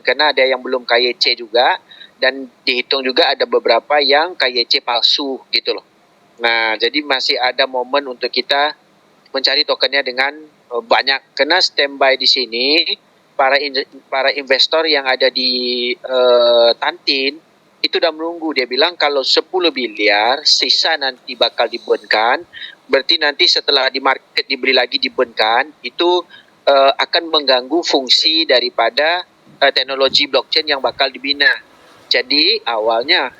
karena ada yang belum KYC juga, dan dihitung juga ada beberapa yang KYC palsu gitu loh. Nah, jadi masih ada momen untuk kita mencari tokennya dengan banyak. Karena standby di sini para investor yang ada di Tantin itu udah menunggu. Dia bilang kalau 10 miliar sisa nanti bakal dibenkan. Berarti nanti setelah di market dibeli lagi dibenkan, itu akan mengganggu fungsi daripada teknologi blockchain yang bakal dibina. Jadi awalnya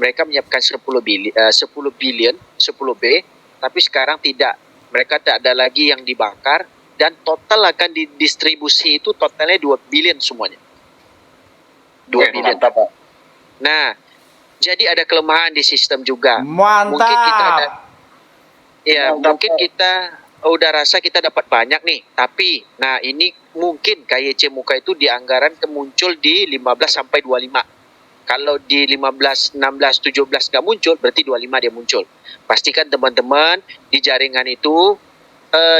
mereka menyiapkan 10 billion, 10B, tapi sekarang tidak. Mereka tak ada lagi yang dibakar, dan total akan didistribusi itu totalnya 2 billion semuanya. 2 billion. Mantap, Pak. Nah, jadi ada kelemahan di sistem juga. Mantap. Mungkin kita ada, mungkin kita udah rasa kita dapat banyak nih, tapi nah ini mungkin KYC muka itu di anggaran muncul di 15 sampai 25. Kalau di 15, 16, 17 nggak muncul, berarti 25 dia muncul. Pastikan teman-teman di jaringan itu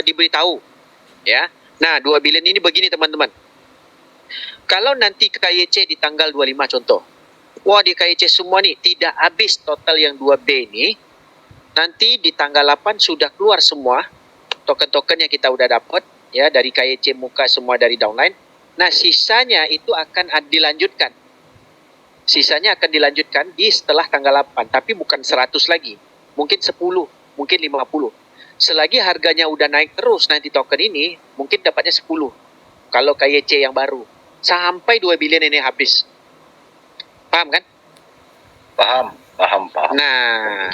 diberitahu, ya. Nah, 2 billion ini begini teman-teman. Kalau nanti KYC di tanggal 25 contoh, wah di KYC semua nih, tidak habis total yang 2B ini, nanti di tanggal 8 sudah keluar semua token-token yang kita udah dapat, ya, dari KYC muka semua dari downline. Nah, sisanya itu akan dilanjutkan. Sisanya akan dilanjutkan di setelah tanggal 8, tapi bukan 100 lagi. Mungkin 10, mungkin 50. Selagi harganya udah naik terus nanti token ini, mungkin dapatnya 10. Kalau KYC yang baru. Sampai 2 billion ini habis. Paham kan? Paham. Nah,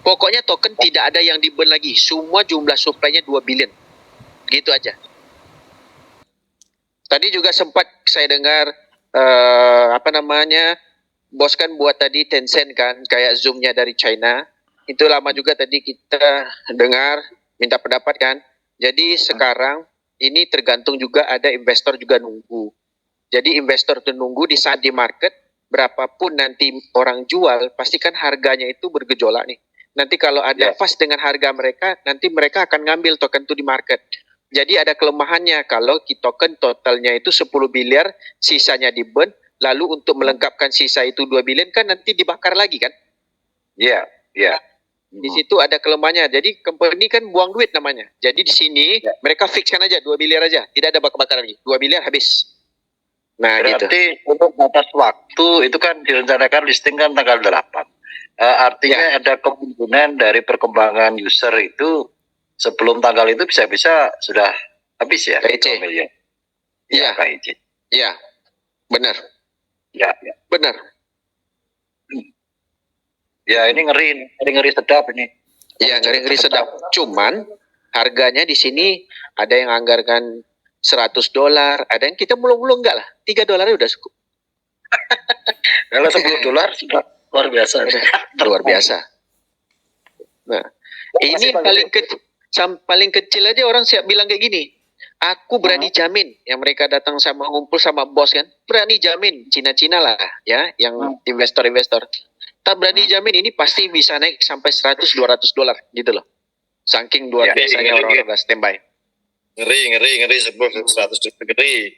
pokoknya token tidak ada yang di-burn lagi. Semua jumlah supply-nya 2 billion. Gitu aja. Tadi juga sempat saya dengar bos kan buat tadi Tencent kan, kayak Zoom-nya dari China. Itu lama juga tadi kita dengar, minta pendapat kan. Jadi sekarang ini tergantung juga ada investor juga nunggu. Jadi investor itu nunggu di saat di market, berapapun nanti orang jual, pastikan harganya itu bergejolak nih. Nanti kalau ada pas dengan harga mereka, nanti mereka akan ngambil token itu di market. Jadi ada kelemahannya kalau token totalnya itu 10 miliar, sisanya di-burn, lalu untuk melengkapkan sisa itu 2 billion kan nanti dibakar lagi kan? Iya. Di situ ada kelemahannya. Jadi company kan buang duit namanya. Jadi di sini mereka fixkan aja 2 miliar aja, tidak ada bakar-bakar lagi. 2 miliar habis. Nah, berarti gitu. Untuk batas waktu itu kan direncanakan listing kan tanggal 8. Artinya ada kemungkinan dari perkembangan user itu sebelum tanggal itu bisa-bisa sudah habis ya? KYC. Iya. KYC. Iya. Benar. Ya. Benar. Ya, ini ngeri sedap ini. Iya, ngeri sedap. Cuman harganya di sini ada yang anggarkan $100, ada yang kita mulung-mulung enggak lah. $3 udah cukup. Kalau $10 sudah luar biasa. Luar biasa. Nah, ini paling kecil aja orang siap bilang kayak gini. Aku berani jamin, yang mereka datang sama ngumpul sama bos kan, berani jamin Cina-Cina lah ya, yang investor-investor. Tak berani jamin ini pasti bisa naik sampai $100-200 gitu loh. Saking luar biasanya orang-orang udah standby. Ngeri sebelum 100 ngeri.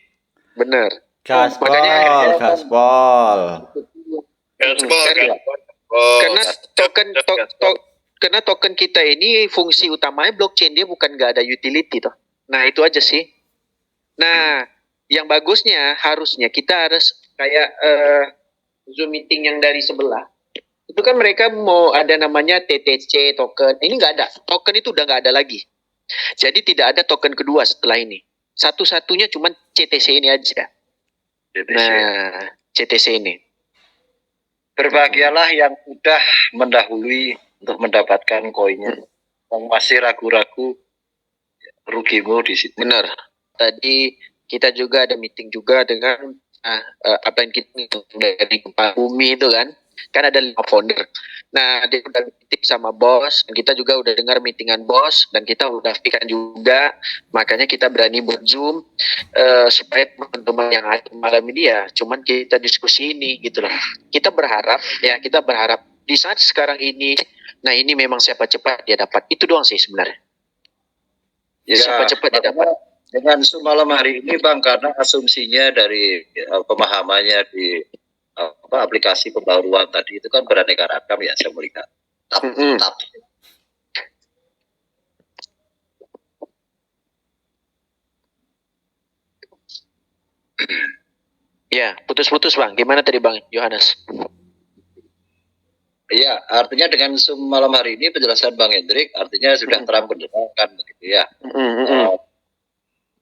Bener. Gaspol. Karena token kita ini fungsi utamanya blockchain, dia bukan nggak ada utility toh. Nah itu aja sih. Nah yang bagusnya harusnya kita harus kayak Zoom meeting yang dari sebelah. Itu kan mereka mau ada namanya TTC token. Ini nggak ada. Token itu udah nggak ada lagi. Jadi tidak ada token kedua setelah ini. Satu-satunya cuma CTC ini aja. Nah, CTC ini. Berbahagialah yang sudah mendahului untuk mendapatkan koinnya. Yang masih ragu-ragu, rugimu di situ. Benar. Tadi kita juga ada meeting juga dengan apa yang kita dari Gempa Bumi itu kan ada 5 founder. Nah, dia udah meeting sama bos, dan kita juga udah dengar meetingan bos, dan kita udah fikirkan juga, makanya kita berani buat Zoom supaya teman-teman yang ada malam ini ya, cuman kita diskusi ini gitu loh. Kita berharap di saat sekarang ini, nah ini memang siapa cepat dia dapat, itu doang sih sebenarnya. Siapa cepat dia dapat. Dengan semalam hari ini Bang, karena asumsinya dari pemahamannya di aplikasi pembaruan tadi itu kan beraneka ragam ya, saya melihat. Mm-mm. Ya, putus-putus Bang. Gimana tadi Bang Yohanes? Iya, artinya dengan malam hari ini penjelasan Bang Hendrik artinya sudah terang benderang kan begitu ya.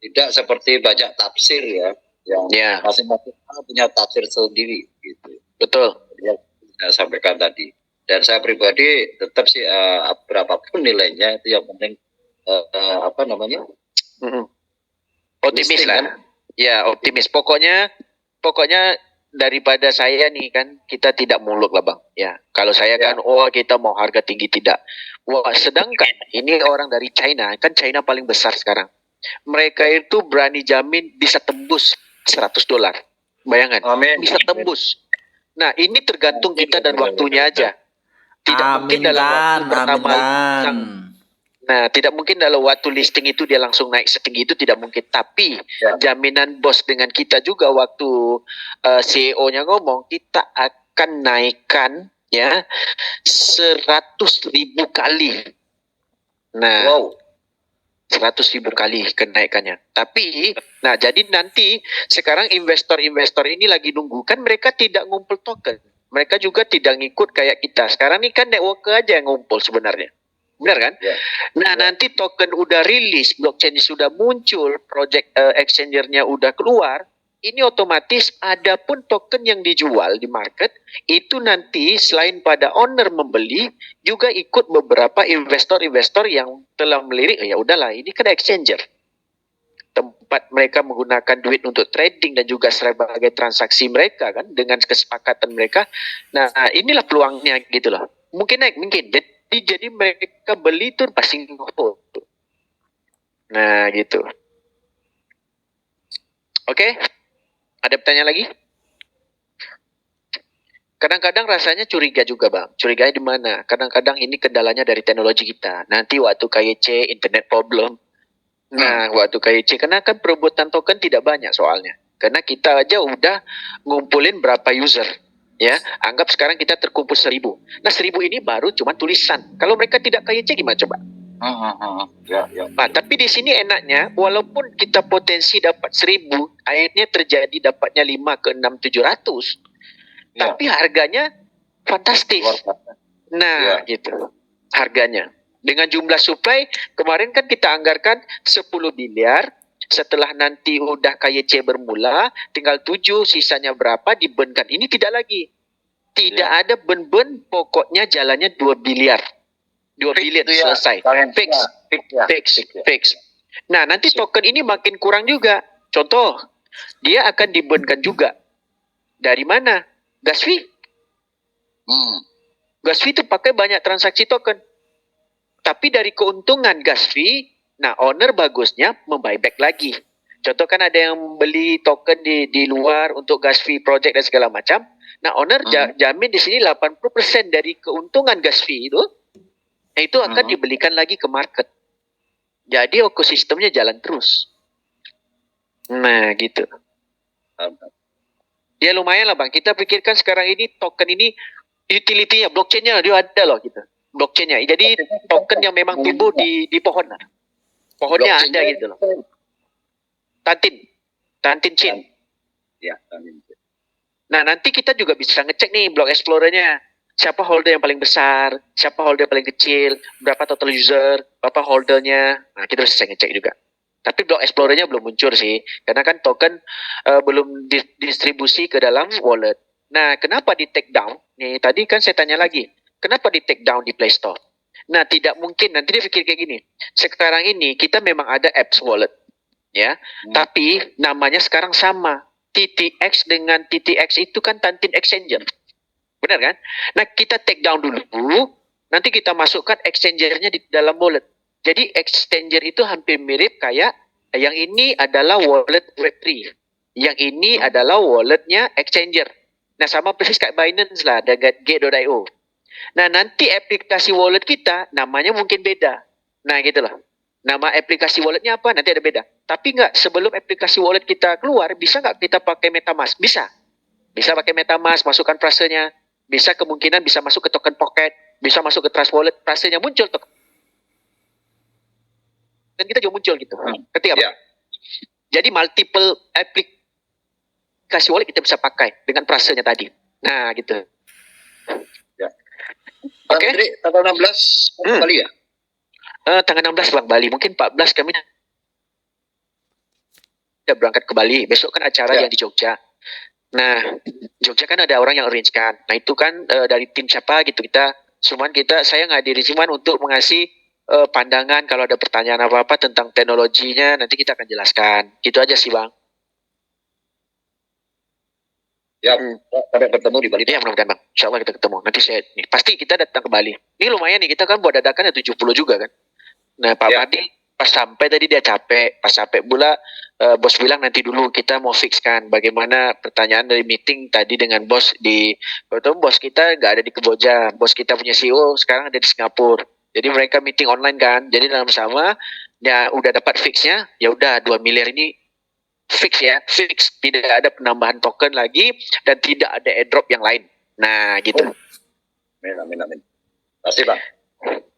Tidak seperti banyak tafsir ya, yang Ya. masing-masing punya tafsir sendiri gitu. Betul. Yang saya sampaikan tadi. Dan saya pribadi tetap sih berapapun nilainya itu yang penting apa namanya? Optimis listing, lah. kan? Ya, optimis. Pokoknya daripada saya nih kan kita tidak muluk lah Bang. Ya, kalau saya Ya. kan kita mau harga tinggi tidak. Wah, sedangkan ini orang dari China, kan China paling besar sekarang. Mereka itu berani jamin bisa tembus $100. Bayangkan, Amin. bisa tembus. Nah, ini tergantung kita dan waktunya aja. Tidak mungkin dalam waktu pertama. Nah, tidak mungkin dalam waktu listing itu dia langsung naik setinggi itu, tidak mungkin. Tapi jaminan bos dengan kita juga waktu CEO-nya ngomong kita akan naikkan ya 100.000 kali. Nah, 100.000 kali kenaikannya. Tapi, nah jadi nanti sekarang investor-investor ini lagi nunggu, kan mereka tidak ngumpul token. Mereka juga tidak ngikut kayak kita. Sekarang ini kan networker aja yang ngumpul sebenarnya. Benar kan? Ya. Nah, nanti token udah rilis, blockchain sudah muncul, project exchanger-nya udah keluar, ini otomatis ada pun token yang dijual di market, itu nanti selain pada owner membeli, juga ikut beberapa investor-investor yang telah melirik, ya udahlah, ini kan exchanger. Tempat mereka menggunakan duit untuk trading dan juga sebagai transaksi mereka kan, dengan kesepakatan mereka. Nah, inilah peluangnya gitu loh. Mungkin naik, mungkin. Jadi mereka beli tuh pasti hold. Nah gitu. Oke. Ada pertanyaan lagi? Kadang-kadang rasanya curiga juga Bang. Curiganya di mana? Kadang-kadang ini kendalanya dari teknologi kita. Nanti waktu KYC, internet problem. Nah waktu KYC, karena kan perebutan token tidak banyak soalnya. Karena kita aja udah ngumpulin berapa user. Ya, anggap sekarang kita terkumpul 1.000. Nah 1.000 ini baru cuma tulisan. Kalau mereka tidak KYC gimana coba? Ya. Nah, tapi di sini enaknya, walaupun kita potensi dapat 1.000, akhirnya terjadi dapatnya 5 ke 6, 700. Ya. Tapi harganya fantastis. Nah, gitu. Harganya. Dengan jumlah supply, kemarin kan kita anggarkan 10 miliar. Setelah nanti udah KYC bermula, tinggal 7, sisanya berapa dibenkan. Ini tidak lagi. Tidak ada ben-ben, pokoknya jalannya 2 biliar. 2 biliar selesai. Fix. Nah, nanti token ini makin kurang juga. Contoh, dia akan dibenkan juga. Dari mana? Gas fee. Gas fee itu pakai banyak transaksi token. Tapi dari keuntungan gas fee, nah owner bagusnya membuyback lagi. Contoh kan ada yang beli token di luar untuk gas fee project dan segala macam. Nah owner jamin di sini 80% dari keuntungan gas fee itu akan dibelikan lagi ke market. Jadi ekosistemnya jalan terus. Nah gitu. Ya lumayan lah Bang. Kita pikirkan sekarang ini token ini utility-nya, blockchain-nya dia ada loh gitu. Blockchain-nya. Jadi token yang memang tumbuh di pohon lah. Pohonnya ada gitu loh. Tantin chain. Ya, nah nanti kita juga bisa ngecek nih block explorer-nya. Siapa holder yang paling besar, siapa holder yang paling kecil, berapa total user, berapa holdernya. Nah kita bisa ngecek juga. Tapi block explorer-nya belum muncul sih. Karena kan token belum distribusi ke dalam wallet. Nah kenapa di take down? Nih tadi kan saya tanya lagi. Kenapa di take down di Play Store? Nah tidak mungkin. Nanti dia pikir kayak gini. Sekarang ini kita memang ada apps wallet. Ya, tapi namanya sekarang sama. TTX dengan TTX itu kan Tantin Exchanger. Benar kan? Nah, kita take down dulu. Nanti kita masukkan exchanger-nya di dalam wallet. Jadi exchanger itu hampir mirip kayak yang ini adalah wallet Web3. Yang ini adalah walletnya exchanger. Nah, sama persis kayak Binance lah, ada Gate.io. Nah, nanti aplikasi wallet kita namanya mungkin beda. Nah, gitu loh. Nama aplikasi walletnya apa? Nanti ada beda. Tapi nggak, sebelum aplikasi wallet kita keluar, bisa nggak kita pakai MetaMask? Bisa. Bisa pakai MetaMask, masukkan frasenya. Bisa kemungkinan bisa masuk ke token Pocket, bisa masuk ke Trust Wallet, frasenya muncul tuh. Dan kita juga muncul gitu. Ketika Ya. Jadi multiple aplikasi wallet kita bisa pakai dengan frasenya tadi. Nah, gitu. Bang Oke. Hendrik, tanggal 16 kembali ya? Tanggal 16 Bang, Bali. Mungkin 14 kami udah berangkat ke Bali. Besok kan acara Ya. yang di Jogja. Nah, Jogja kan ada orang yang arrange kan. Nah, itu kan dari tim siapa gitu kita. Saya ngadiri cuman untuk mengasih pandangan kalau ada pertanyaan apa-apa tentang teknologinya, nanti kita akan jelaskan. Gitu aja sih Bang. Ya, sampai bertemu di Bali. Iya mudah-mudahan Bang. Insya Allah kita ketemu. Nanti pasti kita datang ke Bali. Ini lumayan nih, kita kan buat dadakan ya 70 juga kan. Nah Pak Ya. Madi pas sampai tadi dia capek. Pas sampai pula bos bilang nanti dulu kita mau fixkan bagaimana pertanyaan dari meeting tadi dengan bos di. Betul, bos kita nggak ada di Kamboja. Bos kita punya CEO sekarang ada di Singapura. Jadi mereka meeting online kan. Jadi dalam sama ya udah dapat fixnya. Ya udah 2 miliar ini fix ya, fix, tidak ada penambahan token lagi dan tidak ada airdrop yang lain. Nah gitu. Amin. Pasti Bang.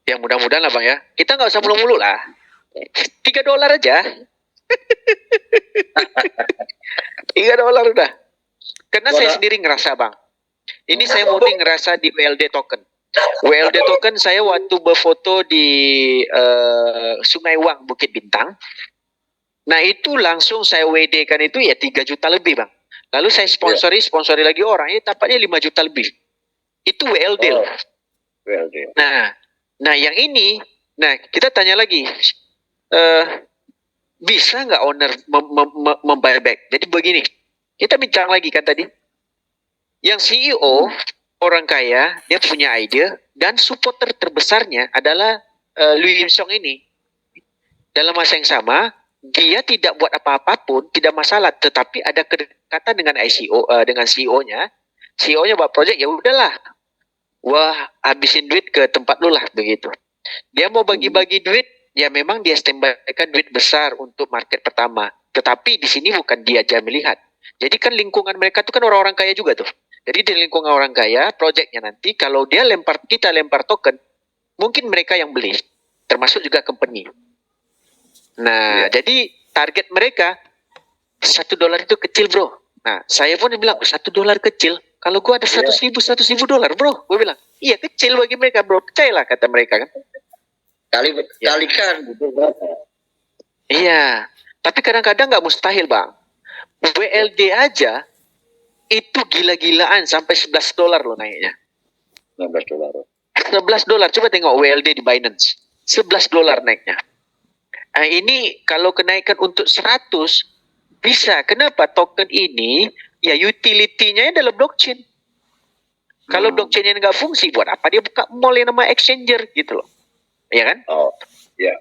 Ya mudah-mudahan lah Bang ya. Kita nggak usah mulu-mulu lah. $3 aja. $3 udah. Karena saya sendiri ngerasa Bang. Ini saya murni ngerasa di WLD token. WLD token saya waktu berfoto di Sungai Wang Bukit Bintang. Nah itu langsung saya WD kan itu ya 3 juta lebih Bang. Lalu saya sponsori lagi orang, dapatnya 5 juta lebih. Itu WLD loh. WLD. Nah yang ini, nah kita tanya lagi, bisa nggak owner membayar back? Jadi begini, kita bincang lagi kan tadi, yang CEO orang kaya, dia punya ide dan supporter terbesarnya adalah Louis Armstrong ini. Dalam masa yang sama, dia tidak buat apa-apapun, tidak masalah, tetapi ada kedekatan dengan dengan CEO-nya. CEO-nya buat project, ya udahlah. Wah, habisin duit ke tempat lu lah begitu. Dia mau bagi-bagi duit, ya memang dia standby-kan duit besar untuk market pertama. Tetapi di sini bukan dia aja melihat. Jadi kan lingkungan mereka itu kan orang-orang kaya juga tuh. Jadi di lingkungan orang kaya, projectnya nanti kalau kita lempar token, mungkin mereka yang beli, termasuk juga company. Nah, jadi target mereka $1 itu kecil bro. Nah, saya pun bilang $1 kecil. Kalau gua ada 100.000 $100.000 bro, gue bilang iya kecil bagi mereka bro. Percayalah kata mereka kan. Kalikan gitu berapa? Iya, tapi kadang-kadang nggak mustahil bang. WLD aja itu gila-gilaan sampai $11 loh naiknya. $16. $11. Coba tengok WLD di Binance. $11 naiknya. Nah, ini kalau kenaikan untuk 100 bisa. Kenapa? Token ini ya utility-nya adalah blockchain. Kalau blockchain-nya nggak fungsi, buat apa dia buka mall yang nama exchanger gitu loh. Iya kan? Oh, ya.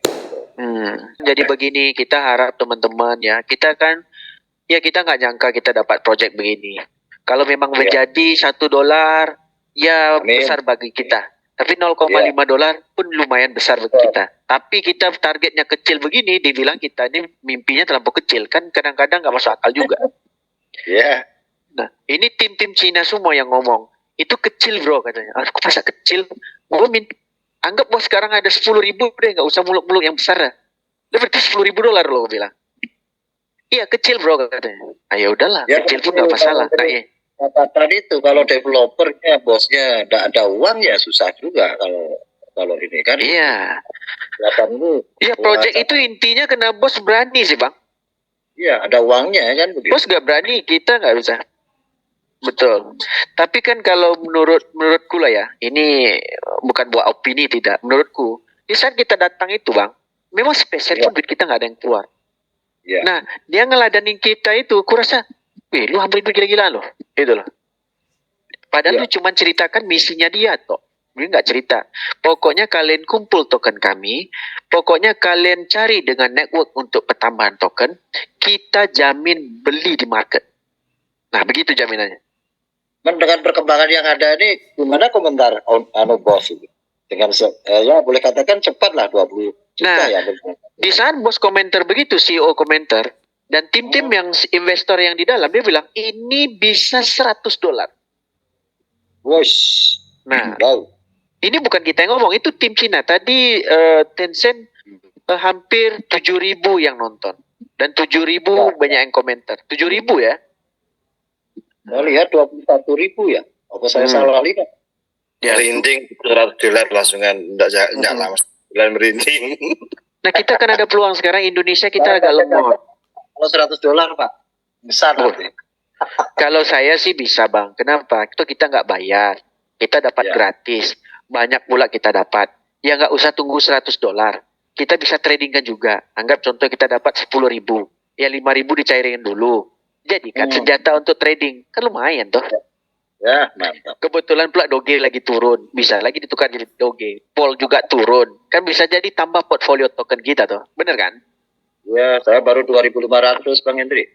Jadi begini, kita harap teman-teman ya, kita nggak nyangka kita dapat project begini. Kalau memang menjadi $1, ya Amin. besar bagi kita. Tapi $0,5 pun lumayan besar bagi kita. Tapi kita targetnya kecil begini, dibilang kita ini mimpinya terlampau kecil. Kan kadang-kadang nggak masuk akal juga. Ya. Nah, ini tim-tim Cina semua yang ngomong. Itu kecil bro katanya. Aku masa kecil? Gue anggap bos sekarang ada 10.000 deh. Nggak usah muluk-muluk yang besar dah. Dia berarti $10.000 loh gue bilang. Iya kecil bro katanya. Ah ya udahlah, Ya, kecil pun nggak masalah. Nah, iya. Tadi itu kalau developernya bosnya tidak ada uang ya susah juga kalau ini kan. Iya. Dulu. Iya, project itu intinya kena bos berani sih bang. Iya, ada uangnya kan begitu. Bos nggak berani, kita nggak bisa. Betul. Tapi kan kalau menurutku lah ya, ini bukan buat opini tidak. Menurutku, di saat kita datang itu bang, memang spesial pun duit kita nggak ada yang keluar. Ya. Nah, dia ngeladanin kita itu, aku rasa, lu hampir gila-gilaan loh, gitu loh. Padahal lu cuma ceritakan misinya dia toh. Dia nggak cerita. Pokoknya kalian kumpul token kami, pokoknya kalian cari dengan network untuk pertambahan token, kita jamin beli di market. Nah, begitu jaminannya. Dengan perkembangan yang ada ini, gimana komentar bos ini? Dengan ya boleh katakan cepat lah 20 Nah, ya. di saat bos komentar begitu, CEO komentar, dan tim-tim yang investor yang di dalam, dia bilang, ini bisa $100. Wos. Nah, Wow. ini bukan kita yang ngomong, itu tim Cina. Tadi Tencent hampir 7.000 yang nonton. Dan 7.000 banyak yang komentar. 7.000 ya? Saya lihat 21.000 ya. Apa saya salah lihat? Ya. Merinding $100 langsungan enggak lama bulan merinding. Nah, kita kan ada peluang sekarang Indonesia kita agak lemot. Kalau $100 Pak, besar nanti. Kalau saya sih bisa bang. Kenapa? Itu kita nggak bayar. Kita dapat Ya. gratis. Banyak pula kita dapat. Ya nggak usah tunggu $100. Kita bisa tradingkan juga. Anggap contoh kita dapat 10.000. Ya 5.000 dicairin dulu. Jadikan senjata untuk trading. Kan lumayan toh. Ya, mantap. Kebetulan pula Doge lagi turun. Bisa lagi ditukar jadi Doge. Pol juga turun. Kan bisa jadi tambah portfolio token kita toh. Bener kan? Ya, saya baru 2.500 Bang Hendri.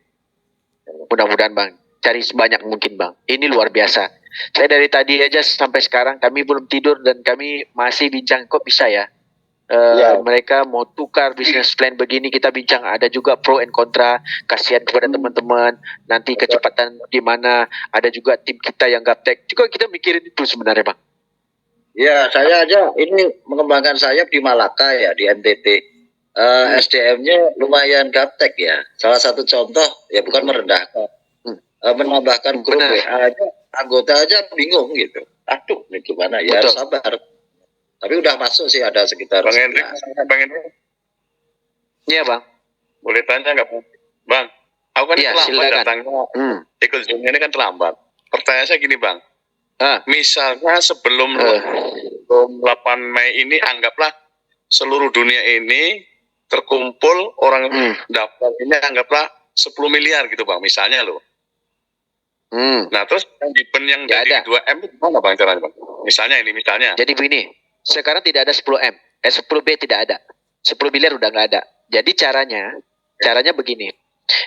Mudah-mudahan bang, cari sebanyak mungkin bang. Ini luar biasa. Saya dari tadi aja sampai sekarang kami belum tidur dan kami masih bincang kok bisa ya. Ya. Mereka mau tukar business plan begini, kita bincang ada juga pro and kontra. Kasihan kepada teman-teman. Nanti kecepatan di mana? Ada juga tim kita yang gaptek. Juga kita mikirin itu sebenarnya bang. Ya, saya aja ini mengembangkan sayap di Malaka ya, di NTT. SDM-nya lumayan gaptek ya. Salah satu contoh ya bukan merendahkan, menambahkan grup Benar. WA aja, anggota aja bingung gitu. Aduh, ini gimana ya? Betul. Sabar. Tapi udah masuk sih ada sekitar Bang Hendrik, 11. Bang Hendrik, Iya bang. boleh tanya nggak Bang? Aku kan Iya, terlambat silakan. datangnya. Hmm. Ikut Zoom ini kan terlambat. Pertanyaan saya gini Bang, Ah. misalnya sebelum 8 Mei ini anggaplah seluruh dunia ini terkumpul orang daftar ini anggaplah 10 miliar gitu Bang, misalnya loh. Nah terus yang event yang Nggak jadi ada. 2M itu gimana Bang caranya Bang? Misalnya ini misalnya. Jadi begini, sekarang tidak ada 10M, 10B tidak ada, 10 miliar udah nggak ada. Jadi caranya begini,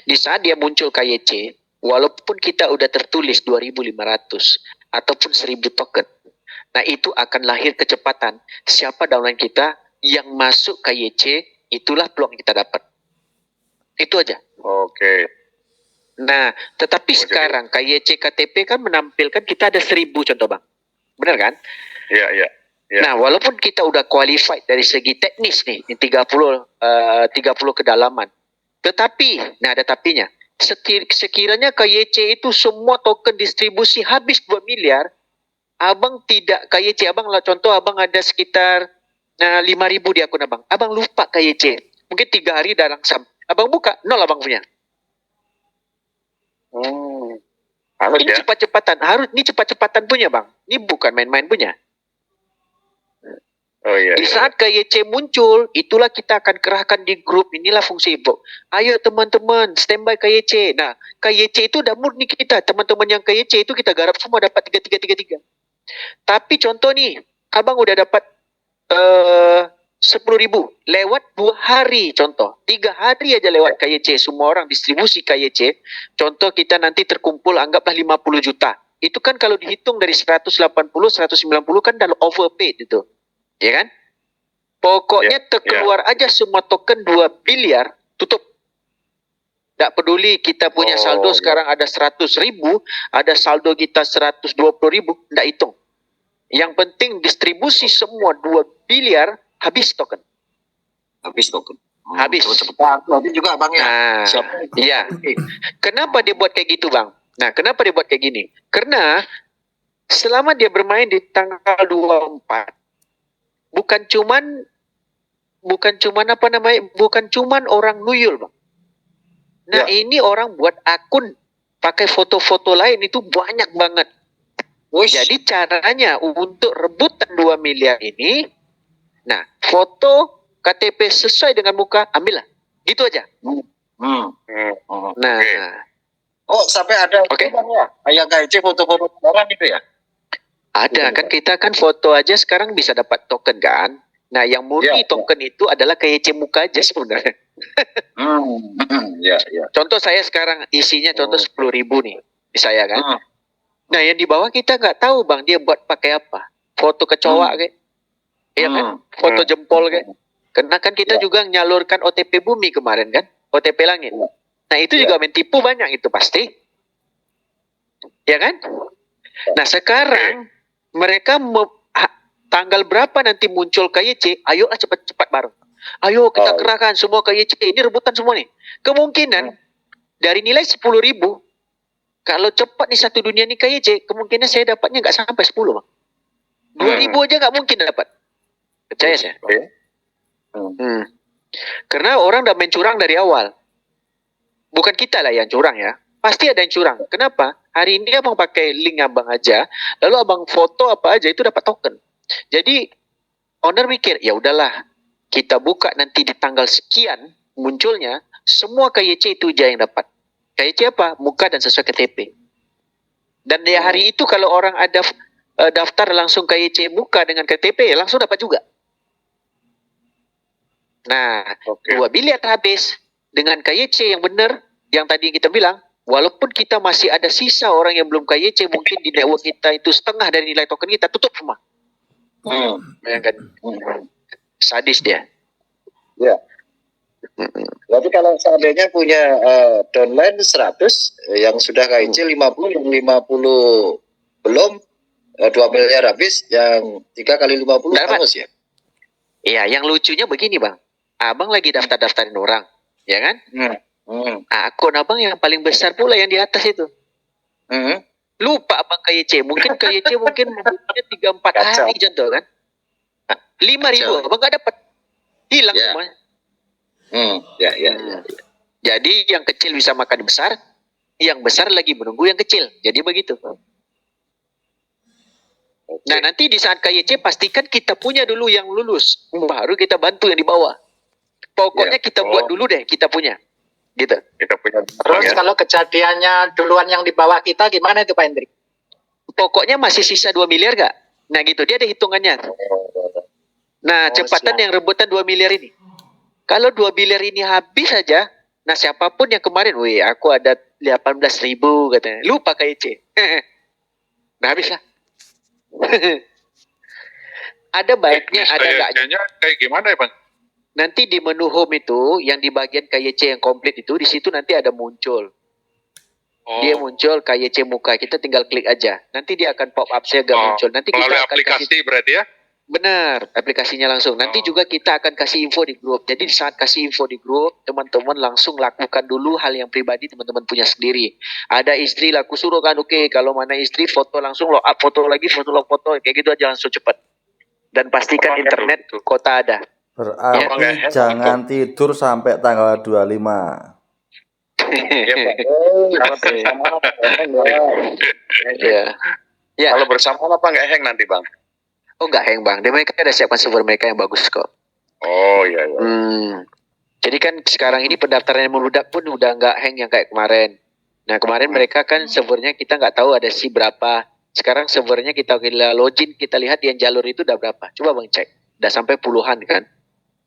di saat dia muncul KYC, walaupun kita udah tertulis 2.500 ataupun 1.000 token, nah itu akan lahir kecepatan. Siapa downline kita yang masuk KYC, itulah peluang kita dapat. Itu aja. Oke. Nah, tetapi sekarang KYC KTP kan menampilkan kita ada 1.000 contoh bang, benar kan? Iya, iya. Ya. Nah, walaupun kita udah qualified dari segi teknis nih, ini 30 kedalaman. Tetapi, nah ada tapinya. Sekiranya KYC itu semua token distribusi habis 2 miliar, abang tidak KYC, abang lah contoh abang ada sekitar 5.000 di akun abang. Abang lupa KYC. Mungkin 3 hari dah langsam. Abang buka, nol abang punya. Harus Ini ya. cepat-cepatan, ini cepat-cepatan punya bang. Ini bukan main-main punya. Oh iya. Di saat KYC muncul, itulah kita akan kerahkan di grup. Inilah fungsi ibu. Ayo teman-teman, standby KYC. Nah, KYC itu udah murni kita. Teman-teman yang KYC itu kita garap semua dapat 3333. Tapi contoh nih, abang udah dapat 10.000 lewat 2 hari contoh. 3 hari aja lewat KYC. Semua orang distribusi KYC. Contoh kita nanti terkumpul anggaplah 50 juta. Itu kan kalau dihitung dari 180, 190 kan dalam overpaid itu. Ya kan? Pokoknya terkeluar aja semua token 2 miliar, tutup. Tak peduli kita punya saldo sekarang ada 100.000, ada saldo kita 120.000, tak hitung. Yang penting distribusi semua 2 miliar, habis token. Habis token. Habis. Cepat. Nanti juga Bang ya. Nah, iya. Kenapa dia buat kayak gitu Bang? Nah, kenapa dia buat kayak gini? Karena selama dia bermain di tanggal 24, bukan cuman orang nuyul bang. Nah ini orang buat akun pakai foto-foto lain itu banyak banget. Jadi caranya untuk rebutan 2 miliar ini, nah foto KTP sesuai dengan muka ambillah, gitu aja. Nah, oh sampai ada Oke. Bang ya, kayak KYC foto-foto orang gitu ya? ada kan kita kan foto aja sekarang bisa dapat token kan. Nah yang murni token itu adalah KYC muka aja sebenarnya. Ya. Contoh saya sekarang isinya contoh 10.000 nih di saya kan. Nah yang di bawah kita nggak tahu bang dia buat pakai apa. Foto kecoa kayak, iya kan? Foto jempol kayak. Karena kan kita juga nyalurkan OTP bumi kemarin kan, OTP langit. Nah itu juga mentipu banyak itu pasti, ya kan? Nah sekarang mereka tanggal berapa nanti muncul KYC? Ayolah cepat-cepat bareng. Ayo kita kerahkan semua KYC. Ini rebutan semua nih. Kemungkinan dari nilai 10.000, kalau cepat nih satu dunia nih KYC, kemungkinan saya dapatnya nggak sampai 10, Bang. 2.000 aja nggak mungkin dapat. Percaya saya. Karena orang udah main curang dari awal. Bukan kita lah yang curang ya. Pasti ada yang curang. Kenapa? Hari ini abang pakai link abang aja, lalu abang foto apa aja itu dapat token. Jadi owner mikir, ya udahlah, kita buka nanti di tanggal sekian munculnya, semua KYC itu aja yang dapat. KYC apa? Muka dan sesuai KTP. Dan di hari itu kalau orang ada daftar langsung KYC muka dengan KTP, langsung dapat juga. Nah, 2 miliar habis dengan KYC yang benar, yang tadi kita bilang, walaupun kita masih ada sisa orang yang belum KYC, mungkin di network kita itu setengah dari nilai token kita, tutup semua. Bayangkan. Sadis dia. Ya. Berarti kalau seandainya punya downline 100, yang sudah KYC 50, yang 50 belum, 2 miliar habis, yang 3 kali 50 hangus ya? Iya, yang lucunya begini Bang. Abang lagi daftar-daftarin orang, ya kan? Akun abang yang paling besar pula yang di atas itu. Lupa abang KYC. Mungkin KYC mungkin 3-4 hari contoh kan. 5.000 abang nggak dapat. Hilang semuanya. Jadi yang kecil bisa makan besar, yang besar lagi menunggu yang kecil. Jadi begitu. Nah nanti di saat KYC pastikan kita punya dulu yang lulus, baru kita bantu yang di bawah. Pokoknya kita buat dulu deh, kita punya. Gitu. Kita punya. Terus kalau kejadiannya duluan yang di bawah kita gimana itu Pak Hendrik? Pokoknya masih sisa 2 miliar gak? Nah gitu, dia ada hitungannya. Nah cepatan yang rebutan 2 miliar ini. Kalau 2 miliar ini habis saja, nah siapapun yang kemarin, wih aku ada 18.000 katanya, lupa KYC. Nah habis lah. Ada baiknya, ada enggaknya. Kayak gimana ya Bang? Nanti di menu home itu, yang di bagian KYC yang komplit itu, di situ nanti ada muncul. Dia muncul KYC muka, kita tinggal klik aja. Nanti dia akan pop up saya muncul. Nanti kita akan aplikasi kasih, berarti ya? benar, aplikasinya langsung. Nanti juga kita akan kasih info di grup. Jadi saat kasih info di grup, teman-teman langsung lakukan dulu hal yang pribadi teman-teman punya sendiri. Ada istri laku suruh kan, oke. Kalau mana istri foto langsung log up, foto lagi, foto log foto, kayak gitu aja langsung cepat. Dan pastikan internet kota ada. Berarti jangan tidur sampai tanggal 25. Ya. Kalau bersama apa nggak hang nanti Bang? Oh nggak hang Bang, mereka ada siapkan server mereka yang bagus kok. Oh iya. Jadi kan sekarang ini pendaftaran yang meludak pun udah nggak hang yang kayak kemarin. Nah kemarin mereka kan servernya kita nggak tahu ada si berapa. Sekarang servernya kita login, kita lihat yang jalur itu udah berapa. Coba Bang cek, udah sampai puluhan kan.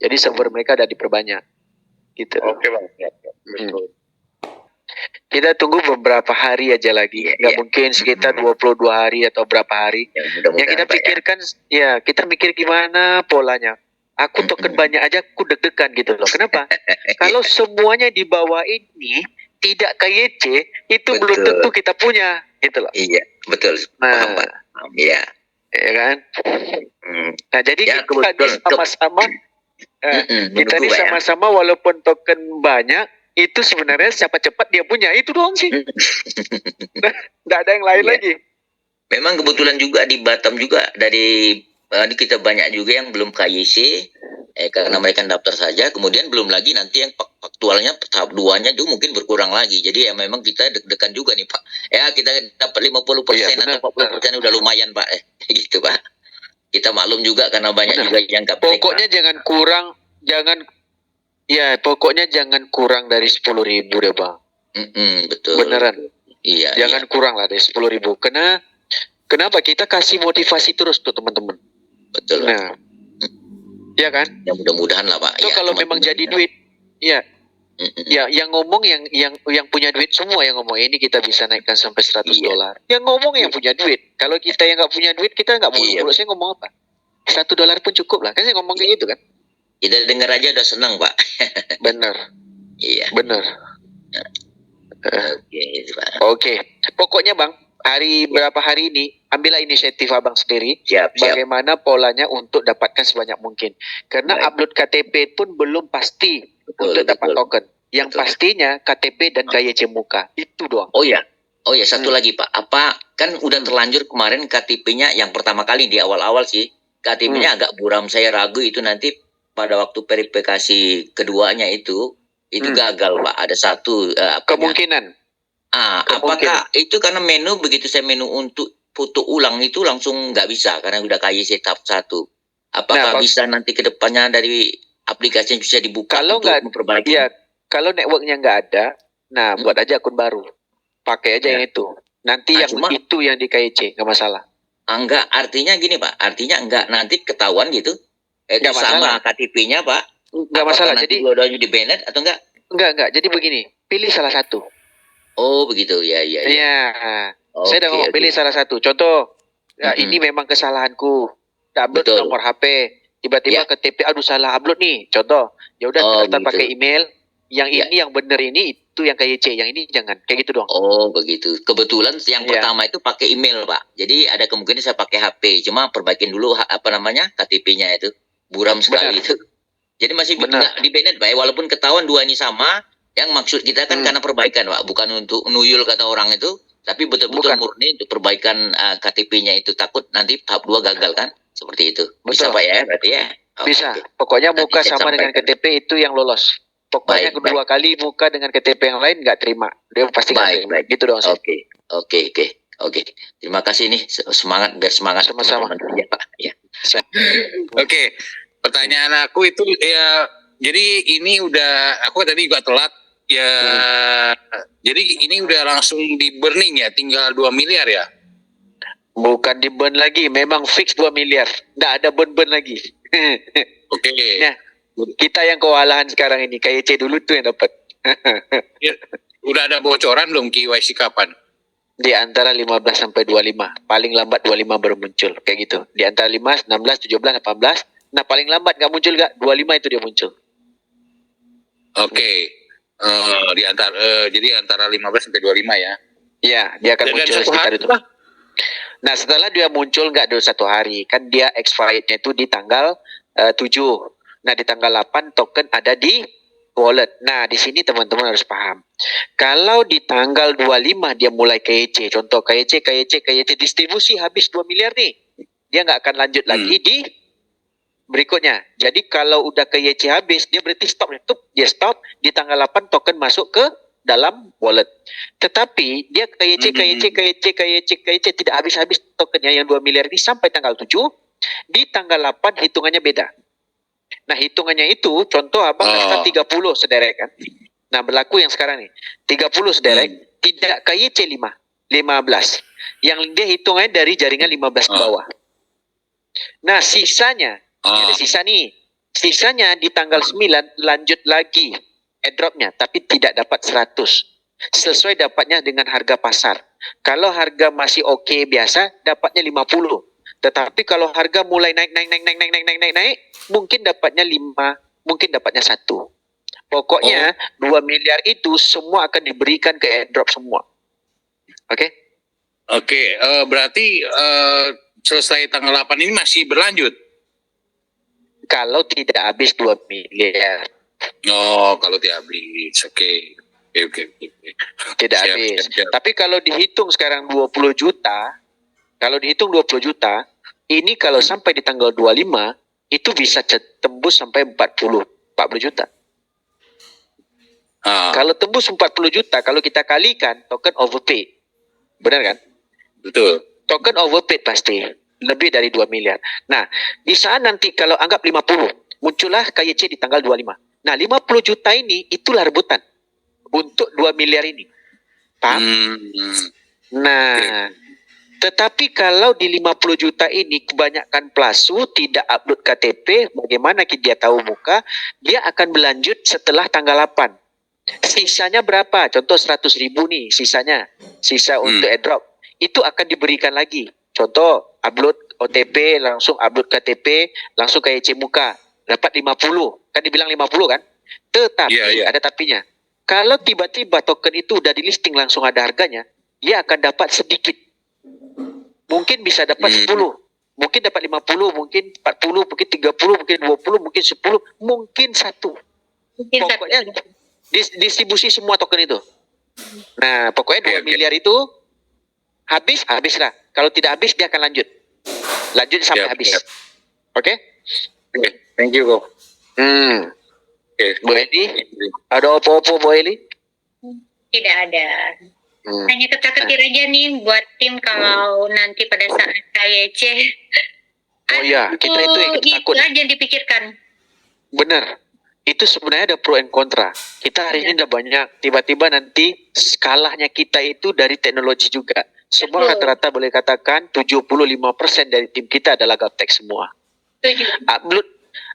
Jadi server mereka udah diperbanyak. Gitu. Oke Bang. Betul. Kita tunggu beberapa hari aja lagi. Nggak mungkin sekitar 22 hari atau berapa hari. Yang kita pikirkan, ya kita mikir gimana polanya. Aku token banyak aja, aku deg-degan gitu loh. Kenapa? Kalau semuanya di bawah ini tidak KYC, itu belum tentu kita punya, gitu loh. Iya, betul. Nah, iya. Ya kan? Nah, jadi Ya, kita ini sama-sama, kita ini sama-sama walaupun token banyak, itu sebenarnya siapa cepat dia punya, itu doang sih. Nggak ada yang lain lagi. Memang kebetulan juga di Batam juga dari kita banyak juga yang belum KYC karena mereka daftar saja, kemudian belum lagi nanti yang faktualnya tahap 2-nya itu mungkin berkurang lagi. Jadi ya memang kita deg-degan juga nih Pak. Ya kita dapat 50% atau 40% udah lumayan Pak. Gitu Pak. Kita maklum juga karena banyak juga yang nggak. Pokoknya jangan kurang, pokoknya jangan kurang dari 10.000 deh Bang. Betul. Beneran. Iya. Jangan kurang lah dari 10.000. Kenapa kita kasih motivasi terus tuh teman-teman. Betul. Nah, ya kan? Ya mudah-mudahan lah Pak. Itu ya, kalau memang jadi duit, ya, yang ngomong yang punya duit semua yang ngomong ini kita bisa naikkan sampai $100. Yang ngomong yang punya duit. Kalau kita yang nggak punya duit, kita nggak muluk-muluk. Saya ngomong apa? $1 pun cukup lah. Kan saya ngomong kayak gitu kan. Kita dengar aja udah senang, Pak. Benar, Iya. benar. Oke, Pak. Oke, pokoknya Bang, berapa hari ini ambillah inisiatif Abang sendiri. Siap. Bagaimana polanya untuk dapatkan sebanyak mungkin. Karena Baik. upload KTP pun belum pasti Betul, untuk dapat betul. token. Yang Betul. pastinya KTP dan KYC muka. Itu doang. Oh ya, satu lagi Pak. Apa kan udah terlanjur kemarin KTP-nya yang pertama kali di awal-awal sih. KTP-nya agak buram, saya ragu itu nanti pada waktu verifikasi keduanya itu gagal Pak. Ada satu Kemungkinan. apakah itu karena menu begitu saya menu untuk foto ulang itu langsung nggak bisa karena udah KYC tahap 1. Apakah bisa nanti ke depannya dari aplikasi yang bisa dibuka Kalau untuk nggak, memperbaiki? ya kalau networknya nggak ada, nah buat aja akun baru. Pakai aja yang itu. Nanti yang itu yang di KYC, nggak masalah. Enggak, artinya gini Pak, artinya enggak nanti ketahuan gitu. Itu sama KTP-nya Pak. Nggak masalah. Jadi dua-duanya di banned atau enggak? Enggak. Jadi begini, pilih salah satu. Oh begitu, ya. Iya. Saya udah ngomong pilih salah satu. Contoh, ini memang kesalahanku. Upload nomor HP. Tiba-tiba KTP, aduh salah upload nih. Contoh, ya udah daftar pakai email. Yang ini yang bener ini itu yang KYC, yang ini jangan. Kayak gitu doang. Oh begitu. Kebetulan yang pertama itu pakai email Pak. Jadi ada kemungkinan saya pakai HP. Cuma perbaikin dulu KTP-nya itu. Buram sekali itu. Jadi masih di banned Pak. Walaupun ketahuan dua ini sama. Yang maksud kita kan karena perbaikan Pak. Bukan untuk nuyul kata orang itu. Tapi betul-betul murni untuk perbaikan KTP-nya itu. Takut nanti tahap 2 gagal kan. Seperti itu. Bisa Pak ya berarti ya? Bisa. Pokoknya muka sama dengan KTP itu yang lolos. Pokoknya kedua kali muka dengan KTP yang lain nggak terima. Dia pasti nggak terima. Gitu dong. Oke. Terima kasih nih. Semangat, biar semangat. Sama-sama. Ya Pak. Ya. Oke. Pertanyaan aku itu ya, jadi ini udah, aku tadi juga telat ya. Jadi ini udah langsung di burning ya, tinggal 2 miliar ya? Bukan di burn lagi, memang fix 2 miliar. Nggak ada burn lagi. Oke. Nah, kita yang kewalahan sekarang ini, KYC dulu tuh yang dapat. Ya, udah ada bocoran belum KYC kapan? Di antara 15 sampai 25. Paling lambat 25 baru muncul. Kayak gitu. Di antara 5, 16, 17, 18. Nah paling lambat nggak muncul nggak? 25 itu dia muncul. Oke. Jadi antara 15 sampai 25 ya? Iya, dia akan muncul sekitar itu. Nah setelah dia muncul nggak ada 1 hari. Kan dia expirednya itu di tanggal 7. Nah di tanggal 8 token ada di wallet. Nah di sini teman-teman harus paham. Kalau di tanggal 25 dia mulai KYC. Contoh KYC distribusi habis 2 miliar nih. Dia nggak akan lanjut lagi di berikutnya. Jadi kalau udah KYC habis, dia berarti stop. Dia stop di tanggal 8 token masuk ke dalam wallet. Tetapi dia KYC tidak habis-habis tokennya yang 2 miliar ini sampai tanggal 7. Di tanggal 8 hitungannya beda. Nah hitungannya itu contoh abang daftar 30 sederek kan. Nah berlaku yang sekarang nih 30 sederek tidak KYC 15. Yang dia hitungannya dari jaringan 15 ke bawah. Nah sisanya ada sisanya di tanggal 9 lanjut lagi airdropnya tapi tidak dapat 100 sesuai dapatnya dengan harga pasar. Kalau harga masih oke biasa dapatnya 50. Tetapi kalau harga mulai naik mungkin dapatnya 5, mungkin dapatnya 1. Pokoknya 2 miliar itu semua akan diberikan ke airdrop semua. Oke? Oke, berarti selesai tanggal 8 ini masih berlanjut? Kalau tidak habis 2 miliar. Oh, kalau tidak habis. Oke. Tidak habis. Tapi kalau dihitung sekarang 20 juta, ini kalau sampai di tanggal 25, itu bisa tembus sampai 40 juta. Kalau tembus 40 juta, kalau kita kalikan token overpaid. Benar kan? Betul. Token overpaid pasti. Lebih dari 2 miliar. Nah, di saat nanti kalau anggap 50, muncullah KYC di tanggal 25. Nah, 50 juta ini itulah rebutan untuk 2 miliar ini. Paham? Nah, tetapi kalau di 50 juta ini kebanyakan pelaku tidak upload KTP, bagaimana dia tahu muka? Dia akan berlanjut setelah tanggal 8. Sisanya berapa? Contoh 100.000 nih sisanya. Sisa untuk airdrop. Itu akan diberikan lagi. Contoh upload OTP, langsung upload KTP, langsung KYC muka. dapat 50. Kan dibilang 50 kan? Tetapi Iya. ada tapinya. Kalau tiba-tiba token itu udah di listing langsung ada harganya, dia akan dapat sedikit. Mungkin bisa dapat 10. Mungkin dapat 50, mungkin 40, mungkin 30, mungkin 20, mungkin 10, mungkin 1. Mungkin Pokoknya satu. distribusi semua token itu. Nah, pokoknya 2 miliar itu habislah. Kalau tidak habis dia akan lanjut sampai Siap, habis. siap. Oke? Oke, thank you kok. Oke. Bu Eli, ada apa-apa Bu Eli? Tidak ada. Hanya ketar-ketir aja nih buat tim kalau nanti pada saat KYC. Oh iya, kita itu yang kita takut. Itu aja yang dipikirkan. Benar. Itu sebenarnya ada pro and kontra. Kita hari ini udah banyak. Tiba-tiba nanti skalanya kita itu dari teknologi juga. Semua Betul. rata-rata boleh katakan 75% dari tim kita adalah gaptek semua. Setuju.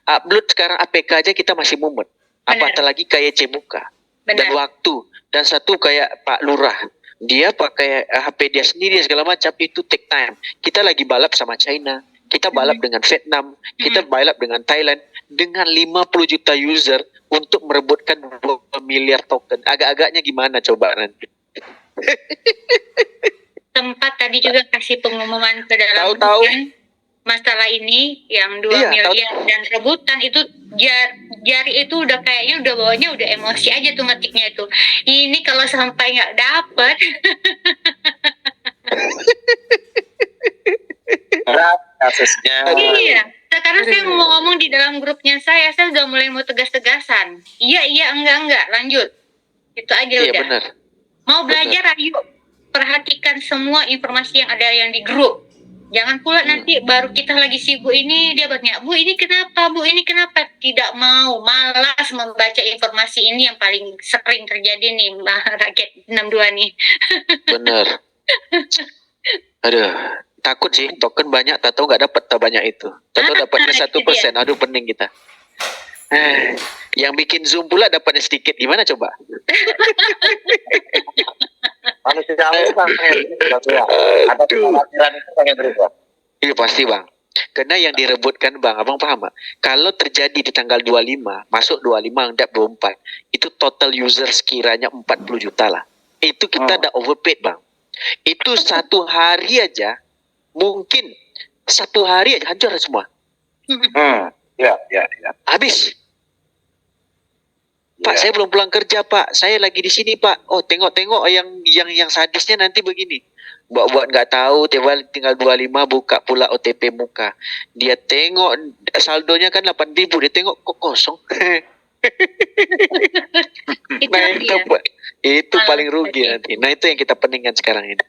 Upload sekarang APK aja kita masih mumet. Benar. Apatah lagi KYC muka. Dan Benar. waktu. Dan satu kayak Pak Lurah. Dia pakai HP dia sendiri segala macam. Itu take time. Kita lagi balap sama China. Kita balap dengan Vietnam. Kita balap dengan Thailand. Dengan 50 juta user untuk merebutkan 2 miliar token. Agak-agaknya gimana coba nanti? Tempat tadi juga kasih pengumuman ke dalam Tahu-tahu. kan, masalah ini yang 2 Iya, miliar dan rebutan itu jari itu udah kayaknya udah bawanya udah emosi aja tuh ngetiknya itu. Ini kalau sampai nggak dapet Kasusnya. iya. Sekarang saya mau ngomong di dalam grupnya saya udah mulai mau tegas-tegasan. Iya, enggak, lanjut. Itu aja Iya udah. benar. Mau belajar ayo perhatikan semua informasi yang ada yang di grup. Jangan pula nanti baru kita lagi sibuk ini dia bertanya, Bu ini kenapa, Bu ini kenapa? Tidak mau, malas membaca informasi ini yang paling sering terjadi nih Mbak Rakyat 62 nih. Benar. Aduh, takut sih token banyak, tahu nggak dapat tak banyak itu. Tahu dapatnya itu 1%. Aduh, pening kita. Yang bikin Zoom pula dapatnya sedikit. Gimana coba? Manusia itu kan ada kekhawatiran itu pengen berubah. Iya pasti bang. Karena yang direbutkan bang, abang paham gak? Kalau terjadi di tanggal 25, masuk 25, enggak 24, itu total user sekiranya 40 juta lah. Itu kita udah overpaid bang. Itu satu hari aja, mungkin satu hari aja hancur semua. Ya. Habis. Pak, saya belum pulang kerja, Pak. Saya lagi di sini, Pak. Oh, tengok yang sadisnya nanti begini. Buat nggak tahu, tinggal 25 buka pula OTP muka. Dia tengok saldonya kan 8.000, dia tengok kok kosong. Itu Nah, lagi ya. itu paling rugi nanti. Nah, itu yang kita peningkan sekarang ini.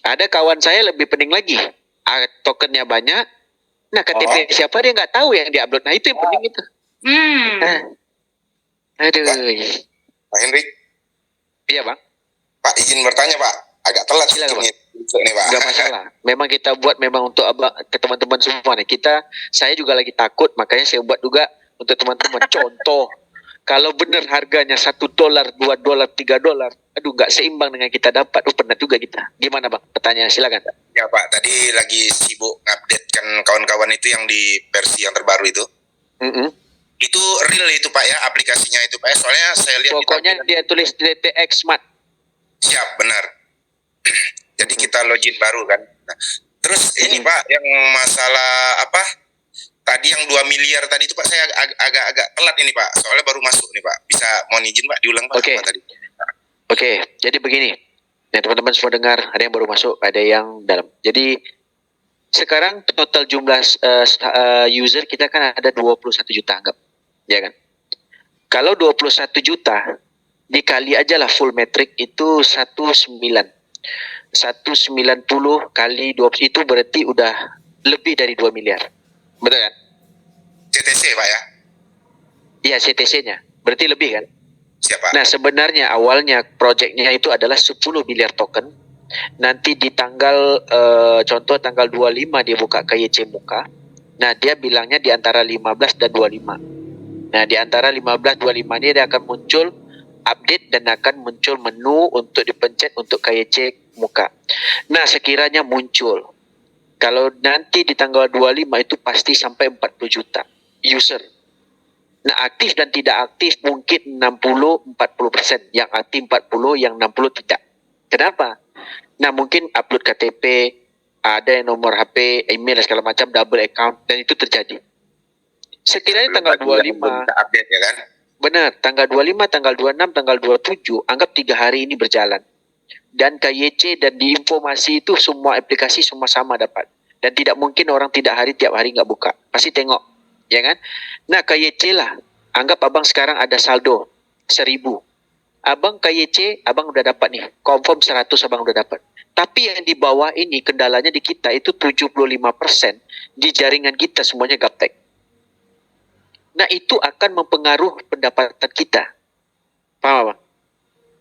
Ada kawan saya lebih pening lagi. Tokennya banyak. Nah, KTP siapa dia nggak tahu yang diupload. Nah, itu yang penting itu. Aduh. Pak Henrik, Iya, Bang. Pak izin bertanya Pak, agak telat Silakan, sedikit nih Pak. Gak masalah. Memang kita buat memang untuk ke teman-teman semua nih. Saya juga lagi takut, makanya saya buat juga untuk teman-teman. Contoh, kalau benar harganya $1, $2, $3, aduh nggak seimbang dengan kita dapat. Penat juga kita. Gimana Bang? Pertanyaan silakan. Ya Pak, tadi lagi sibuk ngupdate kan kawan-kawan itu yang di versi yang terbaru itu. Itu real itu Pak ya, aplikasinya itu Pak ya. Soalnya saya lihat Pokoknya dia tulis DTX Smart. Siap, benar. Jadi kita login baru kan. Nah, terus ini Pak, yang masalah apa? Tadi yang 2 miliar tadi itu Pak, saya agak telat ini Pak. Soalnya baru masuk nih Pak. Bisa mohon izin Pak, diulang Pak. Oke. Apa tadi? Oke, jadi begini. Ya teman-teman semua dengar, ada yang baru masuk, ada yang dalam. Jadi sekarang total jumlah user kita kan ada 21 juta anggap. Ya kan? Kalau 21 juta dikali aja lah full metric itu 190 kali 20 itu berarti udah lebih dari 2 miliar. Betul kan? CTC Pak ya? Iya, CTC-nya. Berarti lebih kan? Siap Pak. Nah, sebenarnya awalnya proyeknya itu adalah 10 miliar token. Nanti di tanggal contoh tanggal 25 dia buka KYC muka. Nah, dia bilangnya di antara 15 dan 25. Nah, di antara 15 25 ini dia akan muncul update dan akan muncul menu untuk dipencet untuk KYC muka. Nah, sekiranya muncul. Kalau nanti di tanggal 25 itu pasti sampai 40 juta. user. Nah, aktif dan tidak aktif mungkin 60-40%. Yang aktif 40, yang 60 tidak. Kenapa? Nah, mungkin upload KTP, ada yang nomor HP, email, segala macam, double account, dan itu terjadi. Sekiranya tanggal 25, update ya kan? benar, tanggal 25, tanggal 26, tanggal 27, anggap 3 hari ini berjalan. Dan KYC dan di informasi itu semua aplikasi semua sama dapat. Dan tidak mungkin orang tiap hari nggak buka. Pasti tengok, ya kan? Nah, KYC lah. Anggap abang sekarang ada saldo 1.000. Abang KYC, abang udah dapat nih. Confirm 100 abang udah dapat. Tapi yang di bawah ini kendalanya di kita itu 75% di jaringan kita semuanya gaptek. Nah, itu akan mempengaruhi pendapatan kita. Paham, Bang?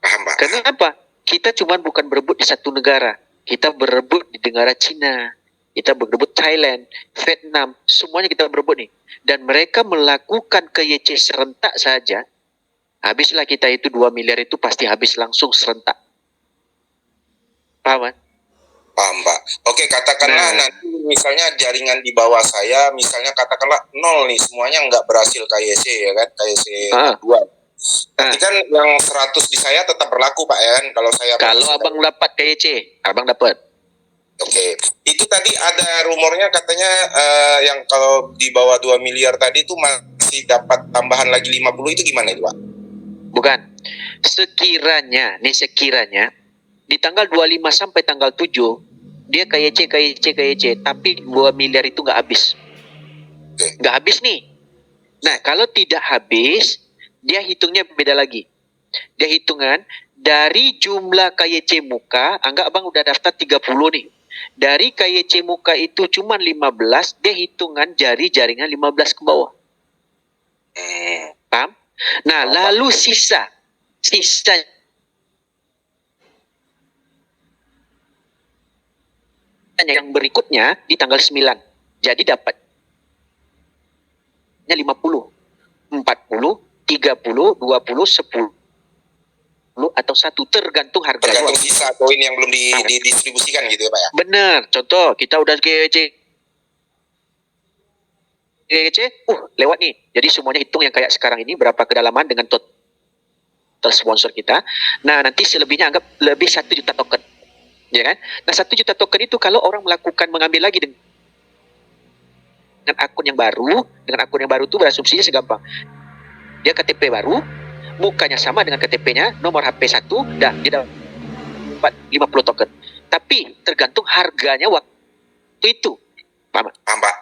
Paham, Pak. Kenapa? Kita cuma bukan berebut di satu negara. Kita berebut di negara Cina. Kita berebut Thailand, Vietnam. Semuanya kita berebut nih. Dan mereka melakukan KYC serentak saja. Habislah kita itu 2 miliar itu pasti habis langsung serentak. Paham, kan? Paham, Pak. Oke, katakanlah Nah. nanti misalnya jaringan di bawah saya, misalnya katakanlah 0 nih, semuanya nggak berhasil KYC ya kan, KYC 2. Tapi kan yang 100 di saya tetap berlaku, Pak ya kan, kalau saya... Kalau abang dapat KYC, abang dapat. Oke, itu tadi ada rumornya katanya yang kalau di bawah 2 miliar tadi itu masih dapat tambahan lagi 50, itu gimana itu, Pak? Bukan. Sekiranya di tanggal 25 sampai tanggal 7 dia KYC, tapi 2 miliar itu nggak habis. Nggak habis nih. Nah, kalau tidak habis, dia hitungnya beda lagi. Dia hitungan dari jumlah KYC muka, anggap abang udah daftar 30 nih. Dari KYC muka itu cuma 15, dia hitungan jaringan 15 ke bawah. Paham? Nah, lalu sisa yang berikutnya di tanggal 9. Jadi dapatnya 50, 40, 30, 20, 10 atau 1 tergantung harga. Tergantung sisa koin yang belum didistribusikan gitu ya, Pak ya? Benar. Contoh, kita udah KYC, lewat nih. Jadi semuanya hitung yang kayak sekarang ini berapa kedalaman dengan total sponsor kita. Nah, nanti selebihnya anggap lebih 1 juta token. Ya kan? Nah, 1 juta token itu kalau orang mengambil lagi dengan akun yang baru, itu berasumsinya segampang. Dia KTP baru, mukanya sama dengan KTP-nya, nomor HP 1, dah dia dapat 50 token. Tapi tergantung harganya waktu itu. Paham?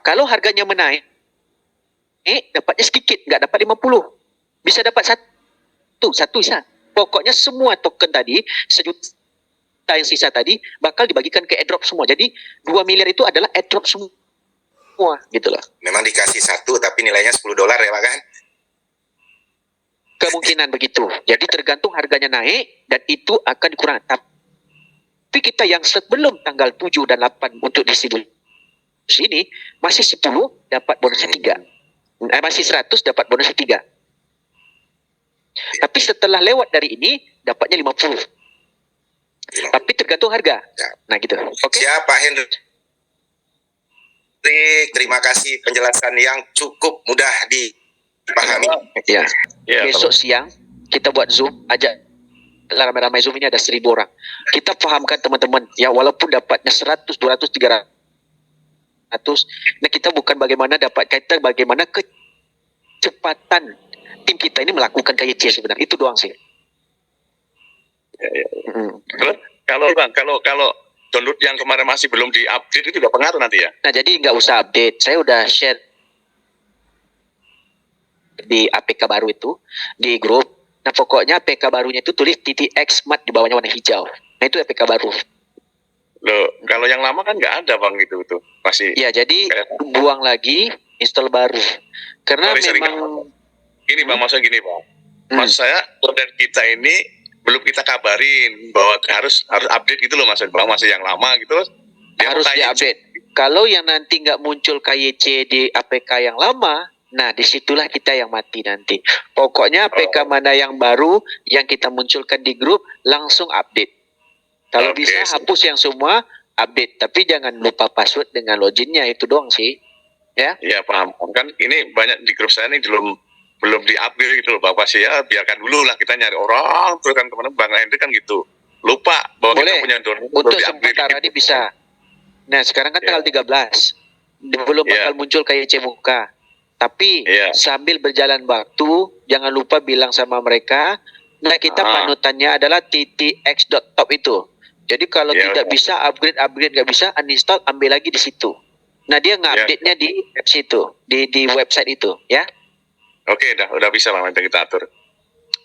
Kalau harganya menaik, dapatnya sedikit, nggak dapat 50. Bisa dapat satu bisa. Pokoknya semua token tadi, 1 juta yang sisa tadi, bakal dibagikan ke airdrop semua. Jadi 2 miliar itu adalah airdrop semua. Gitu loh. Memang dikasih 1, tapi nilainya $10 ya, Pak kan? Kemungkinan begitu. Jadi tergantung harganya naik, dan itu akan dikurangi. Tapi kita yang sebelum tanggal 7 dan 8 untuk distribusi ini, masih 10 dapat bonusnya 3. Masih 100 dapat bonusnya 3. Tapi setelah lewat dari ini, dapatnya 50. Tapi tergantung harga. Nah gitu. Oke. Siap, Pak Henry. Terima kasih penjelasan yang cukup mudah dipahami. Ya. Besok siang kita buat Zoom, ajak ramai-ramai Zoom, ini ada 1.000 orang. Kita pahamkan teman-teman, ya walaupun dapatnya 100, 200, 300. Nah, kita bukan bagaimana kecepatan tim kita ini melakukan KYC sebenarnya. Itu doang sih. Kalau download yang kemarin masih belum diupdate itu udah pengaruh nanti ya? Nah, jadi nggak usah update. Saya udah share di APK baru itu di grup. Nah, pokoknya APK barunya itu tulis TTX mat di bawahnya warna hijau. Nah, itu APK baru. Loh, kalau yang lama kan nggak ada, Bang, itu masih. Ya, jadi buang lagi, install baru. Karena memang gini, Bang, maksudnya gini, Bang. Maksud saya, order kita ini belum kita kabarin bahwa harus update gitu loh, maksud Bang, masih yang lama gitu. Harus diupdate. Kalau yang nanti nggak muncul KYC di APK yang lama, nah disitulah kita yang mati nanti. Pokoknya APK mana yang baru yang kita munculkan di grup langsung update. Kalau bisa hapus yang semua, update. Tapi jangan lupa password dengan loginnya, itu doang sih. Ya. Iya paham. Kan ini banyak di grup saya ini belum di-upgrade gitu loh Bapak sih ya. Biarkan dulu lah kita nyari orang terus kan teman-teman Bang Hendri kan gitu. Lupa bahwa Boleh. kita punya donor Untuk belum sementara ini bisa. Nah, sekarang kan Ya. tanggal 13. Belum bakal muncul KYC muka. Tapi Ya. sambil berjalan waktu, jangan lupa bilang sama mereka, nah kita panutannya adalah ttx.top itu. Jadi kalau Ya, tidak oke. bisa upgrade nggak bisa, uninstall, ambil lagi di situ. Nah, dia nge-update-nya di apps itu, di website itu, ya. Oke, udah bisa Bang Hendri kita atur.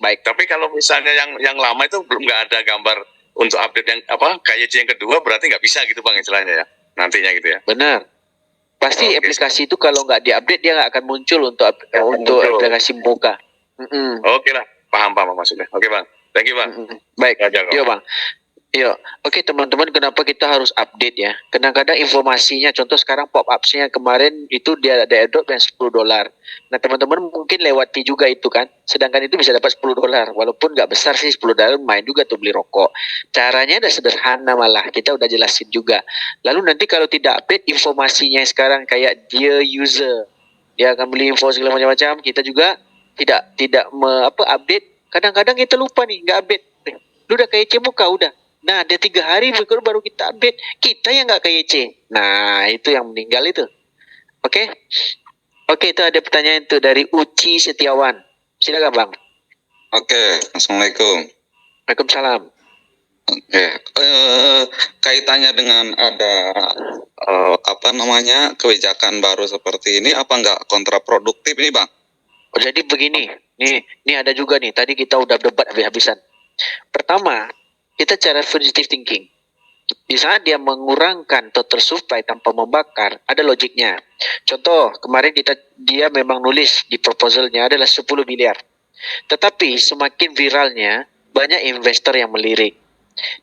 Baik. Tapi kalau misalnya yang lama itu belum nggak ada gambar untuk update yang KYC yang kedua berarti nggak bisa gitu Bang istilahnya ya. Nantinya gitu ya. Benar. Pasti Oke. aplikasi itu kalau nggak diupdate dia nggak akan muncul untuk muncul. aplikasi muka. Oke lah, paham maksudnya. Oke Bang. Thank you Bang. Baik. Ya, jago. Yuk Bang. Yuk. Oke teman-teman, kenapa kita harus update ya? Kadang-kadang informasinya, contoh sekarang pop-upsnya kemarin itu dia ada airdrop yang $10. Nah teman-teman mungkin lewati juga itu kan. Sedangkan itu bisa dapat $10. Walaupun nggak besar sih $10, main juga tuh beli rokok. Caranya udah sederhana malah. Kita udah jelasin juga. Lalu nanti kalau tidak update informasinya sekarang kayak dear user, dia akan beli info segala macam-macam. Kita juga tidak update. Kadang-kadang kita lupa nih nggak update. Lu udah KYC muka udah. Nah, ada 3 hari berikut baru kita update. Kita yang nggak KYC. Nah, itu yang meninggal itu. Oke? Oke, itu ada pertanyaan itu dari Uci Setiawan. Silakan Bang. Oke, Assalamualaikum. Waalaikumsalam. Oke, kaitannya dengan ada kebijakan baru seperti ini, apa nggak kontraproduktif ini, Bang? Oh, jadi begini, nih ada juga nih. Tadi kita udah debat habis-habisan. Pertama, kita cara positive thinking. Di saat dia mengurangkan total supply tanpa membakar, ada logiknya. Contoh, kemarin dia memang nulis di proposalnya adalah 10 miliar. Tetapi semakin viralnya, banyak investor yang melirik.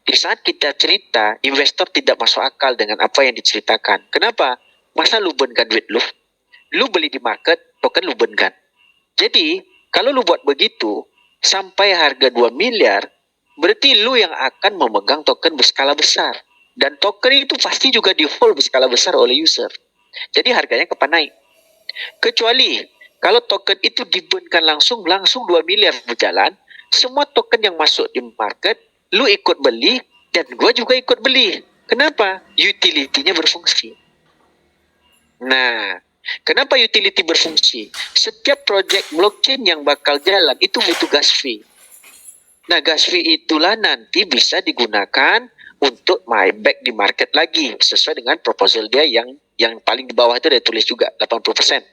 Di saat kita cerita, investor tidak masuk akal dengan apa yang diceritakan. Kenapa? Masa lu burn kan duit lu? Lu beli di market, token lu burn kan. Jadi, kalau lu buat begitu, sampai harga 2 miliar, berarti lu yang akan memegang token berskala besar. Dan token itu pasti juga di-hold berskala besar oleh user. Jadi harganya kapan naik. Kecuali kalau token itu diburnkan langsung 2 miliar berjalan, semua token yang masuk di market, lu ikut beli, dan gua juga ikut beli. Kenapa? Utility-nya berfungsi. Nah, kenapa utility berfungsi? Setiap project blockchain yang bakal jalan itu butuh gas fee. Nah, gas fee itulah nanti bisa digunakan untuk buyback di market lagi sesuai dengan proposal dia yang paling di bawah itu dia tulis juga 80%.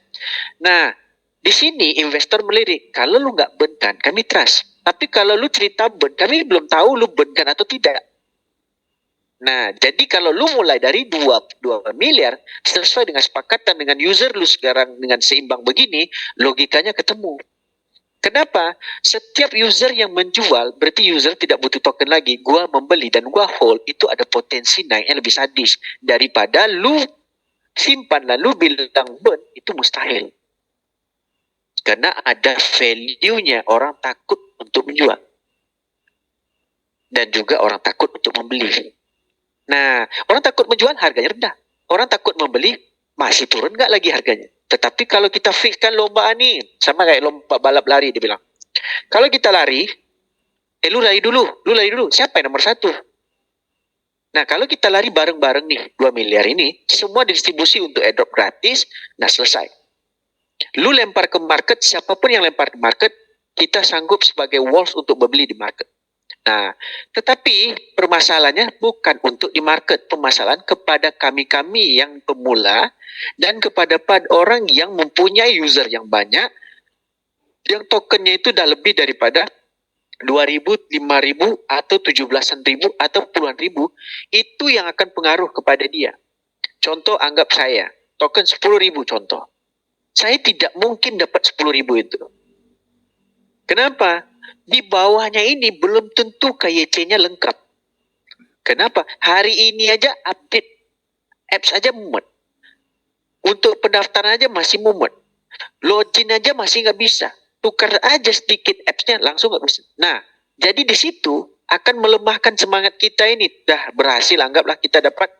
Nah, di sini investor melirik, kalau lu nggak burn kan, kami trust. Tapi kalau lu cerita burn, kami belum tahu lu burn kan atau tidak. Nah, jadi kalau lu mulai dari 2 miliar sesuai dengan sepakatan dengan user lu sekarang dengan seimbang begini, logikanya ketemu. Kenapa? Setiap user yang menjual, berarti user tidak butuh token lagi. Gua membeli dan gua hold, itu ada potensi naiknya lebih sadis. Daripada lu simpan lalu bilang burn, itu mustahil. Karena ada value-nya, orang takut untuk menjual. Dan juga orang takut untuk membeli. Nah, orang takut menjual, harganya rendah. Orang takut membeli, masih turun nggak lagi harganya. Tetapi kalau kita fixkan lombaan nih, sama kayak lomba balap lari, dia bilang. Kalau kita lari, lu lari dulu. Siapa yang nomor 1? Nah, kalau kita lari bareng-bareng nih, 2 miliar ini, semua didistribusi untuk airdrop gratis, nah selesai. Lu lempar ke market, siapapun yang lempar ke market, kita sanggup sebagai walls untuk membeli di market. Nah, tetapi permasalahannya bukan untuk di market, permasalahan kepada kami-kami yang pemula dan kepada orang yang mempunyai user yang banyak, yang tokennya itu dah lebih daripada 2.000, 5.000 atau 17.000 atau puluhan ribu, itu yang akan pengaruh kepada dia. Contoh, anggap saya token 10.000 contoh. Saya tidak mungkin dapat 10.000 itu. Kenapa? Di bawahnya ini belum tentu KYC-nya lengkap. Kenapa? Hari ini aja update apps aja mumet. Untuk pendaftaran aja masih mumet. Login aja masih nggak bisa. Tukar aja sedikit apps-nya langsung nggak bisa. Nah, jadi di situ akan melemahkan semangat kita ini. Dah berhasil, anggaplah kita dapat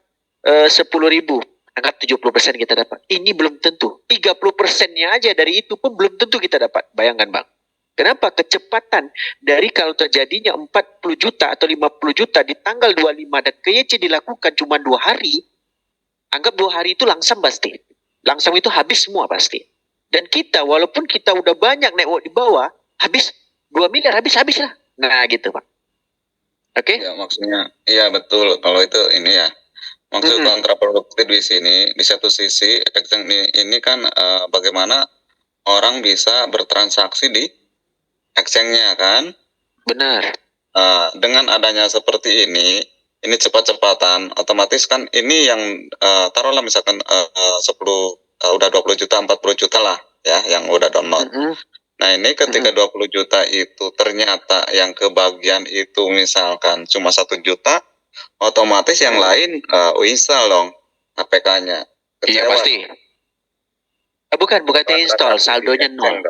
10.000. Anggap 70% kita dapat. Ini belum tentu. 30%-nya aja dari itu pun belum tentu kita dapat. Bayangkan Bang. Kenapa? Kecepatan dari kalau terjadinya 40 juta atau 50 juta di tanggal 25 dan KYC dilakukan cuma 2 hari, anggap 2 hari itu langsam pasti. Langsam itu habis semua pasti. Dan kita, walaupun kita udah banyak network di bawah, habis 2 miliar, habis-habis lah. Nah gitu Pak. Oke? Ya, maksudnya, iya betul. Kalau itu ini ya, maksud kontraproduktif di sini, di satu sisi, ini kan bagaimana orang bisa bertransaksi di exchange-nya kan? Benar. Dengan adanya seperti ini cepat-cepatan, otomatis kan ini yang taruhlah misalkan 10, udah 20 juta, 40 juta lah ya, yang udah download. Nah ini ketika 20 juta itu ternyata yang kebagian itu misalkan cuma 1 juta, otomatis yang lain install dong APK-nya. Iya pasti. Bukan install, saldonya nol.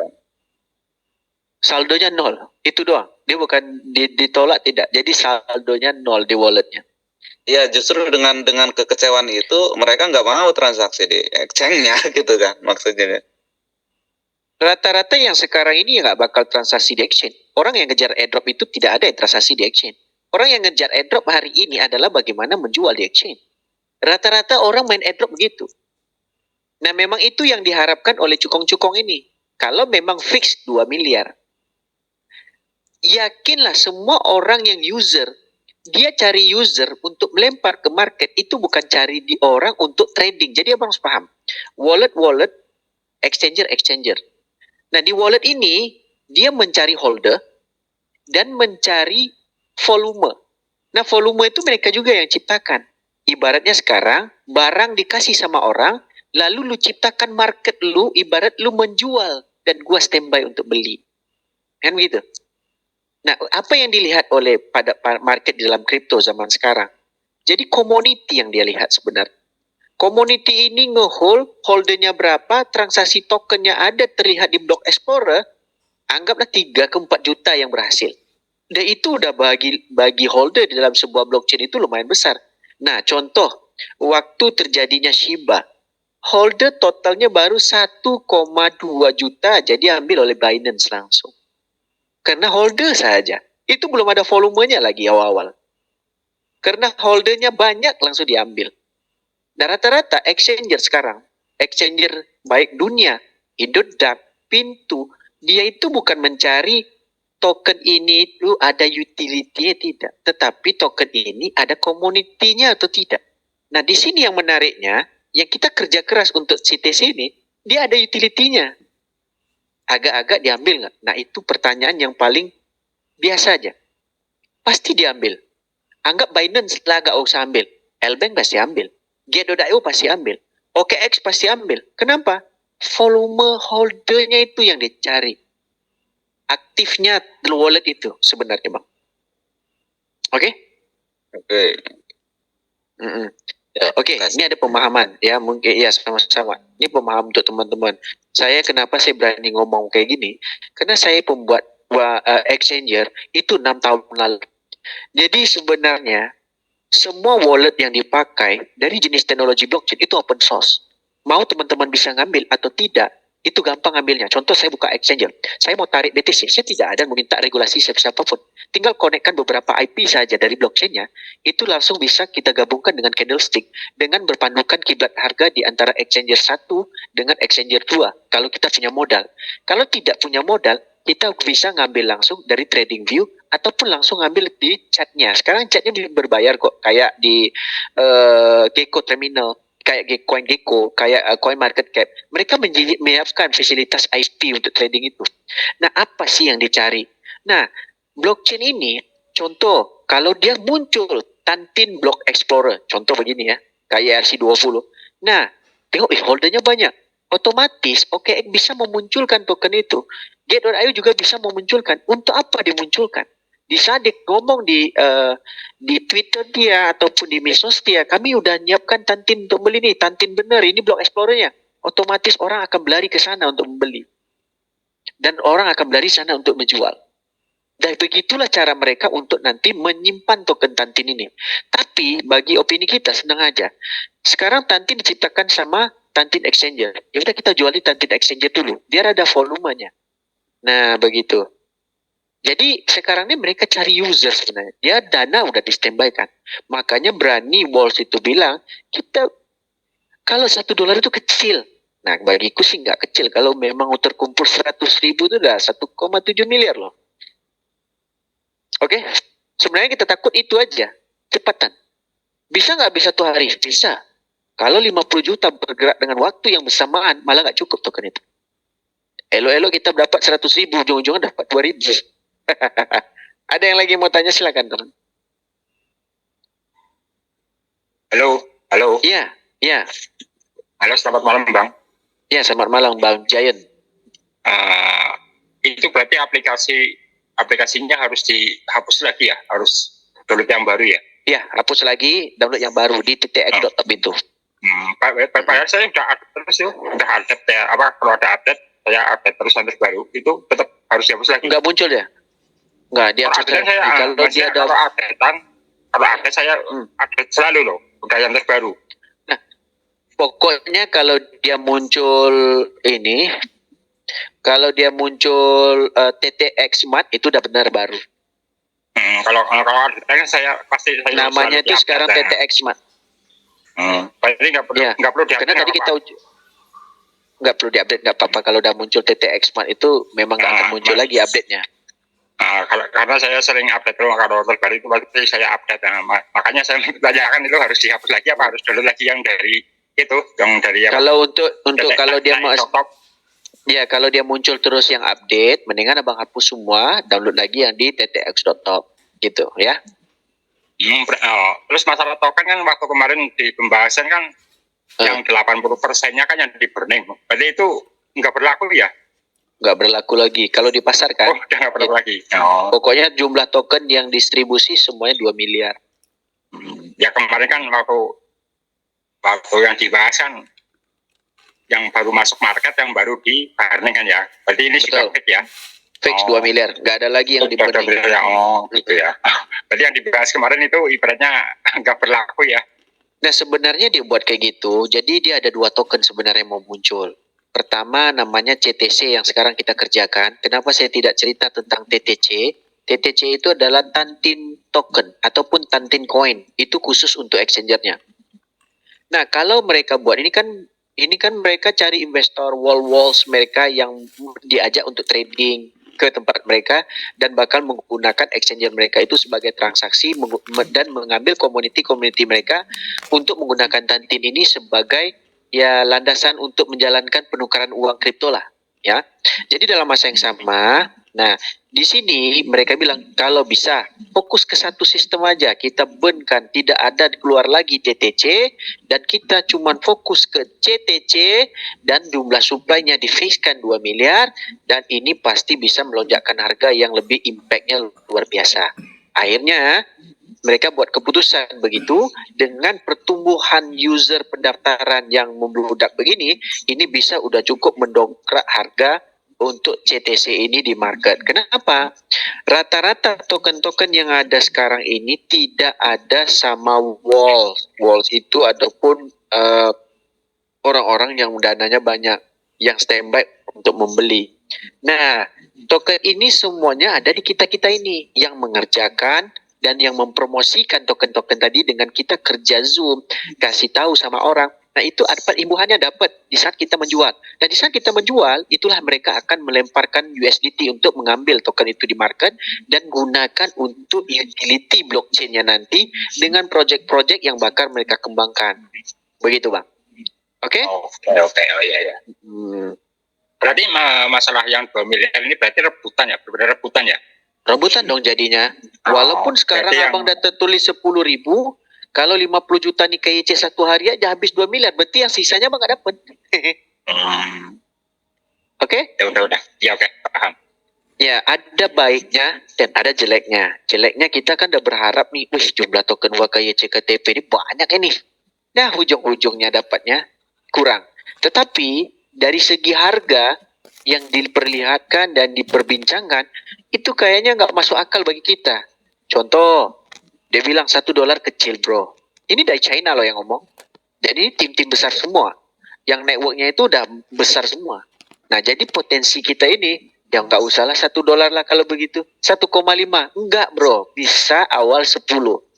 Saldonya nol, itu doang. Dia bukan ditolak tidak. Jadi saldonya nol di walletnya. Iya, justru dengan kekecewaan itu mereka nggak mau transaksi di exchange-nya gitu kan maksudnya. Rata-rata yang sekarang ini nggak bakal transaksi di exchange. Orang yang ngejar airdrop itu tidak ada yang transaksi di exchange. Orang yang ngejar airdrop hari ini adalah bagaimana menjual di exchange. Rata-rata orang main airdrop begitu. Nah memang itu yang diharapkan oleh cukong-cukong ini. Kalau memang fix 2 miliar. Yakinlah semua orang yang user, dia cari user untuk melempar ke market, itu bukan cari di orang untuk trading. Jadi abang harus paham. Wallet, exchanger. Nah di wallet ini, dia mencari holder dan mencari volume. Nah volume itu mereka juga yang ciptakan. Ibaratnya sekarang, barang dikasih sama orang, lalu lu ciptakan market lu, ibarat lu menjual, dan gua standby untuk beli. Kan begitu? Nah, apa yang dilihat oleh pada market di dalam kripto zaman sekarang? Jadi community yang dia lihat sebenarnya. Community ini holdernya berapa, transaksi tokennya ada terlihat di Block Explorer, anggaplah 3 ke 4 juta yang berhasil. Dan itu udah bagi holder di dalam sebuah blockchain itu lumayan besar. Nah, contoh, waktu terjadinya Shiba, holder totalnya baru 1,2 juta jadi ambil oleh Binance langsung. Karena holder saja. Itu belum ada volumenya lagi awal-awal. Karena holdernya banyak langsung diambil. Dan rata-rata exchanger sekarang, exchanger baik dunia, Indodax, Pintu, dia itu bukan mencari token ini itu ada utility-nya tidak. Tetapi token ini ada community-nya atau tidak. Nah di sini yang menariknya, yang kita kerja keras untuk CTC ini, dia ada utility-nya. Agak-agak diambil nggak? Nah itu pertanyaan yang paling biasa aja. Pasti diambil. Anggap Binance lah nggak usah ambil. Lbank pasti ambil. Gate.io pasti ambil. OKX pasti ambil. Kenapa? Volume holdernya itu yang dicari. Aktifnya wallet itu sebenarnya Bang. Oke? Oke. Oke, ini ada pemahaman ya, mungkin ya sama-sama. Ini pemahaman untuk teman-teman. Kenapa saya berani ngomong kayak gini? Karena saya pembuat exchanger itu 6 tahun lalu. Jadi sebenarnya semua wallet yang dipakai dari jenis teknologi blockchain itu open source. Mau teman-teman bisa ngambil atau tidak, itu gampang ngambilnya. Contoh saya buka exchanger, saya mau tarik BTC, saya tidak ada meminta regulasi siapapun. Tinggal konekkan beberapa IP saja dari blockchainnya, itu langsung bisa kita gabungkan dengan candlestick dengan berpandukan kiblat harga di antara exchanger 1 dengan exchanger 2 kalau kita punya modal. Kalau tidak punya modal, kita bisa ngambil langsung dari TradingView ataupun langsung ngambil di chatnya. Sekarang chatnya berbayar kok, kayak di Gecko Terminal, kayak CoinGecko, kayak CoinMarketCap. Mereka menyiapkan fasilitas IP untuk trading itu. Nah, apa sih yang dicari? Nah, blockchain ini, contoh, kalau dia muncul Tantin Block Explorer, contoh begini ya, kayak ERC20. Nah, tengok holdernya banyak. Otomatis OKX bisa memunculkan token itu. Gate.io juga bisa memunculkan. Untuk apa dimunculkan? Di saat dia ngomong di Twitter dia ataupun di medsos dia, kami udah nyiapkan Tantin untuk beli nih, Tantin bener, ini Block Explorer-nya. Otomatis orang akan berlari ke sana untuk membeli. Dan orang akan berlari sana untuk menjual. Dan begitulah cara mereka untuk nanti menyimpan token Tantin ini. Tapi bagi opini kita senang aja. Sekarang Tantin diciptakan sama Tantin Exchanger. Ya udah kita jual di Tantin Exchanger dulu, biar ada volumenya. Nah begitu. Jadi sekarang ini mereka cari user sebenarnya. Dia dana udah di standby kan. Makanya berani Walls itu bilang, kita kalau $1 itu kecil. Nah bagiku sih nggak kecil. Kalau memang terkumpul 100.000 itu udah 1,7 miliar loh. Oke, sebenarnya kita takut itu aja, cepatan. Bisa nggak bisa 1 hari? Bisa. Kalau 50 juta bergerak dengan waktu yang bersamaan, malah nggak cukup token itu. Elo-elo kita dapat 100.000, ujung-ujungnya dapat 2.000. Ada yang lagi mau tanya, silakan teman. Halo, halo. Iya, iya. Halo, selamat malam Bang. Iya, selamat malam Bang Giant. Itu berarti aplikasinya harus dihapus lagi ya? Harus download yang baru ya? Iya, hapus lagi, download yang baru di ttx.top itu. Padahal saya udah update terus ya, udah update ya, kalau ada update, saya update terus baru, itu tetap harus dihapus lagi. Nggak muncul ya? Nggak, dia kalau update saya update selalu loh, udah yang terbaru. Nah, pokoknya kalau dia muncul ini, kalau dia muncul TTX Smart itu udah benar baru. Kalau ada saya pasti namanya itu sekarang TTX Smart. Berarti nggak perlu diupdate. Karena tadi kita nggak perlu diupdate, nggak apa-apa. Kalau udah muncul TTX Smart itu memang nggak akan muncul lagi update-nya. Karena saya sering update kalau terbaru itu pasti saya update. Makanya saya tanyakan itu harus dihapus lagi apa harus download lagi yang dari itu, yang dari yang. Kalau untuk kalau dia mau ya, kalau dia muncul terus yang update, mendingan abang hapus semua, download lagi yang di ttx.top gitu ya. Terus masalah token kan waktu kemarin di pembahasan kan yang 80%-nya kan yang di burning. Berarti itu nggak berlaku ya? Nggak berlaku lagi. Kalau di pasar kan? Oh, udah nggak berlaku lagi. Pokoknya jumlah token yang distribusi semuanya 2 miliar. Ya kemarin kan waktu yang dibahas kan yang baru masuk market, yang baru di burning kan ya. Berarti ini sudah fix ya? Fix 2 miliar. Nggak ada lagi yang di burning. Gitu ya. Berarti yang dibahas kemarin itu ibaratnya nggak berlaku ya? Nah sebenarnya dia buat kayak gitu. Jadi dia ada 2 token sebenarnya yang mau muncul. Pertama namanya CTC yang sekarang kita kerjakan. Kenapa saya tidak cerita tentang TTC? TTC itu adalah Tantin token ataupun Tantin coin. Itu khusus untuk exchangernya. Nah kalau mereka buat ini kan mereka cari investor walls mereka yang diajak untuk trading ke tempat mereka dan bakal menggunakan exchanger mereka itu sebagai transaksi dan mengambil community mereka untuk menggunakan Tantin ini sebagai ya landasan untuk menjalankan penukaran uang kripto lah ya. Jadi dalam masa yang sama, nah di sini mereka bilang kalau bisa fokus ke satu sistem aja, kita burn-kan, tidak ada keluar lagi TTC dan kita cuman fokus ke CTC dan jumlah supply-nya di-fix-kan 2 miliar dan ini pasti bisa melonjakkan harga yang lebih impact-nya luar biasa. Akhirnya mereka buat keputusan begitu, dengan pertumbuhan user pendaftaran yang membludak begini, ini bisa udah cukup mendongkrak harga untuk CTC ini di market. Kenapa? Rata-rata token-token yang ada sekarang ini tidak ada sama Walls. Walls itu ataupun orang-orang yang dananya banyak, yang standby untuk membeli. Nah, token ini semuanya ada di kita-kita ini, yang mengerjakan dan yang mempromosikan token-token tadi dengan kita kerja Zoom, kasih tahu sama orang. Nah itu dapat imbuhannya dapat di saat kita menjual. Dan di saat kita menjual, itulah mereka akan melemparkan USDT untuk mengambil token itu di market dan gunakan untuk utility blockchain-nya nanti dengan project-project yang bakal mereka kembangkan. Begitu Bang. Oke? Oke. Oh iya. Berarti masalah yang 2 miliar ini berarti rebutan ya? Benar-benar rebutan ya? Rebutan dong jadinya. Walaupun sekarang abang dah tertulis 10.000, kalau 50 juta nih KYC 1 hari aja habis 2 miliar, berarti yang sisanya abang nggak dapet. Oke? Ya udah. Ya oke, paham. Ya, ada baiknya dan ada jeleknya. Jeleknya kita kan udah berharap nih, jumlah token KYC KTP ini banyak ini. Nah, ujung-ujungnya dapatnya kurang. Tetapi dari segi harga yang diperlihatkan dan diperbincangkan itu kayaknya nggak masuk akal bagi kita. Contoh, dia bilang $1 kecil bro. Ini dari China loh yang ngomong. Jadi tim-tim besar semua. Yang networknya itu udah besar semua. Nah jadi potensi kita ini, ya nggak usahlah $1 lah kalau begitu. 1,5. Enggak bro, bisa awal 10.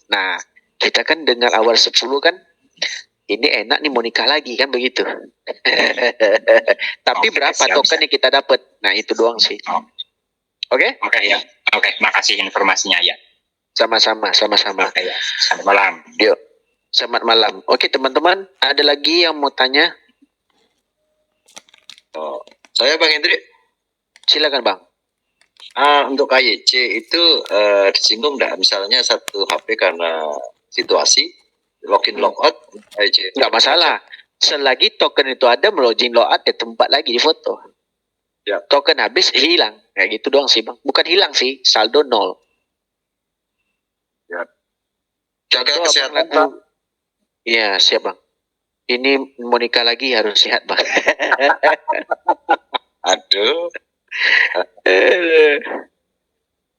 Nah kita kan dengar awal 10 kan, ini enak nih mau nikah lagi kan begitu. Tapi Oke, berapa siap, token yang kita dapat? Nah itu doang sih. Oke? Oke ya. Oke, makasih informasinya ya. Sama-sama, sama-sama. Oke ya. Selamat malam. Yuk, selamat malam. Oke teman-teman, ada lagi yang mau tanya? Oh, saya Bang Hendrik. Silakan Bang. Untuk KYC itu disinggung nggak? Misalnya satu HP karena situasi login logout KYC. Nggak masalah. Selagi token itu ada, login logout di tempat lagi di foto. Ya. Token habis hilang. Kayak gitu doang sih Bang. Bukan hilang sih, saldo 0. Ya. Jaga Contoh kesehatan abang lagu- Iya siap Bang. Ini mau nikah lagi harus sehat Bang. Aduh. Aduh.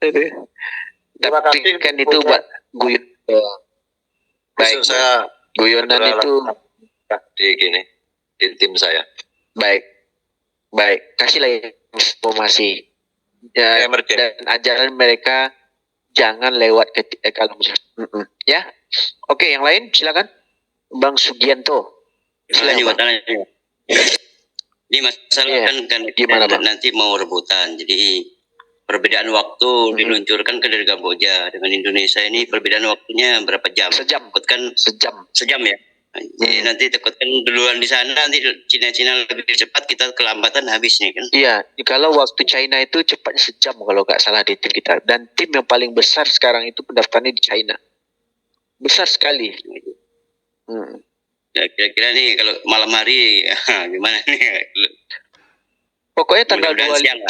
Terima Tapi kasih kan itu buat guyon. Baik, Khusus saya guyonan kebetulan itu di gini di tim saya. baik. Baik, kasihlah informasi. Ya, Emergen. dan ajaran mereka jangan lewat kalau ya. Oke, yang lain silakan. Bang Sugianto. Ini Silakan. Bang. Ini masalah Iya. kan Gimana, Bang? nanti mau rebutan. Jadi perbedaan waktu diluncurkan ke dari Kamboja dengan Indonesia ini perbedaan waktunya berapa jam? Sejam. Takutkan Sejam. ya. Jadi nanti takutkan duluan di sana nanti Cina lebih cepat kita kelambatan habis nih kan. Iya, kalau waktu China itu cepat sejam kalau nggak salah di tim kita. Dan tim yang paling besar sekarang itu pendaftarannya di China. Besar sekali. Ya kira-kira nih kalau malam hari gimana nih? Pokoknya tanggal Mudah-mudahan 2 siang lah.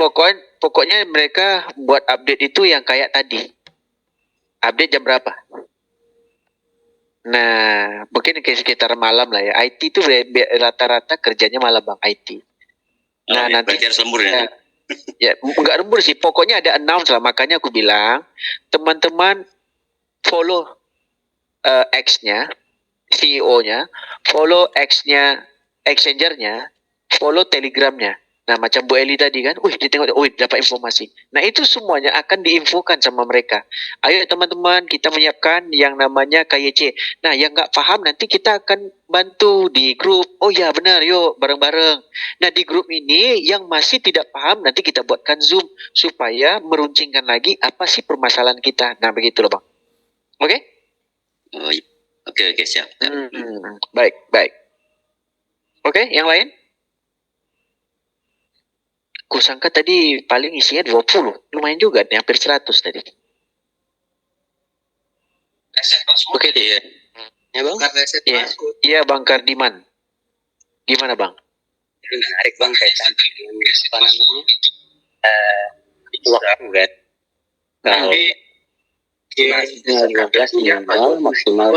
pokoknya mereka buat update itu yang kayak tadi. Update jam berapa? Nah, mungkin sekitar malam lah ya. IT itu rata-rata kerjanya malam Bang, IT. Nah, nanti berarti harus lembur ya. ya enggak lembur sih, pokoknya ada announce lah. Makanya aku bilang, teman-teman follow X-nya, CEO-nya, follow X-nya, Exchanger-nya, follow Telegram-nya. Nah, macam Bu Eli tadi kan, dia tengok, dapat informasi. Nah, itu semuanya akan diinfokan sama mereka. Ayo teman-teman, kita menyiapkan yang namanya KYC. Nah, yang nggak paham nanti kita akan bantu di grup. Oh ya, benar, yuk, bareng-bareng. Nah, di grup ini yang masih tidak paham, nanti kita buatkan Zoom supaya meruncingkan lagi apa sih permasalahan kita. Nah, begitu loh, Bang. Oke? Oh, iya. Oke, siap. Baik. Oke, yang lain? Kusangka tadi paling isinya 20. Lumayan juga nih, hampir 100 tadi. Oke, Iya. Ya Bang. Iya, Bang Kardiman. Gimana, Bang? Menarik Bang kaitan dengan apa namanya? Itu waktu kan. Kalau 15 minimal maksimal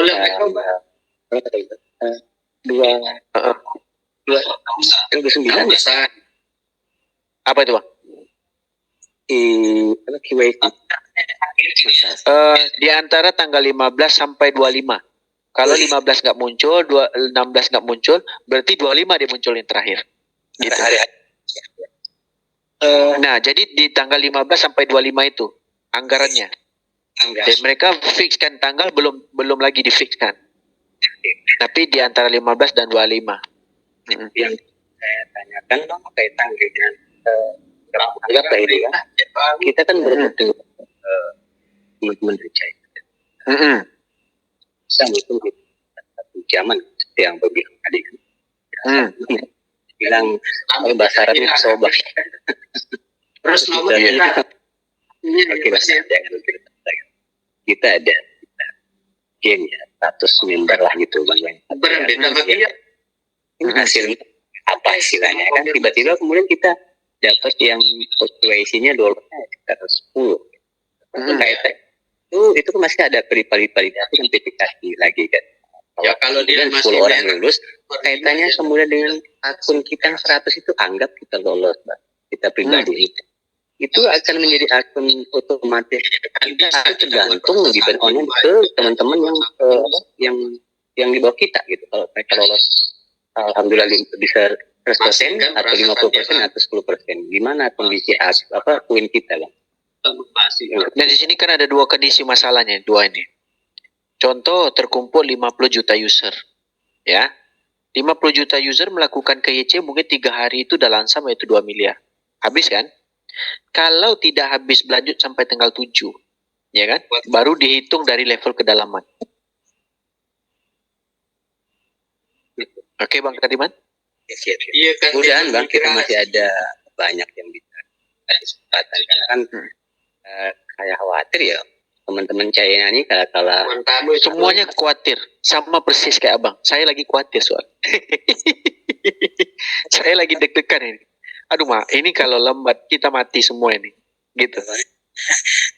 dua 29 bisa Apa itu, Bang? KYC. Di antara tanggal 15 sampai 25. Kalau 15 nggak muncul, 16 nggak muncul, berarti 25 dia muncul yang terakhir. Gitu. Nah, jadi di tanggal 15 sampai 25 itu anggarannya. Dan mereka fixkan tanggal belum lagi difixkan. Tapi di antara 15 dan 25. Yang saya tanyakan Bang kaitan dengan anggap ini kan kita kan berbentuk teman-teman dari China. Bisa mungkin satu zaman yang berbilang tadi kan. Bilang bahasa Arab itu sobat. Terus nomor kita ada game ya, status member lah gitu Bang. Hasil apa istilahnya kan tiba-tiba kemudian kita dapat yang KYC-nya dolarnya sekitar 10. Itu kan masih ada validasi dan verifikasi lagi kan. Ya kalau dia 10 orang lulus, kaitannya kemudian dengan akun kita yang 100 itu anggap kita lolos, Bang. kita pribadi itu akan menjadi akun otomatis kita tergantung di burn on ke teman-teman yang di bawah kita gitu. Kalau mereka lolos alhamdulillah bisa 100% atau 50% atau 10%. Gimana kondisi koin kita kan? Dan di sini kan ada dua kondisi masalahnya, dua ini. Contoh terkumpul 50 juta user. Ya. 50 juta user melakukan KYC mungkin 3 hari itu udah langsam yaitu 2 miliar. Habis kan? Kalau tidak habis berlanjut sampai tanggal 7, ya kan? Baru dihitung dari level kedalaman. Oke, Bang Kadiman? Iya kan. Mudahan Bang kita masih ada banyak yang bisa kesempatan karena kan kayak khawatir ya teman-teman China ini kalau semuanya khawatir sama persis kayak Abang. Saya lagi khawatir soal. Saya lagi deg-degan ini. Aduh Mak, ini kalau lambat kita mati semua ini. Gitu.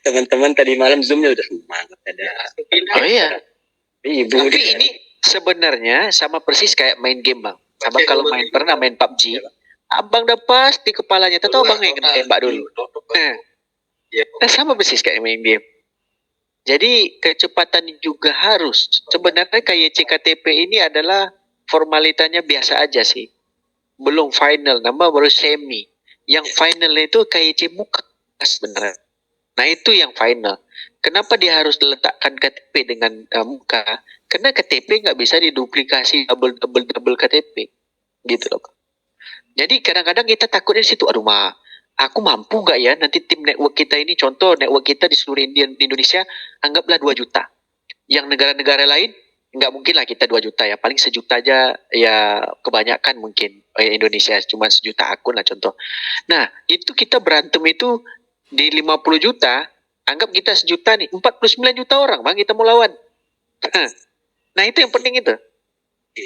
Teman-teman tadi malam Zoom-nya udah semangat ada. Oh iya. Ibu tapi ini sebenarnya sama persis kayak main game Bang. Sama kalau pernah main PUBG, Abang udah pasti kepalanya. Tahu Abang yang kena tembak dulu. Nah, sama persis kayak main game. Jadi kecepatan juga harus. Sebenarnya KYC KTP ini adalah formalitanya biasa aja sih. Belum final, nama baru semi. Yang final itu KYC muka sebenarnya. Nah itu yang final. Kenapa dia harus letakkan KTP dengan muka? Karena KTP nggak bisa diduplikasi double KTP, gitu loh. Jadi kadang-kadang kita takutnya di situ. Aduh aku mampu nggak ya nanti tim network kita ini, contoh network kita di seluruh Indonesia anggaplah 2 juta. Yang negara-negara lain nggak mungkin lah kita 2 juta ya, paling 1 juta aja ya kebanyakan mungkin. Indonesia cuma 1 juta akun lah contoh. Nah itu kita berantem itu di 50 juta, anggap kita 1 juta nih, 49 juta orang Bang kita mau lawan. Nah itu yang penting itu.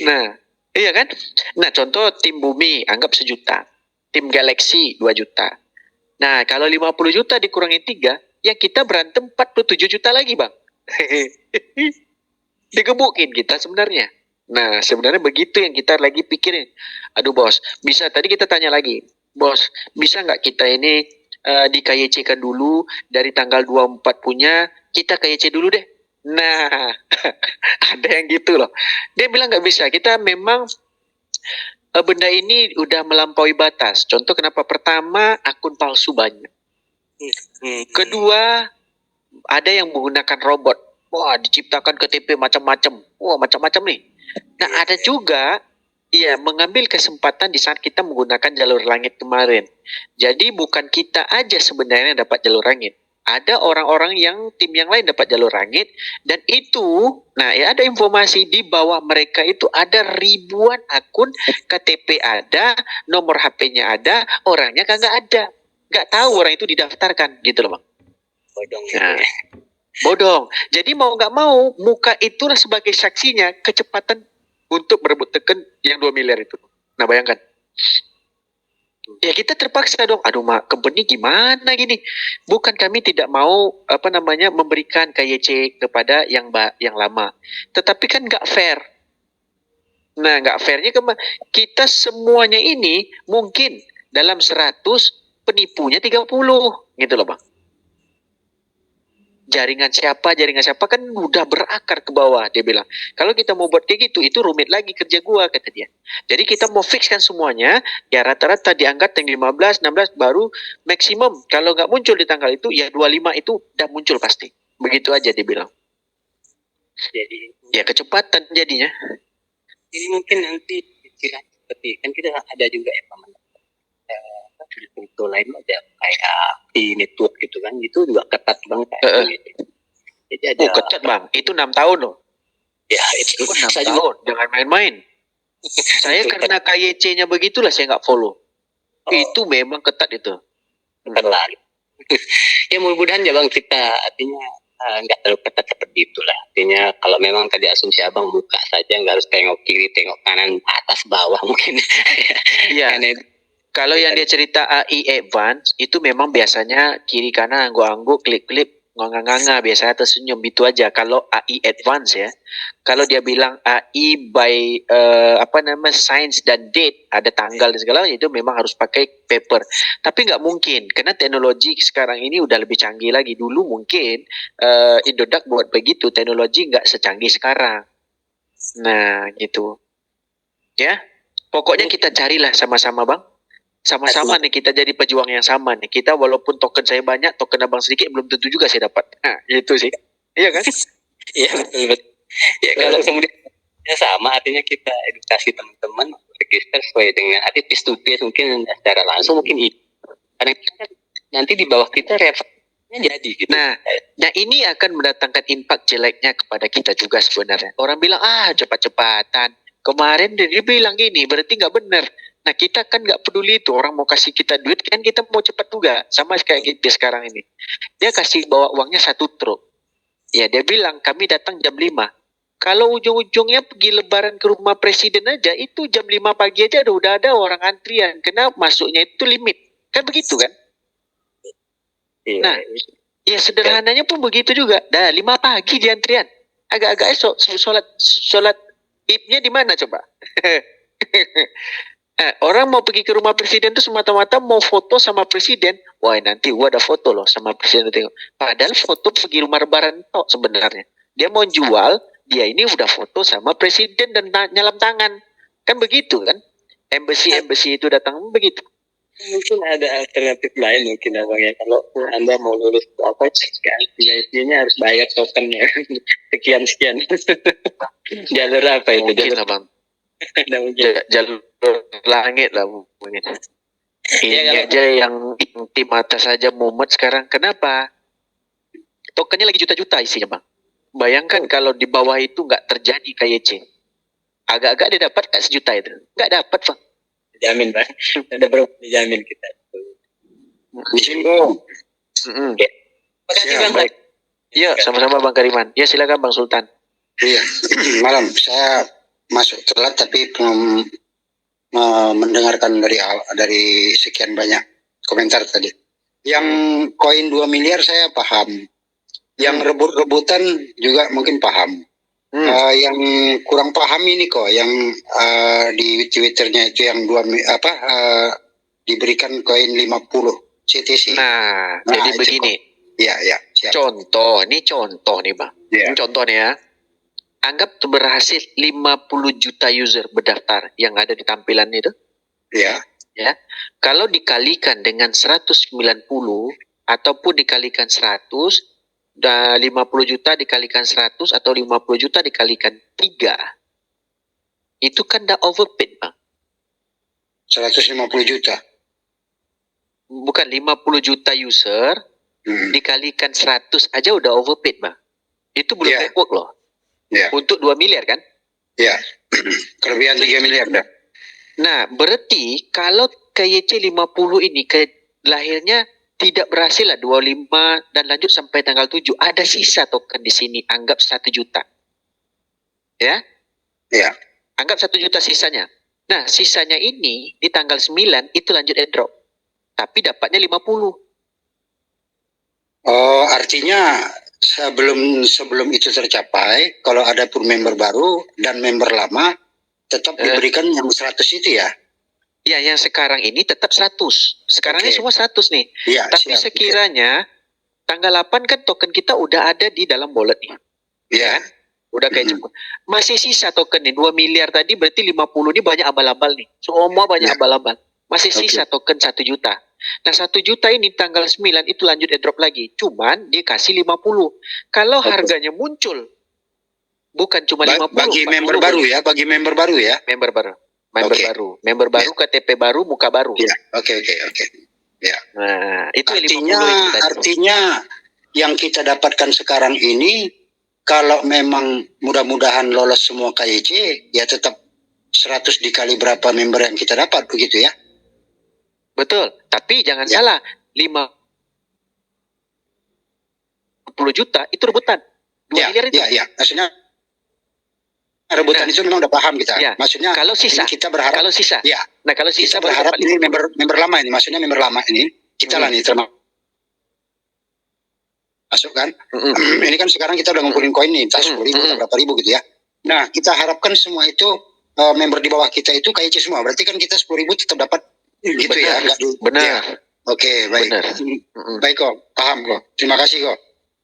Nah iya kan. Nah contoh tim Bumi anggap 1 juta, tim Galaxy 2 juta. Nah kalau 50 juta dikurangi 3, yang kita berantem 47 juta lagi Bang. Digebukin kita sebenarnya. Nah sebenarnya begitu yang kita lagi pikirin. Aduh bos, bisa tadi kita tanya lagi, bos bisa nggak kita ini di KYC kan dulu dari tanggal 24 punya, kita KYC dulu deh. Nah ada yang gitu loh. Dia bilang nggak bisa, kita memang benda ini udah melampaui batas. Contoh kenapa? Pertama, akun palsu banyak. Kedua, ada yang menggunakan robot. Wah, diciptakan KTP macam-macam. Wah, macam-macam nih. Nah, ada juga mengambil kesempatan di saat kita menggunakan jalur langit kemarin. Jadi bukan kita aja sebenarnya dapat jalur langit. Ada orang-orang yang tim yang lain dapat jalur langit, dan itu, nah ya ada informasi di bawah mereka itu ada ribuan akun, KTP ada, nomor HP-nya ada, orangnya kagak ada, nggak tahu orang itu didaftarkan, gitu loh Bang. Bodong. Jadi mau nggak mau, muka itulah sebagai saksinya kecepatan untuk merebut teken yang 2 miliar itu. Nah bayangkan. Ya kita terpaksa dong. Aduh company gimana gini? Bukan kami tidak mau memberikan KYC kepada yang lama, tetapi kan nggak fair. Nah nggak fairnya kita semuanya ini mungkin dalam 100 penipunya 30 gitu loh Bang. Jaringan siapa kan udah berakar ke bawah, dia bilang. Kalau kita mau buat kayak gitu, itu rumit lagi kerja gua, kata dia. Jadi kita mau fixkan semuanya, ya rata-rata diangkat tanggal 15, 16 baru maksimum. Kalau nggak muncul di tanggal itu, ya 25 itu udah muncul pasti. Begitu aja dia bilang. Jadi ya kecepatan jadinya. Ini mungkin nanti seperti kan kita ada juga ya Pak di kripto lain ada kayak di network gitu kan, itu juga ketat banget gitu. Jadi ada ketat Bang, itu 6 tahun loh. Ya itu 6 tahun, jangan main-main. Saya karena KYC-nya begitulah saya nggak follow. Itu memang ketat itu. Terlalu. Ya mudah-mudahan ya Bang kita artinya nggak terlalu ketat seperti itulah. Artinya kalau memang tadi asumsi Abang buka saja, nggak harus tengok kiri, tengok kanan, atas, bawah mungkin. Iya. Kalau yang dia cerita AI Advance itu memang biasanya kiri kanan angguk-angguk, klik-klik nganga-nganga biasa tersenyum itu aja. Kalau AI advance ya, kalau dia bilang AI by science dan date, ada tanggal dan segala, itu memang harus pakai paper. Tapi nggak mungkin karena teknologi sekarang ini udah lebih canggih lagi. Dulu mungkin Indodax buat begitu, teknologi nggak secanggih sekarang. Nah gitu ya, pokoknya kita carilah sama-sama bang. Sama-sama nih kita jadi pejuang yang sama nih. Kita walaupun token saya banyak, token abang sedikit, belum tentu juga saya dapat. Nah, itu sih. Iya kan? Iya betul. Ya kalau kemudian sama, artinya kita edukasi teman-teman register sesuai dengan arti piece to piece, mungkin secara langsung mungkin itu. Karena nanti di bawah kita referensinya jadi gitu. Nah ini akan mendatangkan impact jeleknya kepada kita juga sebenarnya. Orang bilang cepat-cepatan. Kemarin dia bilang gini, berarti nggak benar. Nah kita kan nggak peduli itu, orang mau kasih kita duit kan kita mau cepat juga, sama kayak kita sekarang ini. Dia kasih bawa uangnya 1 truk. Ya dia bilang kami datang jam 5. Kalau ujung-ujungnya pergi lebaran ke rumah presiden aja, itu jam 5 pagi aja udah ada orang antrian. Karena masuknya itu limit. Kan begitu kan? Nah, ya sederhananya pun begitu juga. Dah 5 pagi di antrian. Agak-agak esok sholat Id-nya di mana coba? Orang mau pergi ke rumah presiden itu semata-mata mau foto sama presiden. Wah nanti gua ada foto loh sama presiden tengok. Padahal foto pergi rumah lebaran tok sebenarnya. Dia mau jual, dia ini udah foto sama presiden dan nyalam tangan. Kan begitu kan? Embassy itu datang begitu. Mungkin ada alternatif lain mungkin abang ya. Kalau Anda mau lulus apa VIP-nya harus bayar tokennya sekian. Jalur apa itu? Mungkin abang. Jalur langit lah mungkin. Ini aja yang inti mata saja mumet sekarang. Kenapa? Tokennya lagi juta-juta isinya bang. Bayangkan kalau di bawah itu nggak terjadi KYC. Agak-agak dia dapat nggak sejuta itu? Nggak dapat bang. Jamin bang. Ada berapa dijamin kita? Disinggung. Makasih bang. Baik. Iya sama-sama bang Kariman. Ya silakan bang Sultan. Iya malam saya masuk telat tapi mendengarkan dari sekian banyak komentar tadi. Yang koin 2 miliar saya paham. Yang rebut-rebutan juga mungkin paham. Yang kurang paham ini kok yang di Twitternya itu yang diberikan koin 50 CTC. Nah jadi begini. Iya siap. Contoh nih bang. Yeah. Contoh nih ya. Anggap berhasil 50 juta user berdaftar yang ada di tampilan itu. Iya. Ya. Kalau dikalikan dengan 190 ataupun dikalikan 100, 50 juta dikalikan 100 atau 50 juta dikalikan 3. Itu kan udah overpaid, Bang. 150 juta. Bukan 50 juta user dikalikan 100 aja udah overpaid, Bang. Itu belum network loh. Untuk 2 miliar kan? Iya. Kelebihan 3 miliar dah. Nah, berarti kalau KYC 50 ini lahirnya tidak berhasil lah 25 dan lanjut sampai tanggal 7. Ada sisa token di sini, anggap 1 juta. Ya? Iya. Anggap 1 juta sisanya. Nah, sisanya ini di tanggal 9 itu lanjut airdrop. Tapi dapatnya 50. Oh, artinya sebelum itu tercapai, kalau ada pun member baru dan member lama tetap diberikan yang 100 itu ya? Ya, yang sekarang ini tetap 100. Sekarang ini semua 100 nih. Ya, tapi sekiranya tanggal 8 kan token kita udah ada di dalam wallet nih. Iya. Kan? Udah kayak cukup. Masih sisa token nih 2 miliar tadi, berarti 50 ini banyak abal-abal nih. Semua banyak abal-abal. Masih sisa token 1 juta. Nah 1 juta ini tanggal 9 itu lanjut airdrop lagi. Cuman dikasih 50. Kalau harganya muncul bukan cuma 50. Bagi member baru ya, bagi member baru ya. Member baru. Member baru, KTP baru, muka baru. Iya, oke. Ya. Nah, itu artinya yang kita dapatkan sekarang ini kalau memang mudah-mudahan lolos semua KYC ya tetap 100 dikali berapa member yang kita dapat begitu ya. Betul, tapi jangan salah, 50 juta itu rebutan. 2 miliar itu. Iya, maksudnya rebutan itu memang udah paham kita. Ya. Maksudnya kalau sisa, kita berharap kalau sisa. Ya. Nah, kalau sisa kita berharap ini member lama ini, maksudnya member lama ini kita lah nih termasuk masuk kan. Ini kan sekarang kita udah ngumpulin koin nih, entah 10.000 atau berapa ribu gitu ya. Nah, kita harapkan semua itu member di bawah kita itu KYC semua. Berarti kan kita 10.000 tetap dapat gitu ya. Benar. Ya. Oke, baik. Benar. Baik kok, paham kok. Terima kasih kok.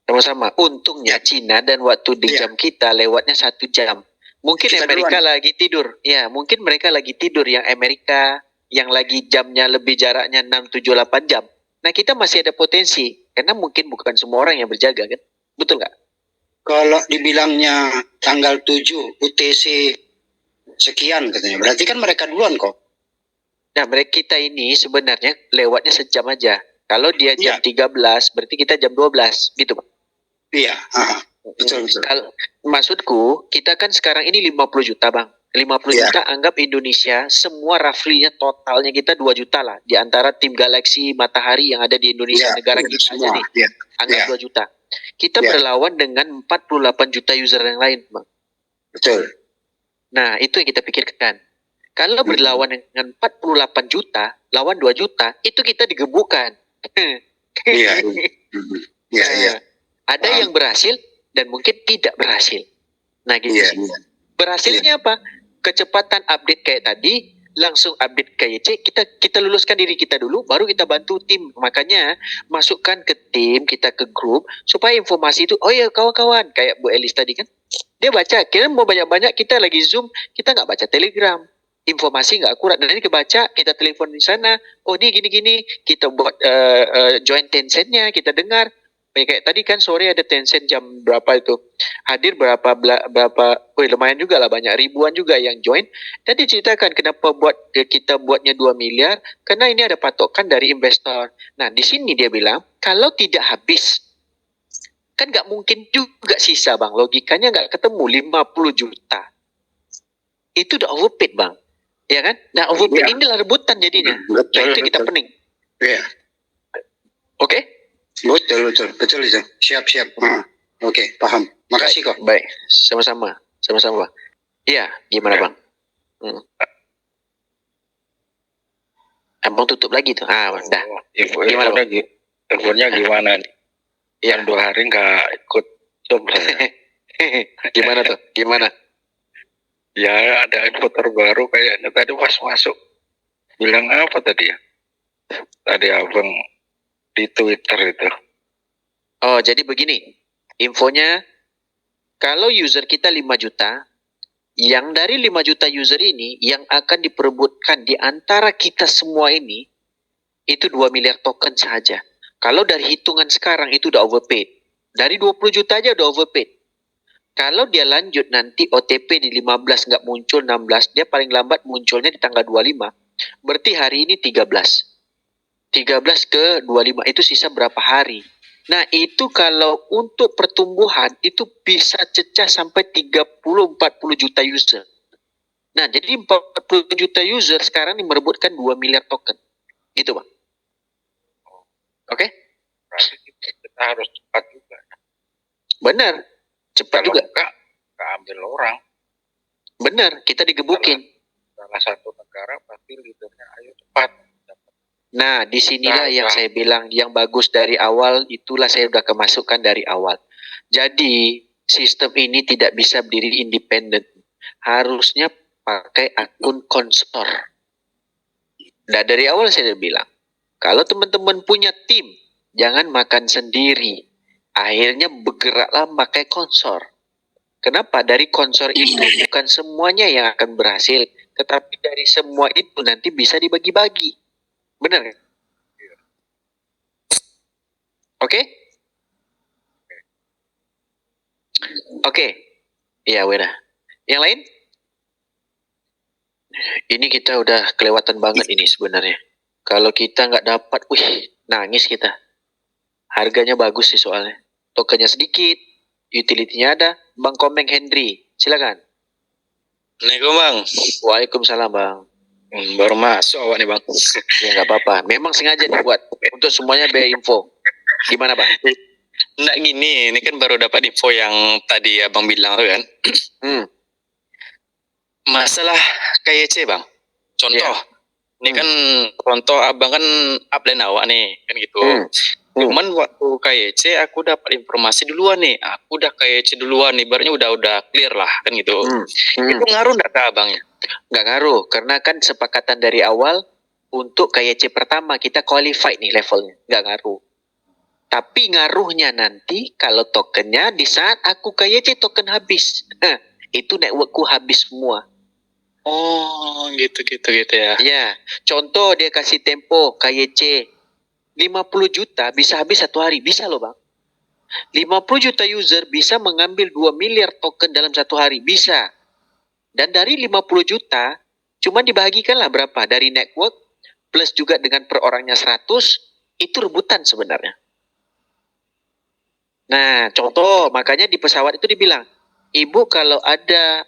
Sama-sama. Untungnya Cina dan waktu di jam kita lewatnya 1 jam. Mungkin Kita Amerika duluan. lagi tidur. Ya, mungkin mereka lagi tidur yang Amerika yang lagi jamnya lebih jaraknya 6, 7, 8 jam. Nah, kita masih ada potensi karena mungkin bukan semua orang yang berjaga kan. Betul nggak? Kalau dibilangnya tanggal 7 UTC sekian katanya. Berarti kan mereka duluan kok. Nah, mereka kita ini sebenarnya lewatnya sejam aja. Kalau dia jam 13, berarti kita jam 12, gitu, Pak. Iya, betul. Kalau maksudku, kita kan sekarang ini 50 juta, Bang. 50 juta anggap Indonesia, semua roughly-nya totalnya kita 2 juta lah. Di antara tim Galaxy Matahari yang ada di Indonesia, negara kita aja nih. Anggap 2 juta. Kita berlawan dengan 48 juta user yang lain, Bang. Betul. Nah, itu yang kita pikirkan. Kalau berlawan dengan 48 juta, lawan 2 juta, itu kita digebukan. Iya. Iya. Ada yang berhasil dan mungkin tidak berhasil. Nah, gitu sih. Berhasilnya apa? Kecepatan update kayak tadi, langsung update KYC, kita luluskan diri kita dulu, baru kita bantu tim. Makanya masukkan ke tim, kita ke grup, supaya informasi itu, oh ya kawan-kawan, kayak Bu Elis tadi kan, dia baca, kira mau banyak-banyak, kita lagi Zoom, kita nggak baca Telegram. Informasi nggak akurat, dan ini kebaca, kita telepon di sana, oh ini gini-gini, kita buat join Tencent-nya, kita dengar. Kayak tadi kan sore ada Tencent jam berapa itu, hadir berapa, lumayan juga lah, banyak ribuan juga yang join. Dan diceritakan kenapa kita buatnya 2 miliar, karena ini ada patokan dari investor. Nah, di sini dia bilang, kalau tidak habis, kan nggak mungkin juga sisa, Bang. Logikanya nggak ketemu 50 juta. Itu udah overpaid, Bang. Ya kan? Nah, overpaid inilah rebutan jadinya. Nah, itu kita pening. Iya. Oke? Betul itu. Siap. Oke, paham. Makasih kok. Baik, sama-sama. Iya, gimana Bang? Abang tutup lagi tuh. Dah. Gimana Bang? Teleponnya gimana nih? Yang 2 hari nggak ikut Zoom saya. Gimana tuh? Gimana? Ya ada info terbaru kayaknya tadi pas masuk. Bilang apa tadi ya? Tadi abang di Twitter itu. Oh, jadi begini. Infonya, kalau user kita 5 juta, yang dari 5 juta user ini, yang akan diperebutkan di antara kita semua ini, itu 2 miliar token saja. Kalau dari hitungan sekarang itu udah overpaid. Dari 20 juta aja udah overpaid. Kalau dia lanjut nanti OTP di 15 nggak muncul 16, dia paling lambat munculnya di tanggal 25. Berarti hari ini 13 ke 25 itu sisa berapa hari? Nah, itu kalau untuk pertumbuhan itu bisa cecah sampai 30-40 juta user. Nah, jadi 40 juta user sekarang ini merebutkan 2 miliar token. Gitu, Bang. Oke? Berarti kita harus cepat juga. Benar. Cepat Kalau juga. enggak ambil orang. Benar, kita digebukin. Salah satu negara pasti leadernya ayo cepat. Nah, disinilah yang saya bilang yang bagus dari awal, itulah saya sudah kemasukkan dari awal. Jadi, sistem ini tidak bisa berdiri independen. Harusnya pakai akun konsor. Nah, dari awal saya sudah bilang, kalau teman-teman punya tim, jangan makan sendiri. Akhirnya bergeraklah pakai konsor. Kenapa? Dari konsor itu bukan semuanya yang akan berhasil, tetapi dari semua itu nanti bisa dibagi-bagi. Benar kan? Oke? Oke. Iya, udah. Yang lain? Ini kita udah kelewatan banget ini sebenarnya. Kalau kita nggak dapat, nangis kita. Harganya bagus sih soalnya. Tokennya sedikit, utility-nya ada. Bang Komeng Henry, silakan. Assalamualaikum Bang. Waalaikumsalam Bang. Baru masuk awak nih Bang. Ya nggak apa-apa. Memang sengaja dibuat untuk semuanya biaya info. Gimana Bang? Nggak gini, ini kan baru dapat info yang tadi Abang bilang tuh kan. Masalah KYC Bang. Contoh, ini kan contoh Abang kan upline awak nih, kan gitu. Cuman waktu KYC aku dapat informasi duluan nih. Aku udah KYC duluan nih, ibaratnya udah clear lah kan gitu. Itu ngaruh nggak ke abangnya? Nggak ngaruh, karena kan sepakatan dari awal untuk KYC pertama kita qualified nih levelnya, nggak ngaruh. Tapi ngaruhnya nanti kalau tokennya di saat aku KYC token habis, itu networkku habis semua. Oh, gitu ya. Ya, contoh dia kasih tempo KYC 50 juta bisa habis satu hari, bisa loh bang. 50 juta user bisa mengambil 2 miliar token dalam satu hari, bisa. Dan dari 50 juta, cuma dibagikan lah berapa? Dari network, plus juga dengan per orangnya 100, itu rebutan sebenarnya. Nah, contoh, makanya di pesawat itu dibilang, ibu kalau ada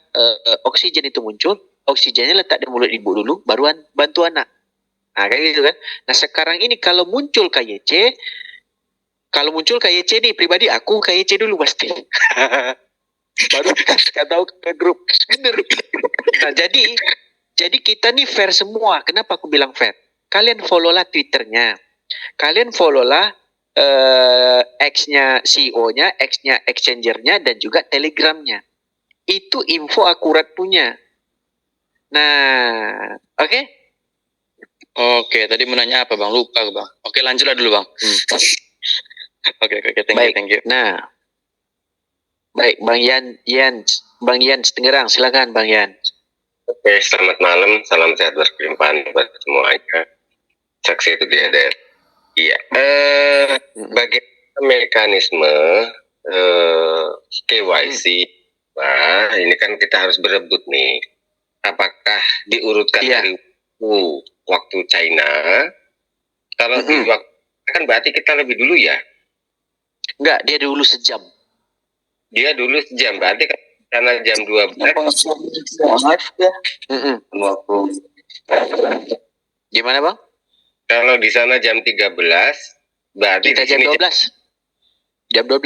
oksigen itu muncul, oksigennya letak di mulut ibu dulu, baru bantu anak. Nah, kayak gitu kan. Nah, sekarang ini kalau muncul KYC nih pribadi, aku KYC dulu pasti. Baru nggak tahu ke grup. Bener. Nah, jadi kita nih fair semua. Kenapa aku bilang fair? Kalian follow lah Twitternya. Kalian follow lah X-nya CEO-nya, X-nya Exchanger-nya, dan juga Telegram-nya. Itu info akurat punya. Nah, oke? Oke, tadi mau nanya apa bang? Lupa bang. Oke, lanjutlah dulu bang. Oke, thank you. Nah, baik, Bang Yans Tangerang, silakan Bang Yan. Oke, selamat malam, salam sehat berkelimpahan buat semuanya. Saksi itu dia ada. Iya, bagaimana mekanisme KYC? Nah, ini kan kita harus berebut nih. Apakah diurutkan dari waktu China? Kalau di waktu kan berarti kita lebih dulu ya? Enggak, dia dulu sejam. Dia dulu sejam, berarti kan karena jam 12. Gimana bang? Kalau di sana jam 13, berarti kita di sini jam 12. Jam 12.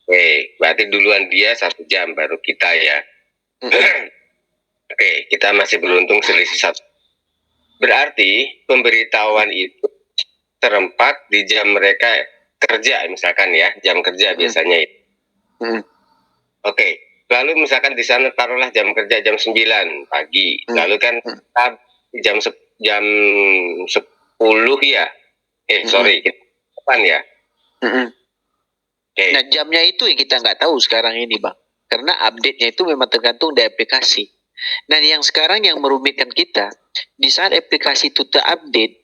Oke, berarti duluan dia 1 jam baru kita ya. Oke, kita masih beruntung selisih 1. Berarti pemberitahuan itu terempat di jam mereka kerja, misalkan ya, jam kerja biasanya itu. Oke, lalu misalkan di sana taruhlah jam kerja jam 9 pagi, lalu kan jam 10 ya, sorry, 8 ya. Nah jamnya itu yang kita nggak tahu sekarang ini bang, karena update-nya itu memang tergantung dari aplikasi. Nah yang sekarang yang merumitkan kita, di saat aplikasi itu terupdate,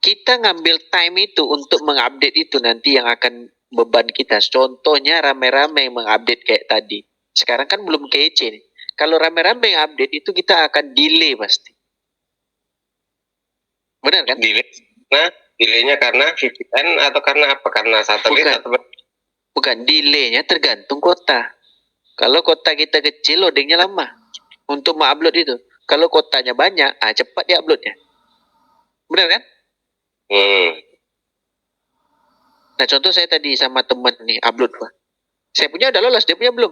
kita ngambil time itu untuk mengupdate itu nanti yang akan beban kita. Contohnya rame-rame mengupdate kayak tadi. Sekarang kan belum KYC nih. Kalau rame-rame update itu kita akan delay pasti. Benar kan? Delay. Nah, delaynya karena VPN atau karena apa? Karena satelit atau bukan, delaynya tergantung kota. Kalau kota kita kecil, loadingnya lama untuk mengupload itu. Kalau kotanya banyak, cepat dia uploadnya. Benar kan? Nah contoh saya tadi sama teman nih upload Pak. Saya punya udah lolos, dia punya belum.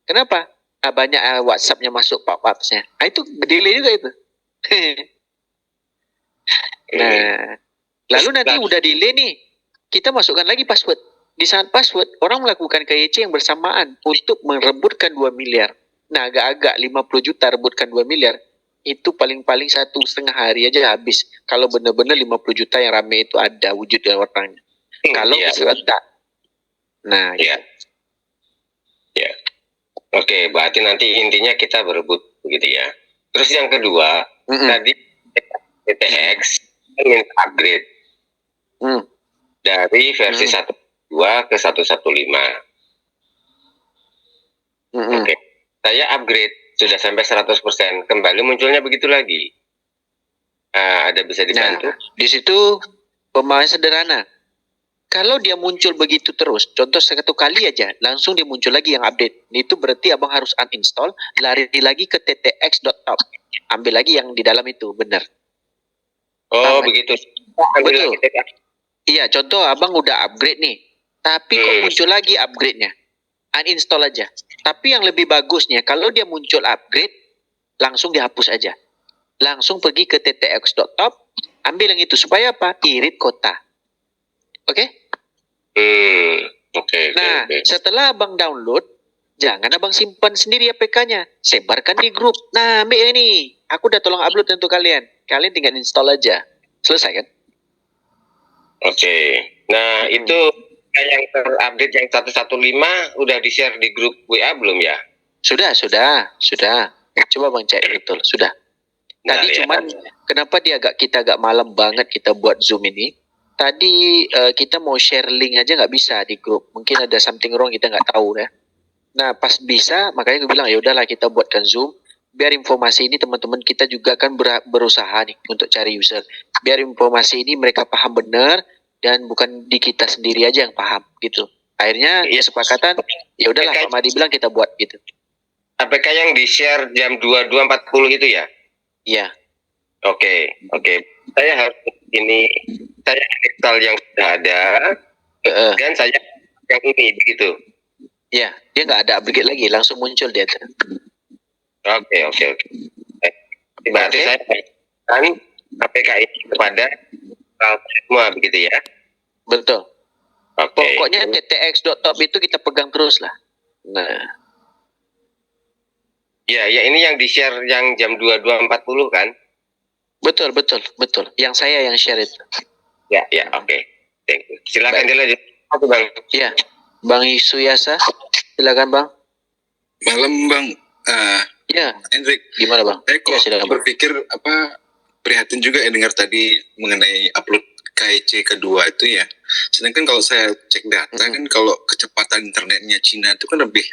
Kenapa? Banyak WhatsApp-nya masuk pop-up-nya. Itu delay juga itu. Nah, lalu nanti udah delay nih, kita masukkan lagi password. Di saat password, orang melakukan KYC yang bersamaan untuk merebutkan 2 miliar. Nah, agak-agak 50 juta rebutkan 2 miliar. Itu paling-paling 1,5 hari aja habis. Kalau benar-benar 50 juta yang rame itu ada wujud dan orangnya. Kalau serentak. Nah, ya. Oke, berarti nanti intinya kita berebut begitu ya. Terus yang kedua, tadi TTX ingin upgrade dari versi 1.2 ke 1.15. Oke, saya upgrade sudah sampai 100%, kembali munculnya begitu lagi. Ada bisa dibantu? Nah, di situ pemahaman sederhana. Kalau dia muncul begitu terus, contoh 1 kali aja, langsung dia muncul lagi yang update. Itu berarti abang harus uninstall, lari lagi ke ttx.top. Ambil lagi yang di dalam itu, benar. Oh, begitu. Betul. Iya, contoh abang udah upgrade nih, tapi kok muncul lagi upgrade-nya. Uninstall aja. Tapi yang lebih bagusnya, kalau dia muncul upgrade, langsung dihapus aja. Langsung pergi ke ttx.top, ambil yang itu. Supaya apa? Irit kota. Oke? Nah, setelah abang download, jangan abang simpan sendiri APK-nya, sebarkan di grup. Nah, ambil ini, aku udah tolong upload untuk kalian. Kalian tinggal install aja. Selesai kan? Oke. Nah, itu yang terupdate yang 115 udah di-share di grup WA belum ya? Sudah. Coba bang cek betul, sudah. Tadi cuman kenapa kita agak malam banget kita buat Zoom ini? Tadi kita mau share link aja nggak bisa di grup. Mungkin ada something wrong, kita nggak tahu ya. Nah pas bisa, makanya gue bilang ya udahlah kita buatkan Zoom. Biar informasi ini teman-teman kita juga kan berusaha nih untuk cari user. Biar informasi ini mereka paham benar dan bukan di kita sendiri aja yang paham gitu. Akhirnya ya sepakatan, ya udahlah Pak Madi bilang kita buat gitu. APK yang di-share jam 22.40 itu ya? Iya. Oke. Saya harus saya install yang sudah ada dan saya yang ini begitu. Iya, dia nggak ada upgrade lagi, langsung muncul dia. Oke. Berarti saya kan APK ini kepada semua begitu ya? Betul. Oke. Pokoknya ttx.top itu kita pegang terus lah. Nah. Ya ini yang di-share yang jam 22.40 kan? Betul. Yang saya yang share itu. Ya, oke. Silakan dilanjut. Oke, Bang. Iya. Bang Suyasa, silakan Bang. Malam Bang. Ya. Hendrik. Gimana Bang? Saya kok berpikir prihatin juga ya dengar tadi mengenai upload KIC kedua itu ya. Sedangkan kalau saya cek data kan kalau kecepatan internetnya Cina itu kan lebih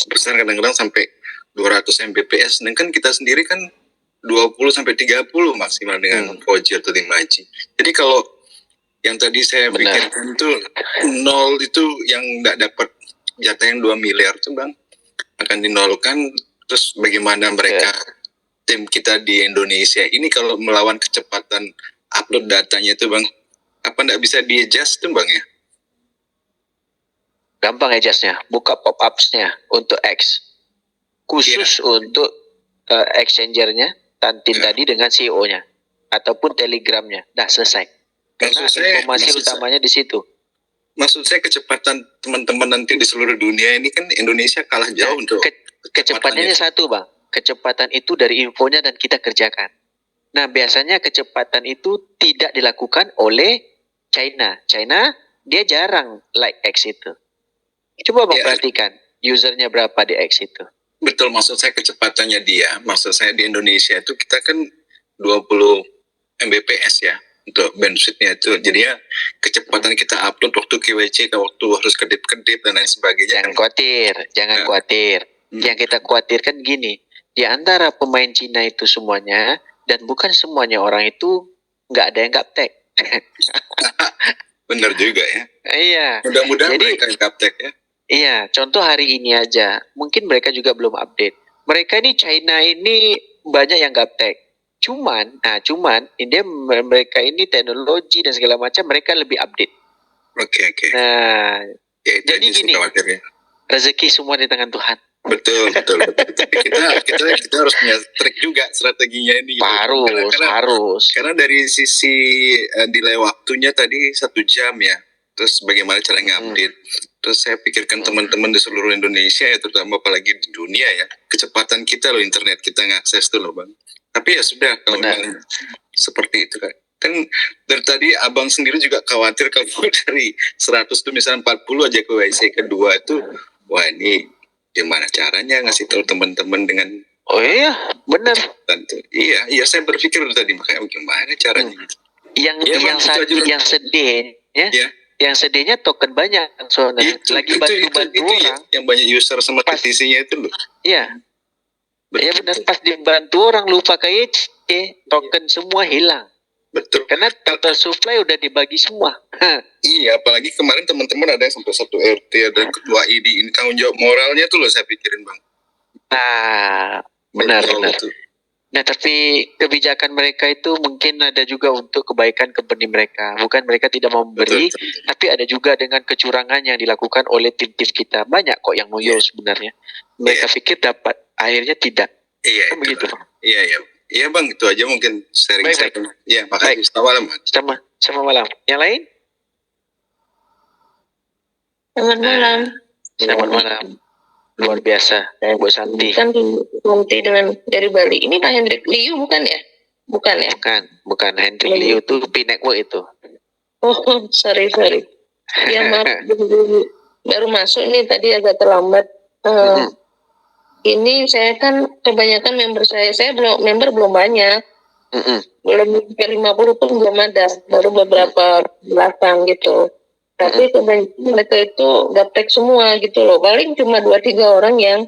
besar, kadang-kadang sampai 200 Mbps. Sedangkan kita sendiri kan 20 sampai 30 maksimal dengan 4G atau 5G. Jadi kalau yang tadi saya pikirkan itu 0 itu yang nggak dapat jatah yang 2 miliar tuh Bang akan dinolkan. Terus bagaimana mereka tim kita di Indonesia ini kalau melawan kecepatan upload datanya itu Bang, apa nggak bisa di-adjust tuh Bang ya? Gampang adjustnya, buka pop-ups-nya untuk X. Khusus untuk exchangernya, Tantin tadi dengan CEO-nya. Ataupun Telegramnya. Dah selesai. Karena informasi utamanya di situ. Maksud saya kecepatan teman-teman nanti di seluruh dunia ini kan Indonesia kalah jauh untuk kecepatannya satu Bang. Kecepatan itu dari infonya dan kita kerjakan. Nah biasanya kecepatan itu tidak dilakukan oleh China. China dia jarang like X itu. Coba Bang perhatikan usernya berapa di X itu. Betul, maksud saya kecepatannya dia. Maksud saya di Indonesia itu kita kan 20 Mbps ya untuk bandwidth-nya itu. Jadi ya kecepatan kita upload waktu KWC ke waktu harus kedip-kedip dan lain sebagainya. Jangan khawatir. Yang kita khawatirkan gini, di antara pemain Cina itu semuanya dan bukan semuanya orang itu nggak ada yang gaptek. Benar juga ya. Iya. Mudah-mudahan mereka yang gaptek ya. Iya, contoh hari ini aja, mungkin mereka juga belum update. Mereka ini China ini banyak yang gaptek. Cuman mereka ini teknologi dan segala macam mereka lebih update. Oke. Nah, ya, jadi gini, rezeki semua di tangan Tuhan. Betul. Tapi kita harus punya trik juga strateginya ini. Harus. Karena dari sisi delay waktunya tadi 1 jam ya. Terus bagaimana cara ngupdate. Terus saya pikirkan teman-teman di seluruh Indonesia ya, terutama apalagi di dunia ya, kecepatan kita loh, internet kita ngakses tuh loh Bang. Tapi ya sudah kalau memang seperti itu kan dari tadi Abang sendiri juga khawatir kalau dari 100 tuh misalnya 40 aja ke WC kedua itu, wah ini gimana caranya ngasih tahu teman-teman dengan benar. Iya saya berpikir tadi makanya gimana caranya gitu. Yang sedih ya. Yang sedihnya token banyak soalnya lagi bantu orang yang banyak user sama petisinya itu loh. Iya. Ya benar, pas dibantu orang lupa KIC, token semua hilang. Betul. Karena total supply udah dibagi semua. Iya, apalagi kemarin teman-teman ada yang sampai 1 RT, ada ketua ID, ini tanggung jawab moralnya tuh loh saya pikirin Bang. Nah, benar. Nah, tapi kebijakan mereka itu mungkin ada juga untuk kebaikan company mereka. Bukan mereka tidak mau memberi, tapi ada juga dengan kecurangan yang dilakukan oleh tim-tim kita. Banyak kok yang ngoyo sebenarnya. Mereka pikir dapat, akhirnya tidak. Iya, kan begitu Bang. Iya Bang, itu aja mungkin sharing saya. Iya, makasih. Selamat malam. Sama malam. Yang lain? Selamat malam. Selamat malam. Luar biasa, Bu Santi. Kan Santi dengan dari Bali. Ini Pak Hendrik Liu bukan ya? Bukan ya? Bukan Hendrik Liu itu P-Network itu. Oh, sorry. Ya maaf, baru masuk ini tadi agak terlambat. Ini saya kan kebanyakan member saya belum banyak. Belum 50 pun belum ada, baru beberapa belakang gitu. Tapi kebanyakan mereka itu gaptek semua gitu loh. Paling cuma 2-3 orang yang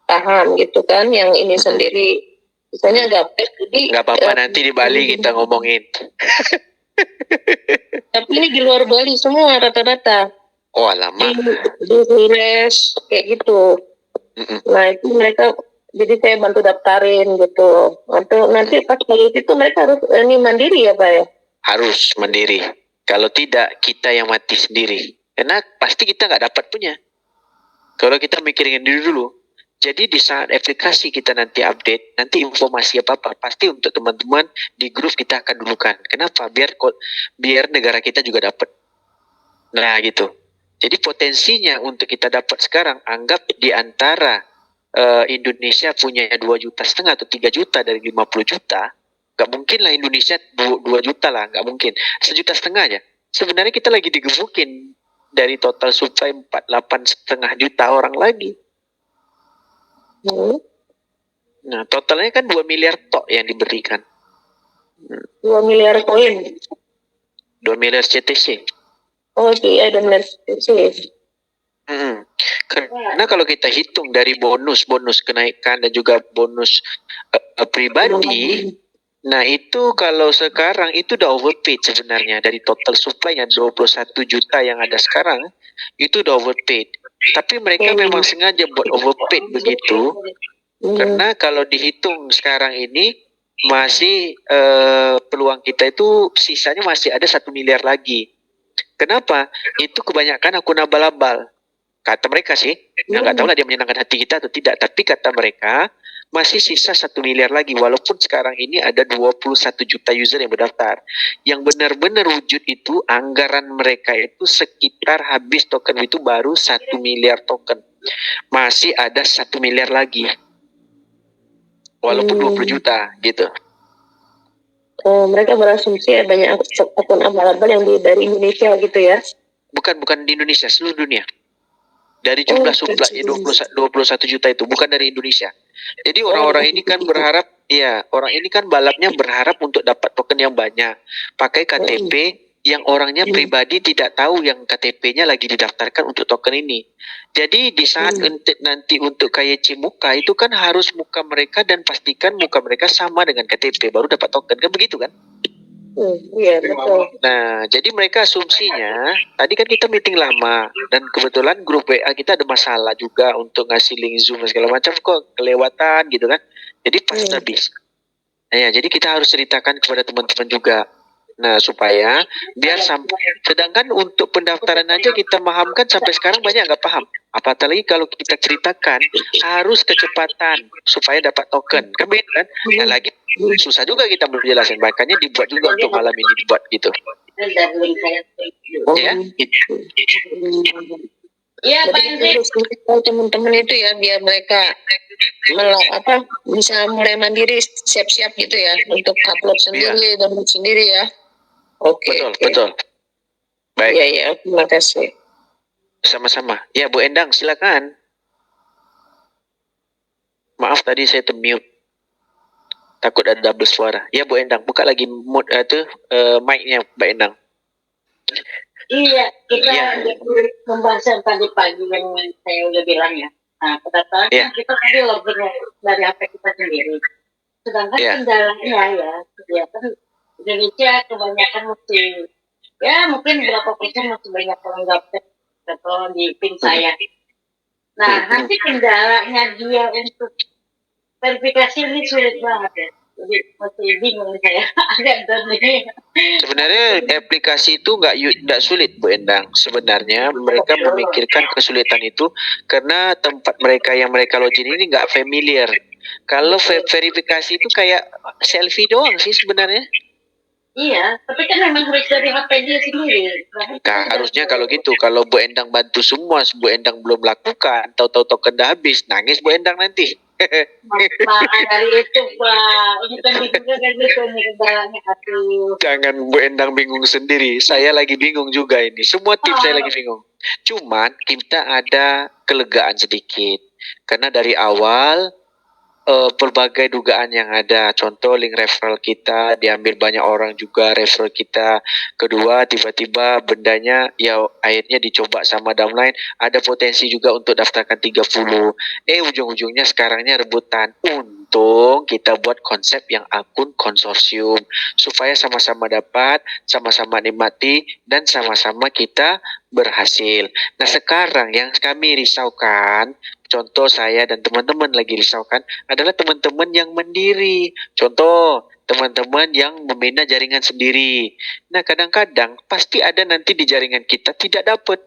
paham gitu kan, yang ini sendiri. Misalnya gaptek, jadi nggak apa-apa nanti di Bali kita ngomongin. Tapi ini di luar Bali semua rata-rata. Oh lama. Di Flores kayak gitu. Nah itu mereka, jadi saya bantu daftarin gitu. Atau nanti pas lulus itu mereka harus ini mandiri ya Pak ya? Harus mandiri. Kalau tidak kita yang mati sendiri. Karena pasti kita nggak dapat punya. Kalau kita mikirin diri dulu. Jadi di saat aplikasi kita nanti update, nanti informasi apa-apa pasti untuk teman-teman di grup kita akan dulukan. Kenapa? Biar negara kita juga dapat. Nah gitu. Jadi potensinya untuk kita dapat sekarang, anggap di antara Indonesia punya 2,5 juta atau 3 juta dari 50 juta, nggak mungkin lah Indonesia 2 juta lah, nggak mungkin. 1,5 juta aja. Sebenarnya kita lagi digebukin dari total supply 48,5 juta orang lagi. Nah totalnya kan 2 miliar tok yang diberikan. 2 miliar koin. 2 miliar CTC. Oh iya, 2 miliar CTC. Karena kalau kita hitung dari bonus kenaikan dan juga bonus pribadi, nah itu kalau sekarang itu udah overpaid sebenarnya dari total supply-nya 21 juta yang ada sekarang itu udah overpaid. Tapi mereka memang sengaja buat overpaid begitu karena kalau dihitung sekarang ini masih peluang kita itu sisanya masih ada 1 miliar lagi. Kenapa? Itu kebanyakan akun abal-abal. Kata mereka sih, nggak tahu lah dia menyenangkan hati kita atau tidak. Tapi kata mereka masih sisa 1 miliar lagi. Walaupun sekarang ini ada 21 juta user yang berdaftar. Yang benar-benar wujud itu anggaran mereka itu sekitar habis token itu baru 1 miliar token. Masih ada 1 miliar lagi. Walaupun 20 juta gitu. Oh, mereka berasumsi ya banyak akun abal-abal yang dari Indonesia gitu ya? Bukan di Indonesia, seluruh dunia. Dari jumlah supply 21 juta itu bukan dari Indonesia. Jadi orang-orang ini kan berharap, ya orang ini kan balapnya berharap untuk dapat token yang banyak. Pakai KTP yang orangnya pribadi tidak tahu yang KTP-nya lagi didaftarkan untuk token ini. Jadi di saat nanti untuk KYC muka itu kan harus muka mereka dan pastikan muka mereka sama dengan KTP baru dapat token, kan begitu kan? Iya betul. Nah, jadi mereka asumsinya tadi kan kita meeting lama dan kebetulan grup WA kita ada masalah juga untuk ngasih link Zoom segala macam kok kelewatan gitu kan. Jadi pas habis. Nah, ya, jadi kita harus ceritakan kepada teman-teman juga. Nah, supaya biar sampai sedangkan untuk pendaftaran aja kita pahamkan sampai sekarang banyak nggak paham. Apalagi kalau kita ceritakan harus kecepatan supaya dapat token. Kan beda kan? Nah, lagi susah juga kita berjelasin, makanya dibuat juga untuk malam ini dibuat gitu. Ya, Iya, Pak Hendrik. Teman-teman itu ya biar mereka bisa mulai mandiri, siap-siap gitu ya untuk upload sendiri dan sendiri ya. Oke. Betul. Baik. Iya, terima kasih. Sama-sama. Ya, Bu Endang silakan. Maaf tadi saya mute. Takut ada double suara. Ya Bu Endang, buka lagi mic-nya Mbak Endang. Iya, kita membahas yang tadi pagi yang saya udah bilang ya. Nah, pertama kita tadi login dari HP kita sendiri. Sedangkan kendalanya ya kan Indonesia kebanyakan mungkin berapa persen masih banyak orang gaptek atau di pin saya. Nah, nanti kendalanya dia untuk verifikasi ini sulit banget ya. Jadi masih bingung saya. Sebenarnya aplikasi itu nggak sulit Bu Endang. Sebenarnya mereka memikirkan kesulitan itu karena tempat mereka yang mereka login ini nggak familiar. Kalau verifikasi itu kayak selfie doang sih sebenarnya. Iya, tapi kan memang harus dari HP dia sendiri. Nah, harusnya kalau gitu, kalau Bu Endang bantu semua, Bu Endang belum lakukan, tahu-tahu token dah habis, nangis Bu Endang nanti. Maka dari itu Pak, ini kan juga kan gitu nih kendalanya aduh. Jangan Bu Endang bingung sendiri, saya lagi bingung juga ini. Semua tim saya lagi bingung. Cuman kita ada kelegaan sedikit, karena dari awal berbagai dugaan yang ada. Contoh link referral kita diambil banyak orang juga, referral kita. Kedua, tiba-tiba bendanya ya akhirnya dicoba sama downline. Ada potensi juga untuk daftarkan 30. Ujung-ujungnya sekarangnya rebutan. Untung kita buat konsep yang akun konsorsium supaya sama-sama dapat, sama-sama nikmati, dan sama-sama kita berhasil. Nah sekarang yang kami risaukan, contoh saya dan teman-teman lagi risaukan adalah teman-teman yang mandiri. Contoh, teman-teman yang membina jaringan sendiri. Nah, kadang-kadang pasti ada nanti di jaringan kita tidak dapat.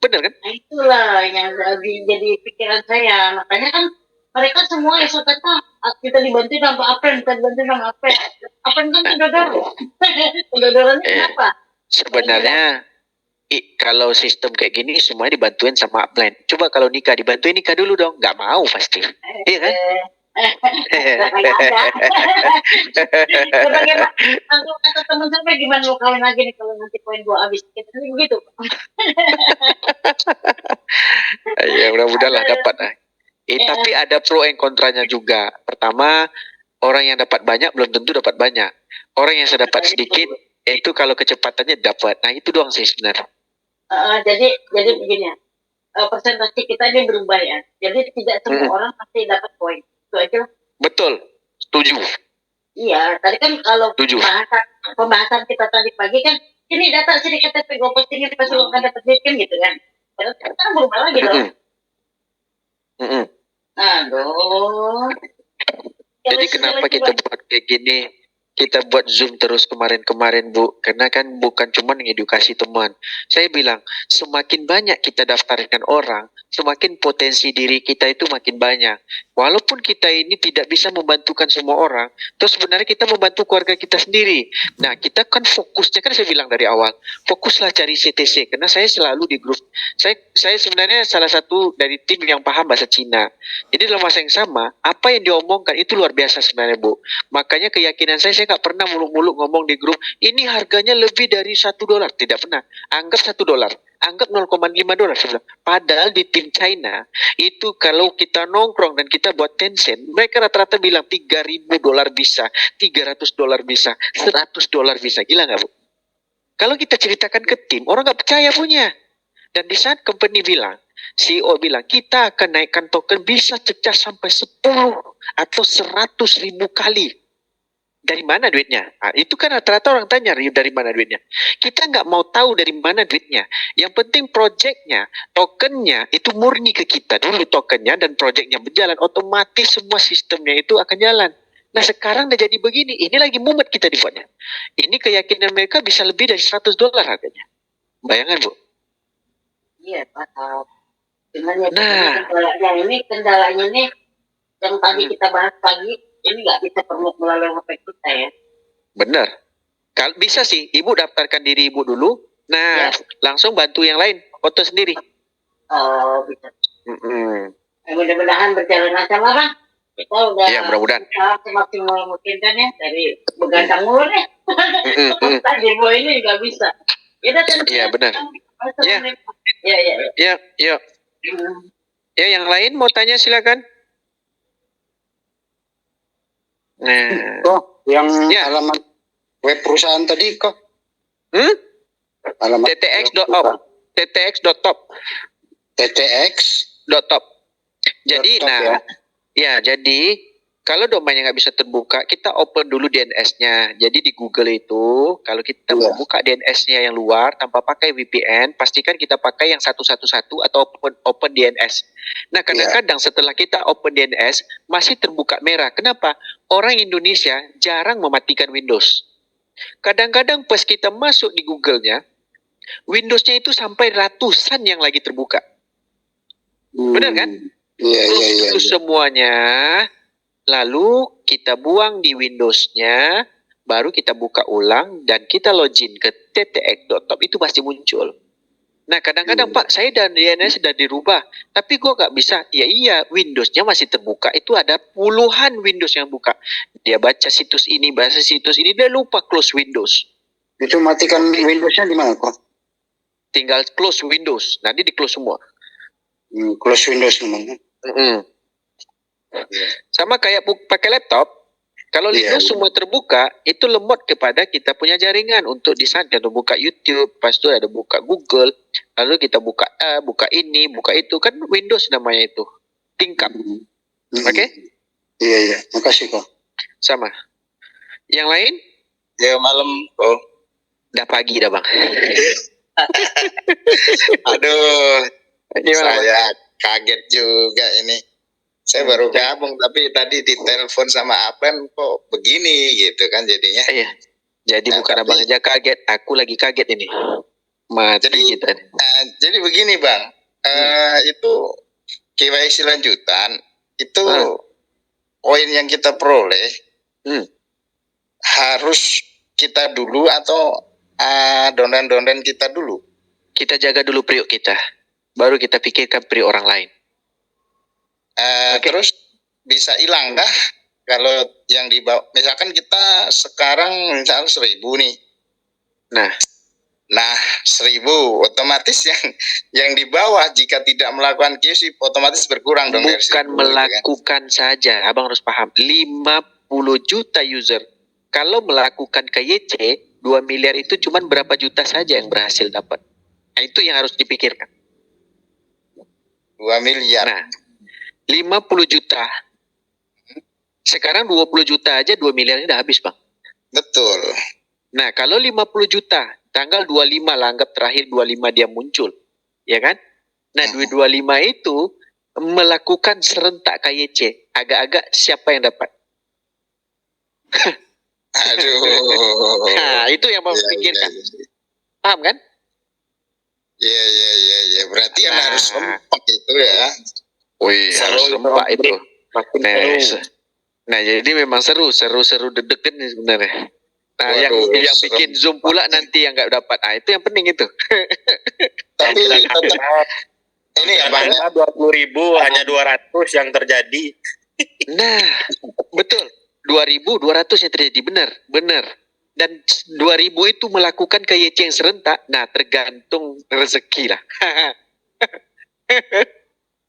Benar kan? Nah, itulah yang jadi pikiran saya. Makanya kan mereka semua yang saya kata kita dibantu sama apa, kita dibantu sama apa. Apa kan sudah dorong. Sudah dorongnya kenapa? Sebenarnya kalau sistem kayak gini semuanya dibantuin sama upline. Coba kalau nikah dibantuin nikah dulu dong, nggak mau pasti. Iya kan? Aku kata teman saya gimana lo kawin lagi nih kalau nanti poin gua habis kita begitu. Ya mudah-mudahan lah dapat. Tapi ada pro and kontranya juga. Pertama, orang yang dapat banyak belum tentu dapat banyak. Orang yang sedapat sedikit itu kalau kecepatannya dapat. Nah itu doang sih sebenarnya. Jadi begini ya, persentase kita ini berubah ya. Jadi tidak semua orang pasti dapat poin. Itu aja. Betul, setuju. Iya, tadi kan kalau pembahasan kita tadi pagi kan, ini data sini KTP gue postingin pasti lo akan dapat duit kan gitu kan. Terus kan berubah lagi dong. Aduh. Jadi kenapa kita buat kayak gini? Kita buat Zoom terus kemarin-kemarin, Bu. Karena kan bukan cuma mengedukasi teman. Saya bilang, semakin banyak kita daftarkan orang, semakin potensi diri kita itu makin banyak. Walaupun kita ini tidak bisa membantukan semua orang, terus sebenarnya kita membantu keluarga kita sendiri. Nah, kita kan fokusnya, kan saya bilang dari awal, fokuslah cari CTC. Karena saya selalu di grup, saya sebenarnya salah satu dari tim yang paham bahasa Cina. Jadi dalam masa yang sama, apa yang diomongkan itu luar biasa sebenarnya, Bu. Makanya keyakinan saya nggak pernah muluk-muluk ngomong di grup, ini harganya lebih dari $1. Tidak pernah. Anggap $1. Anggap $0,5. Padahal di tim China, itu kalau kita nongkrong dan kita buat Tencent, mereka rata-rata bilang $3.000 bisa, $300 bisa, $100 bisa. Gila nggak, Bu? Kalau kita ceritakan ke tim, orang nggak percaya punya. Dan di saat company bilang, CEO bilang, kita akan naikkan token bisa cecah sampai 10 atau 100.000 kali. Dari mana duitnya? Nah, itu kan rata-rata orang tanya, dari mana duitnya? Kita nggak mau tahu dari mana duitnya. Yang penting projectnya, tokennya itu murni ke kita dulu tokennya dan projectnya berjalan, otomatis semua sistemnya itu akan jalan. Nah sekarang udah jadi begini, ini lagi mumet kita dibuatnya. Ini keyakinan mereka bisa lebih dari $100 harganya. Bayangan, Bu? Iya, paham. Cuman ya kendalanya ini yang tadi kita bahas pagi, ini nggak bisa melalui HP kita ya. Benar. Kalau bisa sih, Ibu daftarkan diri Ibu dulu. Nah, langsung bantu yang lain, foto sendiri. Oh, bisa. Mudah-mudahan berjalan lancar lah, Bang. Kita udah mudah-mudahan semaksimal mungkin kan ya dari begadang mulu ya. Tadi ini nggak bisa. Iya benar. Ya. Ya, yang lain mau tanya silakan. Nah, yang alamat web perusahaan tadi kok? Alamat ttx.top. ttx.top. Jadi jadi kalau domainnya nggak bisa terbuka, kita open dulu DNS-nya. Jadi di Google itu, kalau kita mau buka DNS-nya yang luar tanpa pakai VPN, pastikan kita pakai yang 111 atau open DNS. Nah, kadang-kadang setelah kita open DNS, masih terbuka merah. Kenapa? Orang Indonesia jarang mematikan Windows. Kadang-kadang pas kita masuk di Google-nya, Windows-nya itu sampai ratusan yang lagi terbuka. Benar kan? Iya. Semuanya. Lalu kita buang di Windows-nya, baru kita buka ulang dan kita login ke ttx.top, itu pasti muncul. Nah, kadang-kadang Pak, saya dan DNS sudah dirubah, tapi kok nggak bisa? Ya iya, Windows-nya masih terbuka. Itu ada puluhan Windows yang buka. Dia baca situs ini, dia lupa close Windows. Itu matikan Windows-nya di mana kok? Tinggal close Windows, nanti di close semua. Close Windows namanya. Sama kayak pakai laptop. Kalau Linux semua terbuka, itu lemot kepada kita punya jaringan untuk di sana. Kita buka YouTube, pas itu ada buka Google, lalu kita buka buka ini, buka itu, kan Windows namanya itu. Tingkap. Oke? Iya, makasih kok. Sama. Yang lain? Ya malam kok. Udah pagi dah bang. Aduh, Gimana, saya kaget juga ini. Saya baru gabung tapi tadi ditelepon sama Apren kok begini gitu kan jadinya. Iya. Jadi bukan abang aja kaget, aku lagi kaget ini. Mati kita. Jadi begini bang, itu KYC lanjutan itu poin yang kita peroleh harus kita dulu atau donden-donden kita dulu. Kita jaga dulu priuk kita, baru kita pikirkan priuk orang lain. Terus bisa hilang kah kalau yang dibawa? Misalkan kita sekarang misalnya 1.000 nih. Nah 1.000 otomatis yang di bawah jika tidak melakukan KYC otomatis berkurang dong. Bukan melakukan saja, abang harus paham. 50 juta user. Kalau melakukan KYC 2 miliar itu cuma berapa juta saja yang berhasil dapat. Nah, itu yang harus dipikirkan. 2 miliar. Nah, 50 juta. Sekarang 20 juta aja 2 miliarnya udah habis, Bang. Betul. Nah, kalau 50 juta, tanggal 25 lah, anggap terakhir 25 dia muncul. Ya kan? Nah, 25 itu melakukan serentak KYC. Agak-agak siapa yang dapat? Aduh. Nah, itu yang Bang pikirkan. Paham kan? Iya. Berarti kan harus kompak itu ya. Wih, harus lompat itu. Nah, jadi memang seru deg-degan nih sebenarnya. Nah, yang bikin Zoom pula nanti yang nggak dapat. Ah, itu yang penting itu. Tapi ini ya Bang, 20.000 hanya 200 yang terjadi. Nah, betul. 2.200 yang terjadi, benar. Dan 2.000 itu melakukan KYC yang serentak. Nah, tergantung rezeki lah.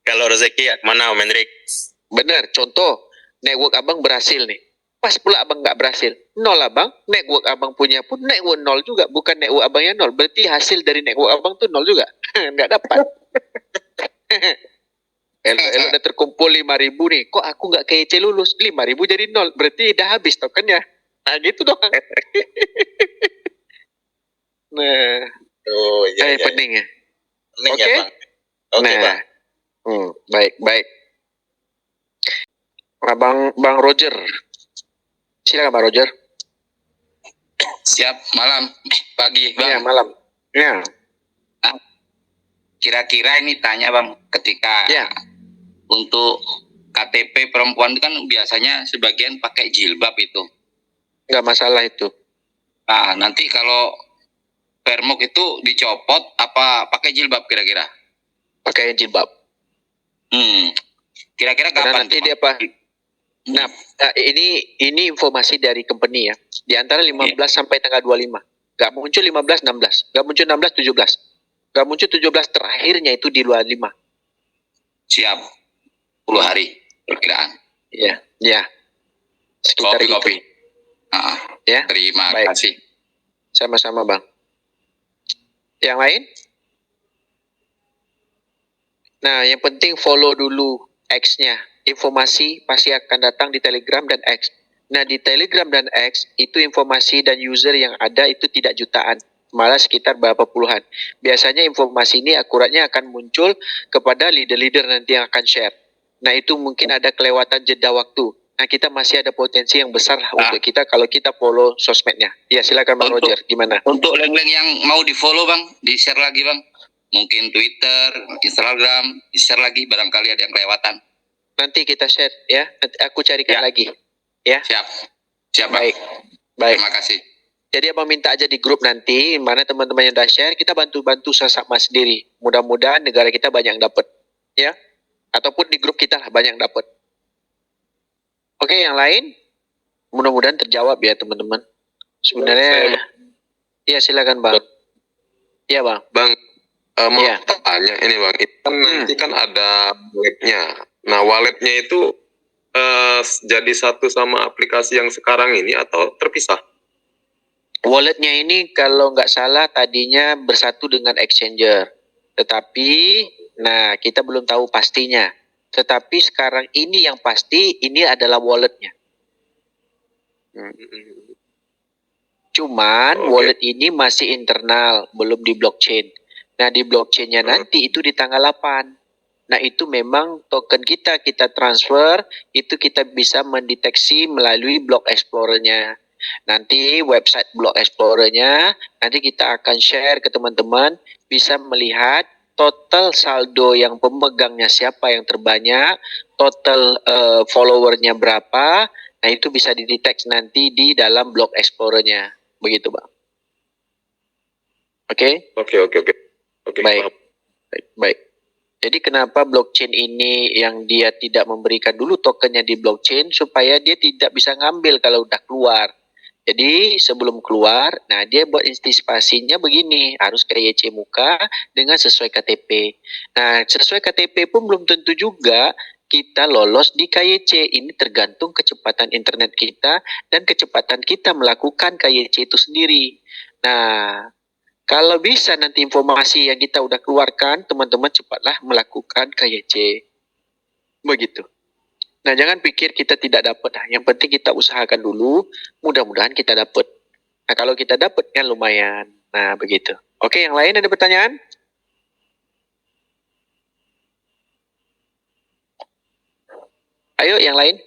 Kalau rezeki mana Om Hendrik? Benar, contoh network abang berhasil nih. Pas pula abang nggak berhasil, nol abang. Network abang punya pun network nol juga, bukan network abangnya nol. Berarti hasil dari network abang tuh nol juga, nggak dapat. Elok udah terkumpul 5.000 nih, kok aku nggak KYC lulus? 5.000 jadi nol, berarti udah habis tokennya. Nah gitu dong. Nah, penting ya. Oke. Oke, Bang. Baik. Bang Roger. Silakan Bang Roger. Siap, malam, pagi, Bang. Ya, malam. Ya. Kira-kira ini tanya Bang, ketika untuk KTP perempuan itu kan biasanya sebagian pakai jilbab itu. Nggak masalah itu. Nah, nanti kalau permuk itu dicopot apa pakai jilbab kira-kira? Pakai jilbab. Kira-kira kapan? Nanti dia apa? Nah, ini informasi dari company ya. Di antara 15 sampai tanggal 25. Gak muncul 15, 16. Gak muncul 16, 17. Gak muncul 17, terakhirnya itu di 25. Siap. 10 hari perkiraan. Iya. Sekitar kopi. Ya. Terima kasih. Sama-sama, Bang. Yang lain? Nah, yang penting follow dulu X-nya. Informasi pasti akan datang di Telegram dan X. Nah, di Telegram dan X, itu informasi dan user yang ada itu tidak jutaan. Malah sekitar berapa puluhan. Biasanya informasi ini akuratnya akan muncul kepada leader-leader nanti yang akan share. Nah, itu mungkin ada kelewatan jeda waktu. Nah, kita masih ada potensi yang besar lah untuk kita kalau kita follow sosmednya. Ya, silakan Bang Roger. Gimana? Untuk link-link yang mau di-follow Bang, di-share lagi Bang. Mungkin Twitter, Instagram, di-share lagi barangkali ada yang kelewatan. Nanti kita share ya. Nanti aku carikan lagi. Ya. Siap. Bang. Baik. Baik. Terima kasih. Jadi abang minta aja di grup nanti, mana teman-teman yang udah share, kita bantu-bantu sama sendiri. Mudah-mudahan negara kita banyak yang dapat, ya. Ataupun di grup kita lah banyak yang dapat. Oke, yang lain, mudah-mudahan terjawab ya teman-teman. Sebenarnya, ya silakan bang. Iya bang. Bang, mau tanya ini bang, itu kan nanti kan ada walletnya. Nah walletnya itu jadi satu sama aplikasi yang sekarang ini atau terpisah? Walletnya ini kalau nggak salah tadinya bersatu dengan exchanger, tetapi nah kita belum tahu pastinya. Tetapi sekarang ini yang pasti ini adalah walletnya. Cuman wallet ini masih internal, belum di blockchain. Nah di blockchainnya nanti itu di tanggal 8. Nah itu memang token kita transfer, itu kita bisa mendeteksi melalui Block Explorer-nya. Nanti website Block Explorer-nya nanti kita akan share ke teman-teman, bisa melihat total saldo yang pemegangnya siapa yang terbanyak, total followernya berapa. Nah itu bisa dideteksi nanti di dalam Block Explorer-nya, begitu bang. Oke? Oke. Baik. Jadi kenapa blockchain ini yang dia tidak memberikan dulu tokennya di blockchain supaya dia tidak bisa ngambil kalau udah keluar. Jadi sebelum keluar, nah dia buat antisipasinya begini, harus ke YC Muka dengan sesuai KTP. Nah sesuai KTP pun belum tentu juga kita lolos di KYC. Ini tergantung kecepatan internet kita dan kecepatan kita melakukan KYC itu sendiri. Nah kalau bisa nanti informasi yang kita udah keluarkan, teman-teman cepatlah melakukan KYC. Begitu. Nah, jangan pikir kita tidak dapat. Yang penting kita usahakan dulu, mudah-mudahan kita dapat. Nah, kalau kita dapat kan lumayan. Nah, begitu. Oke, yang lain ada pertanyaan? Ayo, yang lain.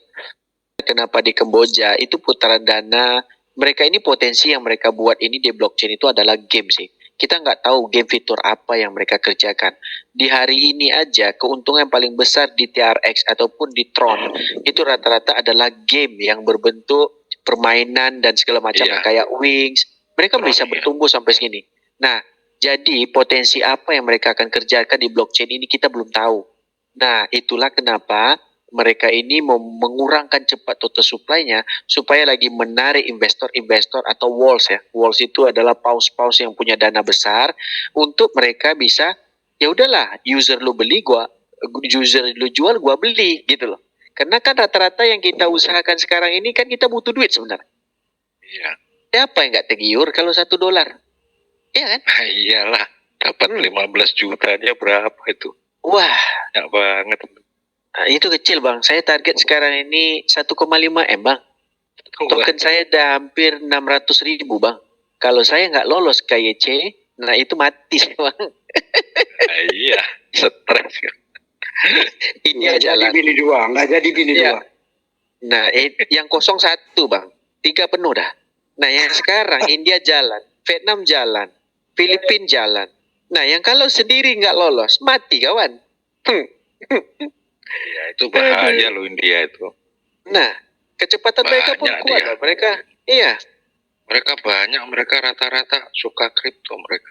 Kenapa di Kamboja itu putaran dana, mereka ini potensi yang mereka buat ini di blockchain itu adalah game sih. Kita nggak tahu game fitur apa yang mereka kerjakan. Di hari ini aja keuntungan yang paling besar di TRX ataupun di Tron itu rata-rata adalah game yang berbentuk permainan dan segala macam kayak Wings. Mereka bisa bertumbuh sampai segini. Nah, jadi potensi apa yang mereka akan kerjakan di blockchain ini kita belum tahu. Nah, itulah kenapa mereka ini mengurangkan cepat total supply-nya supaya lagi menarik investor-investor atau walls ya. Walls itu adalah paus-paus yang punya dana besar untuk mereka bisa ya udahlah user lu beli user lu jual gua beli gitu loh. Karena kan rata-rata yang kita usahakan sekarang ini kan kita butuh duit sebenarnya. Iya. Siapa yang nggak tergiur kalau $1? Iya kan? Iyalah, dapat 15 juta aja berapa itu? Wah, banyak banget. Nah, itu kecil bang, saya target sekarang ini 1,5 M bang. Token saya udah hampir 600.000 bang. Kalau saya nggak lolos KYC, nah itu mati bang. Iya, stres kan. Ini jalan. Nggak jadi bini dua. Nah, yang 01 bang, 3 penuh dah. Nah, yang sekarang India jalan, Vietnam jalan, Filipina jalan. Nah, yang kalau sendiri nggak lolos, mati kawan. Ya, itu bahaya loh India itu. Nah, kecepatan mereka pun kuat loh. Mereka Mereka rata-rata suka kripto mereka.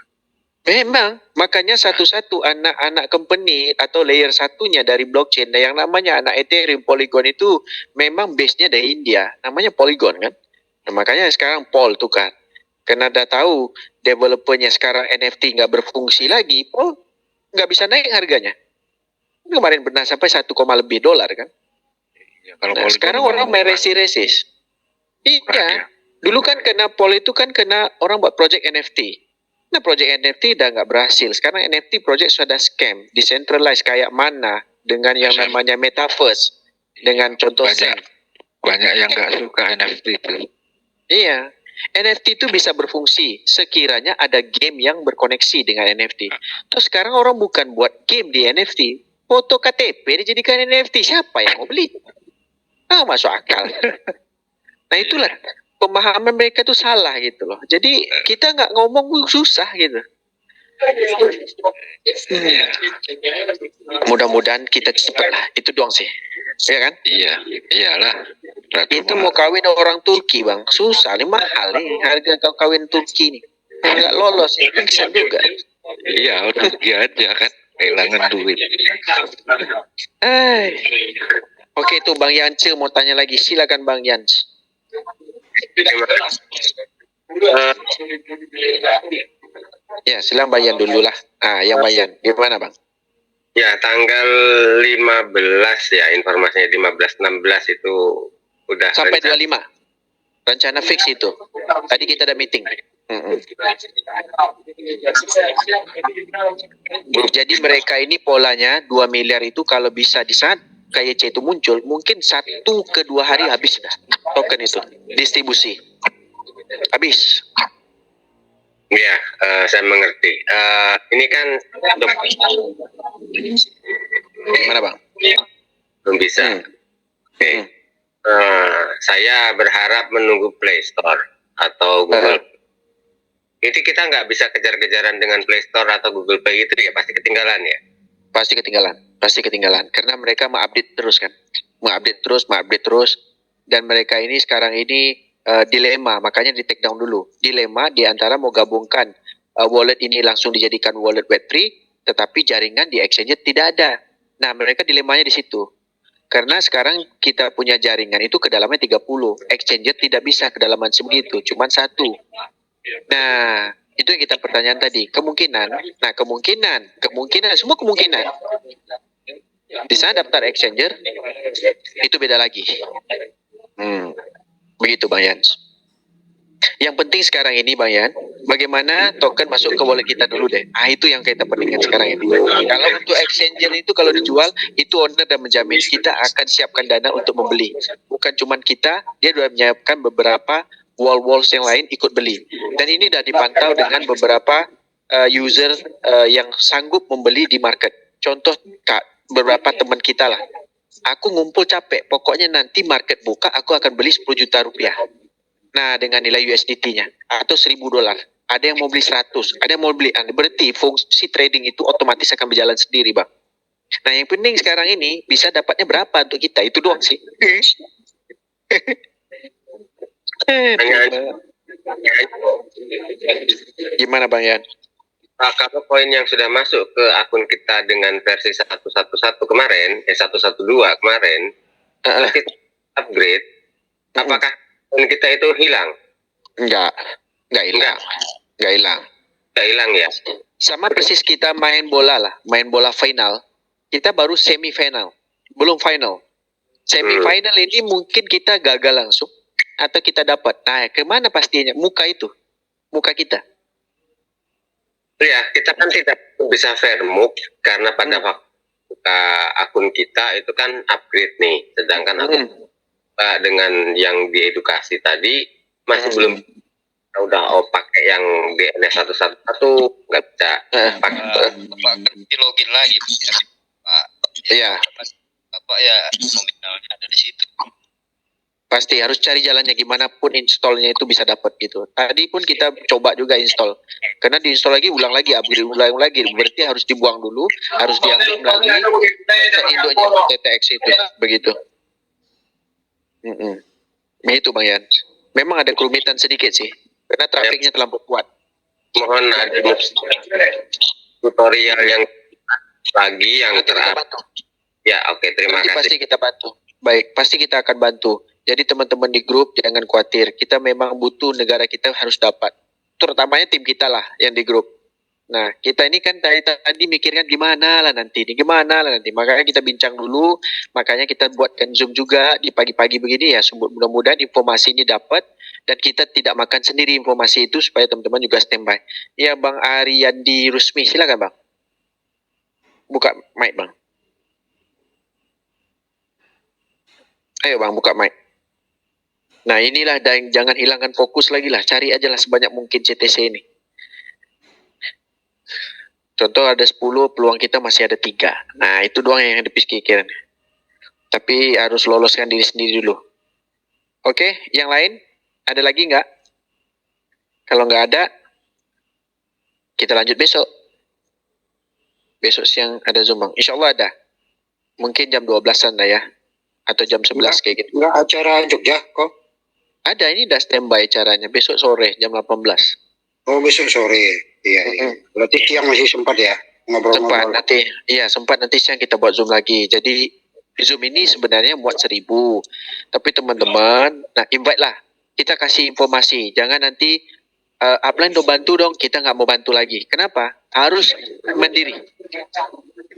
Memang, makanya satu-satu anak-anak company atau layer satunya dari blockchain, yang namanya anak Ethereum, Polygon itu memang base-nya dari India, namanya Polygon kan. Nah, makanya sekarang Pol tuh kan. Karena udah tahu developernya sekarang NFT nggak berfungsi lagi, Pol nggak bisa naik harganya. Kemarin pernah sampai 1, lebih dolar kan. Ya, kalau nah, sekarang orang main resis. Iya. Dulu kan kena Pol itu kan kena orang buat project NFT. Nah, project NFT udah nggak berhasil. Sekarang NFT project sudah scam, decentralized kayak mana dengan yang namanya metaverse. Dengan contoh banyak yang nggak suka NFT itu. Iya. NFT itu bisa berfungsi sekiranya ada game yang berkoneksi dengan NFT. Terus sekarang orang bukan buat game di NFT. Foto KTP dijadikan NFT, siapa yang mau beli? Masuk akal. Nah itulah pemahaman mereka tuh salah gitu loh. Jadi kita nggak ngomong susah gitu. Mudah-mudahan kita cepat lah. Itu doang sih. Ya kan? Iya, iyalah. Itu mau kawin orang Turki bang, susah nih, mahal nih harga kawin Turki nih. Nggak lolos, pingsan juga. Iya, udah pergi aja kan, kehilangan duit. Oke tuh Bang Yance mau tanya lagi, silakan Bang Yance. Ya, silakan Bang Yan dulu lah. Yang Bang Yan, gimana Bang? Ya, tanggal 15 ya, informasinya 15-16 itu udah sampai 25. Rencana fix itu. Tadi kita ada meeting. Jadi mereka ini polanya 2 miliar itu kalau bisa di saat KYC itu muncul, mungkin 1 ke 2 hari habis dah token itu distribusi. Habis. Ya, saya mengerti. Ini kan gimana Bang? Belum bisa. Oke. Saya berharap menunggu Play Store atau Google. Itu kita nggak bisa kejar-kejaran dengan Play Store atau Google Play itu ya, pasti ketinggalan ya. Pasti ketinggalan. Karena mereka mengupdate terus kan, mengupdate terus. Dan mereka ini sekarang ini dilema, makanya di take down dulu. Dilema di antara mau gabungkan wallet ini langsung dijadikan wallet Web3, tetapi jaringan di exchange tidak ada. Nah, mereka dilemanya di situ. Karena sekarang kita punya jaringan itu kedalaman 30, exchange tidak bisa kedalaman sebegitu, cuma 1. Nah, itu yang kita pertanyaan tadi, kemungkinan. Nah, kemungkinan, semua kemungkinan. Di sana daftar exchanger itu beda lagi. Begitu Bang Yan. Yang penting sekarang ini Bang Yan, bagaimana token masuk ke wallet kita dulu deh. Itu yang kita pentingkan sekarang ini. Kalau untuk exchanger itu kalau dijual, itu owner dan menjamin kita akan siapkan dana untuk membeli. Bukan cuma kita, dia sudah menyiapkan beberapa wall-walls yang lain ikut beli. Dan ini sudah dipantau dengan beberapa user yang sanggup membeli di market. Contoh beberapa teman kita lah. Aku ngumpul capek, pokoknya nanti market buka aku akan beli 10 juta rupiah. Nah, dengan nilai USDT-nya atau $1.000. Ada yang mau beli 100, ada yang mau beli. Berarti fungsi trading itu otomatis akan berjalan sendiri, Bang. Nah, yang penting sekarang ini bisa dapatnya berapa untuk kita, itu doang sih. Gimana Bang Yan? Kalau koin yang sudah masuk ke akun kita dengan versi 111 kemarin, 112 kemarin, pasti upgrade, apakah koin kita itu hilang? Enggak hilang. Enggak hilang ya. Sama persis kita main bola lah, main bola final. Kita baru semifinal, belum final. Semifinal ini mungkin kita gagal langsung atau kita dapat. Nah, kemana pastinya? Muka kita. Ya, kita kan tidak bisa fair move karena pada waktu buka akun kita itu kan upgrade nih, sedangkan akun dengan yang diedukasi tadi masih belum. Udah pakai yang DNS 111 nggak bisa pakai login lagi Pak. Iya. Bapak ya nominalnya ada di situ. Pasti harus cari jalannya gimana pun installnya itu bisa dapat gitu. Tadi pun kita coba juga install. Karena diinstal lagi, ulang lagi, upgrade ulang lagi. Berarti harus dibuang dulu, harus diambil lagi induknya TTX itu begitu. Begitu Bang Yan. Memang ada kerumitan sedikit sih. Karena trafiknya terlalu kuat. Mohon ada tutorial yang lagi yang terbantu. Ya, oke, terima kasih. Pasti kita bantu. Baik, pasti kita akan bantu. Jadi teman-teman di grup jangan khawatir. Kita memang butuh negara kita harus dapat. Terutamanya tim kita lah yang di grup. Nah, kita ini kan tadi mikirkan gimana lah nanti. Makanya kita bincang dulu. Makanya kita buatkan Zoom juga di pagi-pagi begini ya. Mudah-mudahan informasi ini dapat. Dan kita tidak makan sendiri informasi itu supaya teman-teman juga standby. Ya Bang Ariandi Rusmi, silakan Bang. Buka mic Bang. Ayo Bang, buka mic. Nah inilah, dan jangan hilangkan fokus lagi lah. Cari aja lah sebanyak mungkin CTC ini. Contoh ada 10, peluang kita masih ada 3. Nah itu doang yang dipikirkan. Tapi harus loloskan diri sendiri dulu. Oke, yang lain? Ada lagi nggak? Kalau nggak ada, kita lanjut besok. Besok siang ada Zoom bang. InsyaAllah ada. Mungkin jam 12-an lah ya. Atau jam 11 kayak gitu. Enggak acara Jogja kok? Ada, ini udah standby acaranya. Besok sore jam 18. Oh besok sore. Iya. Berarti siang masih sempat ya ngobrol-ngobrol. Sempat nanti. Iya sempat nanti siang kita buat Zoom lagi. Jadi Zoom ini sebenarnya muat 1000. Tapi teman-teman, nah invite lah. Kita kasih informasi. Jangan nanti upline do bantu dong, kita nggak mau bantu lagi. Kenapa? Harus mandiri.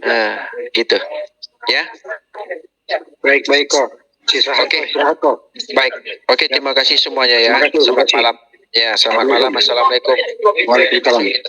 Nah, gitu. Ya. Baik kok. Oke. Baik. Oke, terima kasih semuanya ya. Selamat malam. Ya, selamat malam. Assalamualaikum. Waalaikumsalam. Ya.